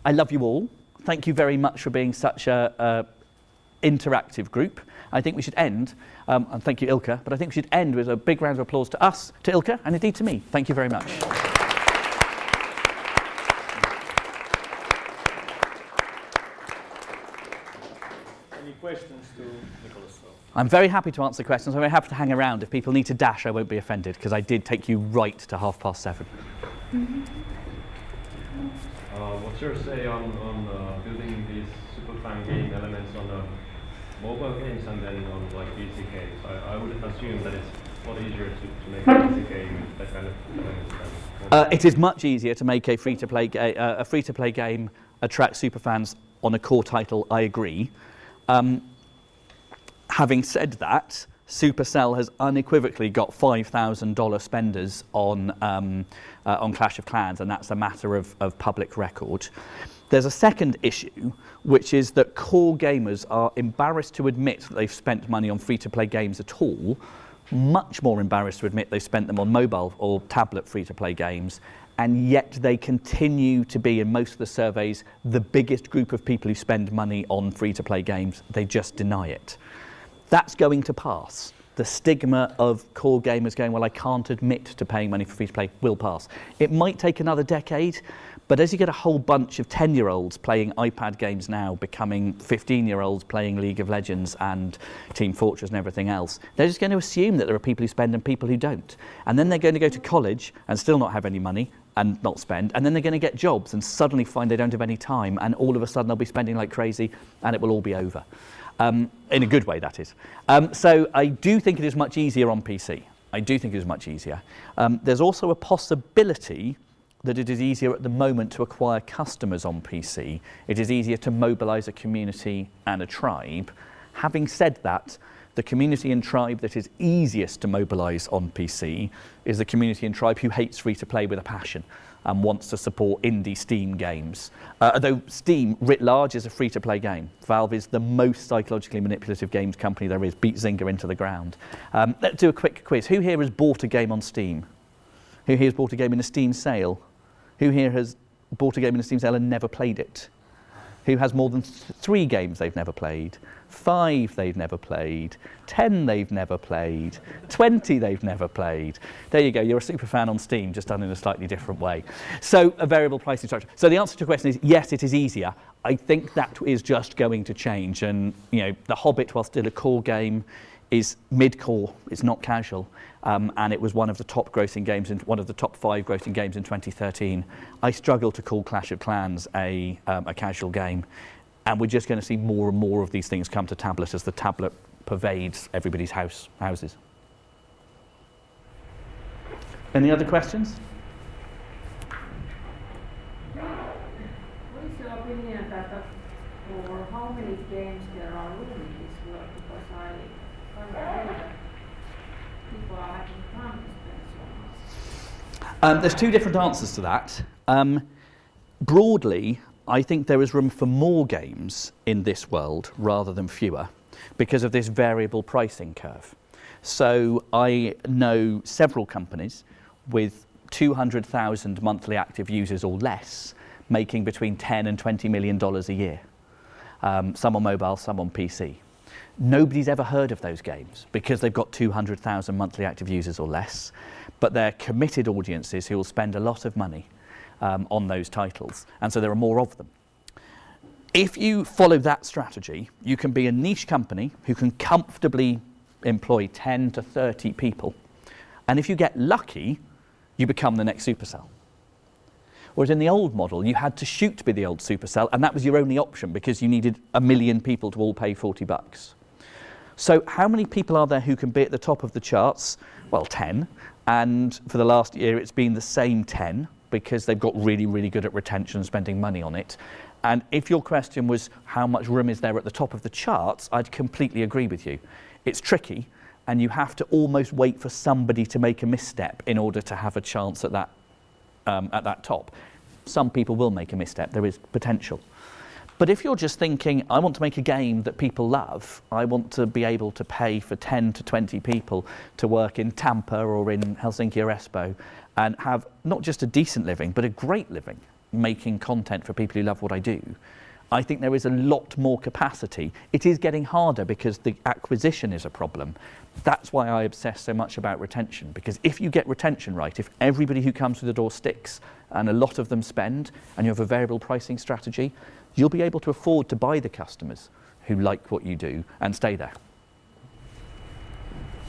I love you all. Thank you very much for being such a interactive group. I think we should end, and thank you Ilka, but I think we should end with a big round of applause to us, to Ilka, and indeed to me. Thank you very much. Any questions to Nicolas? I'm very happy to answer questions. I'm very happy to hang around. If people need to dash, I won't be offended, because I did take you right to 7:30. What's your say on building these superfan game elements on a mobile games and then on like PC games, I would assume that it's a lot easier to make a PC game that kind of It is much easier to make a free-to-play game attract superfans on a core title. I agree. Having said that, Supercell has unequivocally got $5,000 spenders on Clash of Clans, and that's a matter of public record. There's a second issue, which is that core gamers are embarrassed to admit that they've spent money on free-to-play games at all, much more embarrassed to admit they've spent them on mobile or tablet free-to-play games, and yet they continue to be, in most of the surveys, the biggest group of people who spend money on free-to-play games. They just deny it. That's going to pass. The stigma of core gamers going, well, I can't admit to paying money for free-to-play, will pass. It might take another decade, but as you get a whole bunch of 10-year-olds playing iPad games now, becoming 15-year-olds playing League of Legends and Team Fortress and everything else, they're just going to assume that there are people who spend and people who don't. And then they're going to go to college and still not have any money and not spend, and then they're going to get jobs and suddenly find they don't have any time, and all of a sudden they'll be spending like crazy, and it will all be over. In a good way, that is. So I do think it is much easier on PC. I do think it is much easier. There's also a possibility that it is easier at the moment to acquire customers on PC. It is easier to mobilize a community and a tribe. Having said that, the community and tribe that is easiest to mobilize on PC is the community and tribe who hates free-to-play with a passion and wants to support indie Steam games. Although Steam, writ large, is a free-to-play game. Valve is the most psychologically manipulative games company there is, beat Zynga into the ground. Let's do a quick quiz. Who here has bought a game on Steam? Who here has bought a game in a Steam sale? Who here has bought a game in a Steam sale and never played it? Who has more than 3 games they've never played? 5 they've never played? 10 they've never played? 20 they've never played? There you go, you're a super fan on Steam, just done in a slightly different way. So a variable pricing structure. So the answer to your question is yes, it is easier. I think that is just going to change, and The Hobbit, while still a core game, is mid-core, it's not casual, and it was one of the top grossing games, one of the top 5 grossing games in 2013. I struggle to call Clash of Clans a casual game, and we're just going to see more and more of these things come to tablet as the tablet pervades everybody's houses. Any other questions? What is your opinion that for how many games there are room in this world? Because I can't believe that people are having fun to spend so much. There's 2 different answers to that. Broadly, I think there is room for more games in this world rather than fewer because of this variable pricing curve. So I know several companies with 200,000 monthly active users or less making between $10 and $20 million a year. Some on mobile, some on PC. Nobody's ever heard of those games because they've got 200,000 monthly active users or less, but they're committed audiences who will spend a lot of money on those titles, and so there are more of them. If you follow that strategy, you can be a niche company who can comfortably employ 10 to 30 people, and if you get lucky, you become the next Supercell. Whereas in the old model, you had to shoot to be the old Supercell, and that was your only option because you needed 1 million people to all pay $40. So how many people are there who can be at the top of the charts? Well, 10, and for the last year it's been the same 10 because they've got really, really good at retention and spending money on it. And if your question was how much room is there at the top of the charts, I'd completely agree with you. It's tricky, and you have to almost wait for somebody to make a misstep in order to have a chance at that top. Some people will make a misstep, there is potential. But if you're just thinking, I want to make a game that people love, I want to be able to pay for 10 to 20 people to work in Tampa or in Helsinki or Espoo and have not just a decent living, but a great living, making content for people who love what I do, I think there is a lot more capacity. It is getting harder because the acquisition is a problem. That's why I obsess so much about retention, because if you get retention right, if everybody who comes through the door sticks and a lot of them spend, and you have a variable pricing strategy, you'll be able to afford to buy the customers who like what you do and stay there.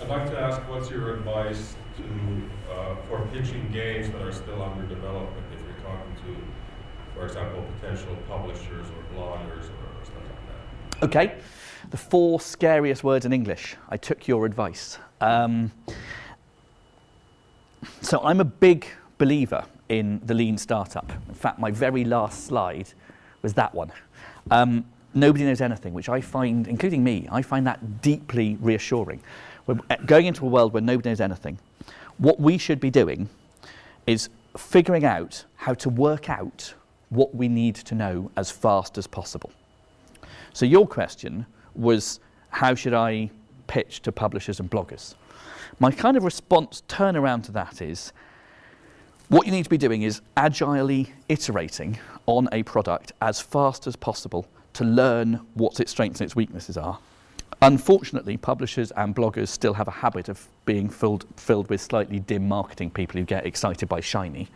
I'd like to ask, what's your advice for pitching games that are still under development if you're talking to, for example, potential publishers or bloggers or stuff like that? Okay, the 4 scariest words in English. I took your advice. So I'm a big believer in the lean startup. In fact, my very last slide was that one. Nobody knows anything, which I find, including me, I find that deeply reassuring. We're going into a world where nobody knows anything. What we should be doing is figuring out how to work out what we need to know as fast as possible. So your question was, how should I pitch to publishers and bloggers? My kind of response turnaround to that is, what you need to be doing is agilely iterating on a product as fast as possible to learn what its strengths and its weaknesses are. Unfortunately, publishers and bloggers still have a habit of being filled with slightly dim marketing people who get excited by shiny.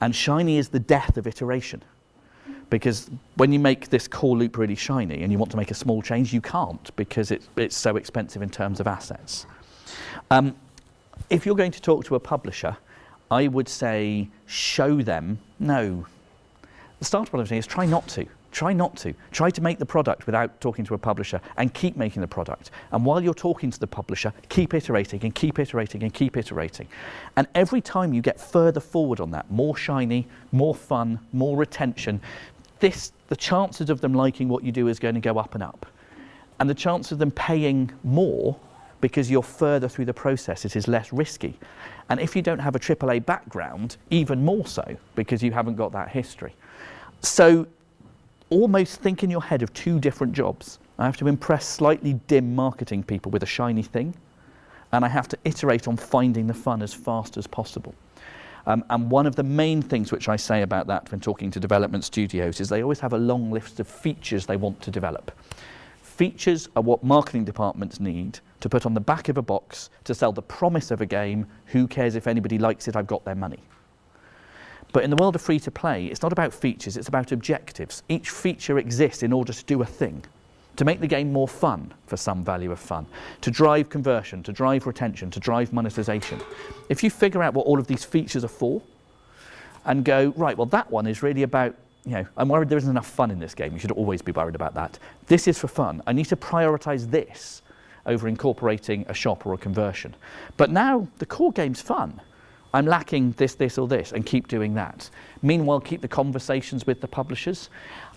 And shiny is the death of iteration. Because when you make this core loop really shiny and you want to make a small change, you can't, because it's so expensive in terms of assets. If you're going to talk to a publisher, I would say show them, no. The start of what I'm saying is try not to. Try not to. Try to make the product without talking to a publisher and keep making the product. And while you're talking to the publisher, keep iterating and keep iterating and keep iterating. And every time you get further forward on that, more shiny, more fun, more retention, the chances of them liking what you do is going to go up and up. And the chance of them paying more because you're further through the process, it is less risky. And if you don't have a AAA background, even more so, because you haven't got that history. So almost think in your head of 2 different jobs. I have to impress slightly dim marketing people with a shiny thing, and I have to iterate on finding the fun as fast as possible. And one of the main things which I say about that when talking to development studios is they always have a long list of features they want to develop. Features are what marketing departments need to put on the back of a box to sell the promise of a game. Who cares if anybody likes it, I've got their money. But in the world of free-to-play, it's not about features, it's about objectives. Each feature exists in order to do a thing, to make the game more fun for some value of fun, to drive conversion, to drive retention, to drive monetization. If you figure out what all of these features are for and go, right, well, that one is really about, I'm worried there isn't enough fun in this game. You should always be worried about that. This is for fun. I need to prioritize this over incorporating a shop or a conversion. But now the core game's fun. I'm lacking this, this, or this, and keep doing that. Meanwhile, keep the conversations with the publishers.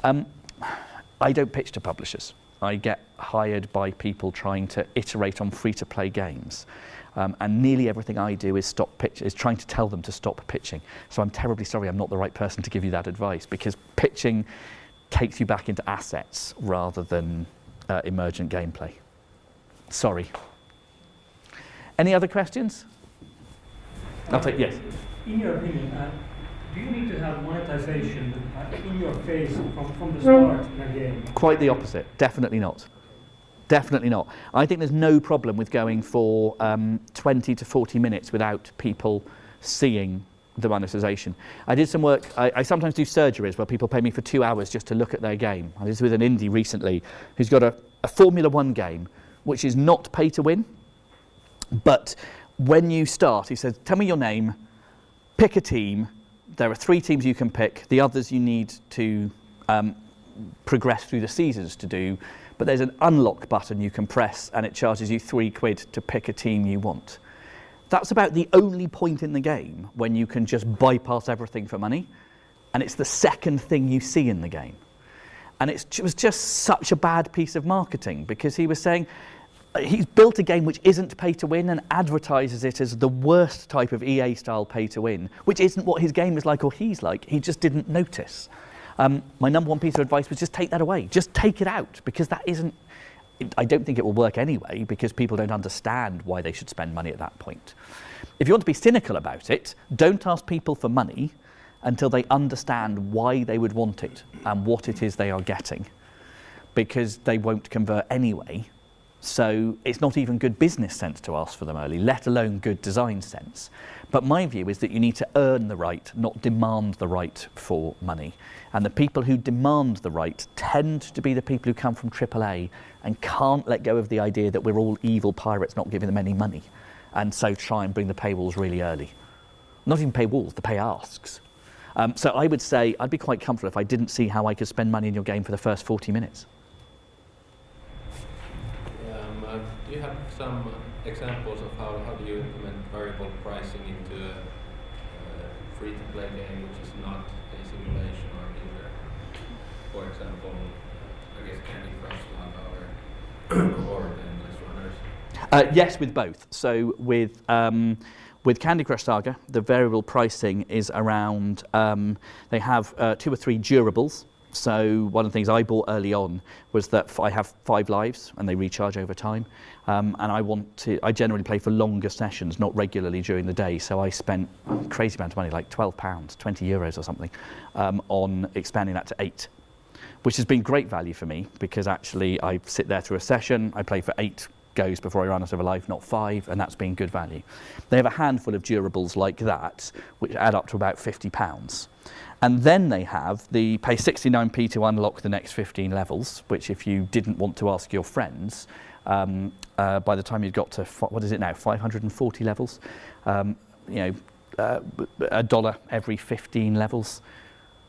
I don't pitch to publishers. I get hired by people trying to iterate on free-to-play games. And nearly everything I do is trying to tell them to stop pitching. So I'm terribly sorry I'm not the right person to give you that advice, because pitching takes you back into assets rather than emergent gameplay. Sorry. Any other questions? I'll take, yes. In your opinion, do you need to have monetization in your face from the start in a game? Quite the opposite. Definitely not. Definitely not. I think there's no problem with going for 20 to 40 minutes without people seeing the monetization. I did some work, I sometimes do surgeries where people pay me for 2 hours just to look at their game. I was with an indie recently who's got a Formula 1 game which is not pay to win, but when you start, he says, tell me your name, pick a team. There are 3 teams you can pick. The others you need to progress through the seasons to do. But there's an unlock button you can press and it charges you £3 to pick a team you want. That's about the only point in the game when you can just bypass everything for money. And it's the second thing you see in the game. And it was just such a bad piece of marketing, because he was saying, he's built a game which isn't pay to win and advertises it as the worst type of EA style pay to win, which isn't what his game is like or he's like. He just didn't notice. My number 1 piece of advice was just take that away. Just take it out, because that isn't, I don't think it will work anyway, because people don't understand why they should spend money at that point. If you want to be cynical about it, don't ask people for money until they understand why they would want it and what it is they are getting, because they won't convert anyway. So it's not even good business sense to ask for them early, let alone good design sense. But my view is that you need to earn the right, not demand the right for money. And the people who demand the right tend to be the people who come from AAA and can't let go of the idea that we're all evil pirates not giving them any money. And so try and bring the paywalls really early. Not even paywalls, the pay asks. So I would say I'd be quite comfortable if I didn't see how I could spend money in your game for the first 40 minutes. you have some examples of how do you implement variable pricing into a free-to-play game which is not a simulation or either? For example, I guess Candy Crush Saga or Endless Runners? Yes, with both. So with Candy Crush Saga, the variable pricing is around, they have 2 or 3 durables. So one of the things I bought early on was that I have 5 lives and they recharge over time. And I generally play for longer sessions, not regularly during the day. So I spent a crazy amount of money, like £12, 20 euros or something, on expanding that to 8, which has been great value for me because actually I sit there through a session, I play for 8 goes before I run out of a life, not 5, and that's been good value. They have a handful of durables like that, which add up to about £50. And then they have the pay 69p to unlock the next 15 levels, which if you didn't want to ask your friends, by the time you'd got to, what is it now, 540 levels, $1 every 15 levels.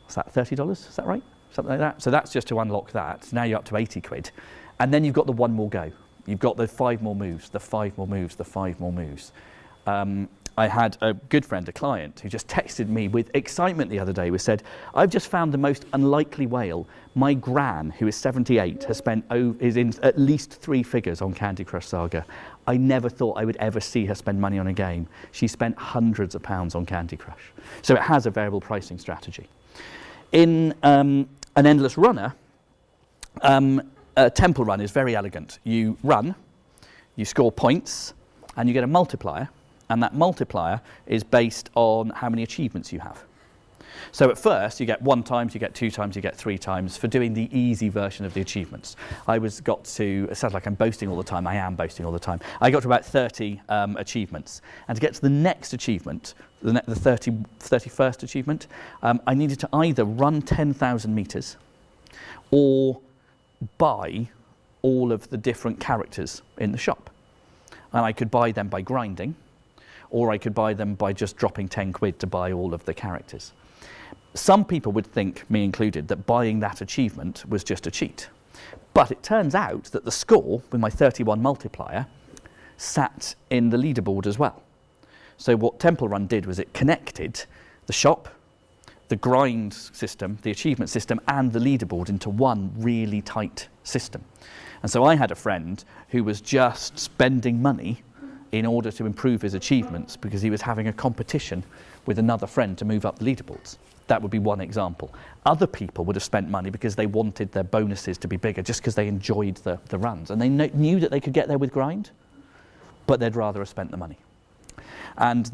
What's that, $30? Is that right? Something like that. So that's just to unlock that. Now you're up to 80 quid. And then you've got the 1 more go. You've got the 5 more moves, the 5 more moves, the 5 more moves. I had a good friend, a client, who just texted me with excitement the other day, who said, I've just found the most unlikely whale. My gran, who is 78, is in at least 3 figures on Candy Crush Saga. I never thought I would ever see her spend money on a game. She spent hundreds of pounds on Candy Crush. So it has a variable pricing strategy. In an Endless Runner, a temple run is very elegant. You run, you score points, and you get a multiplier, and that multiplier is based on how many achievements you have. So at first, you get 1 times, you get 2 times, you get 3 times for doing the easy version of the achievements. it sounds like I'm boasting all the time, I am boasting all the time. I got to about 30 achievements, and to get to the next achievement, the 31st achievement, I needed to either run 10,000 meters or buy all of the different characters in the shop. And I could buy them by grinding, or I could buy them by just dropping 10 quid to buy all of the characters. Some people would think, me included, that buying that achievement was just a cheat. But it turns out that the score, with my 31 multiplier, sat in the leaderboard as well. So what Temple Run did was it connected the shop, the grind system, the achievement system, and the leaderboard into one really tight system. And so I had a friend who was just spending money in order to improve his achievements because he was having a competition with another friend to move up the leaderboards. That would be one example. Other people would have spent money because they wanted their bonuses to be bigger, just because they enjoyed the runs. And they knew that they could get there with grind, but they'd rather have spent the money. And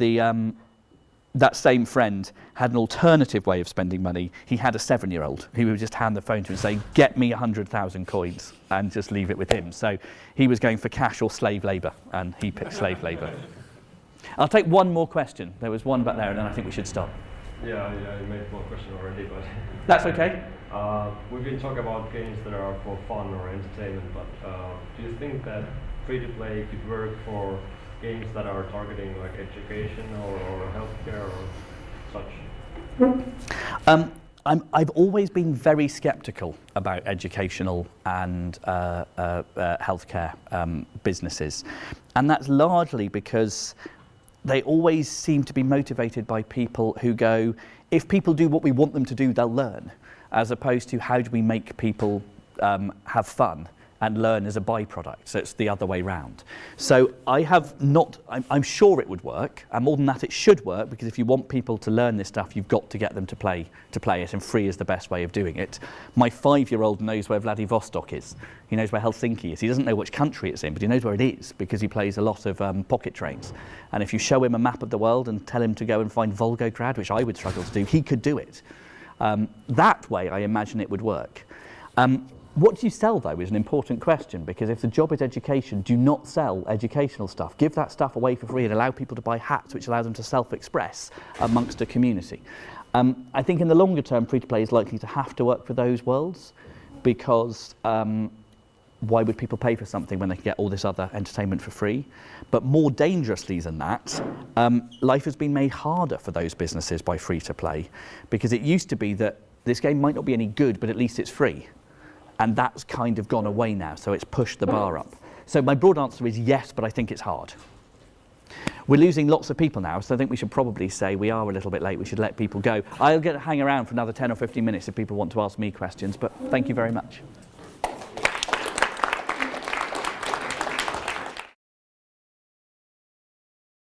that same friend had an alternative way of spending money. He had a 7-year-old who would just hand the phone to him and say, get me 100,000 coins, and just leave it with him. So he was going for cash or slave labour, and he picked slave labour. I'll take one more question. There was one back there, and then I think we should stop. Yeah, you made one question already, but... That's okay. We've been talking about games that are for fun or entertainment, but do you think that free-to-play could work for games that are targeting like education or healthcare or such? I've always been very sceptical about educational and healthcare businesses, and that's largely because they always seem to be motivated by people who go, if people do what we want them to do, they'll learn, as opposed to how do we make people have fun and learn as a byproduct. So it's the other way round. So I'm sure it would work, and more than that, it should work, because if you want people to learn this stuff, you've got to get them to play it, and free is the best way of doing it. My 5-year-old knows where Vladivostok is. He knows where Helsinki is. He doesn't know which country it's in, but he knows where it is, because he plays a lot of pocket trains. And if you show him a map of the world and tell him to go and find Volgograd, which I would struggle to do, he could do it. That way, I imagine it would work. What do you sell, though, is an important question, because if the job is education, do not sell educational stuff. Give that stuff away for free and allow people to buy hats, which allow them to self-express amongst a community. I think in the longer term, free-to-play is likely to have to work for those worlds, because why would people pay for something when they can get all this other entertainment for free? But more dangerously than that, life has been made harder for those businesses by free-to-play, because it used to be that this game might not be any good, but at least it's free. And that's kind of gone away now, so it's pushed the bar up. So my broad answer is yes, but I think it's hard. We're losing lots of people now, so I think we should probably say we are a little bit late. We should let people go. I'll hang around for another 10 or 15 minutes if people want to ask me questions, but thank you very much.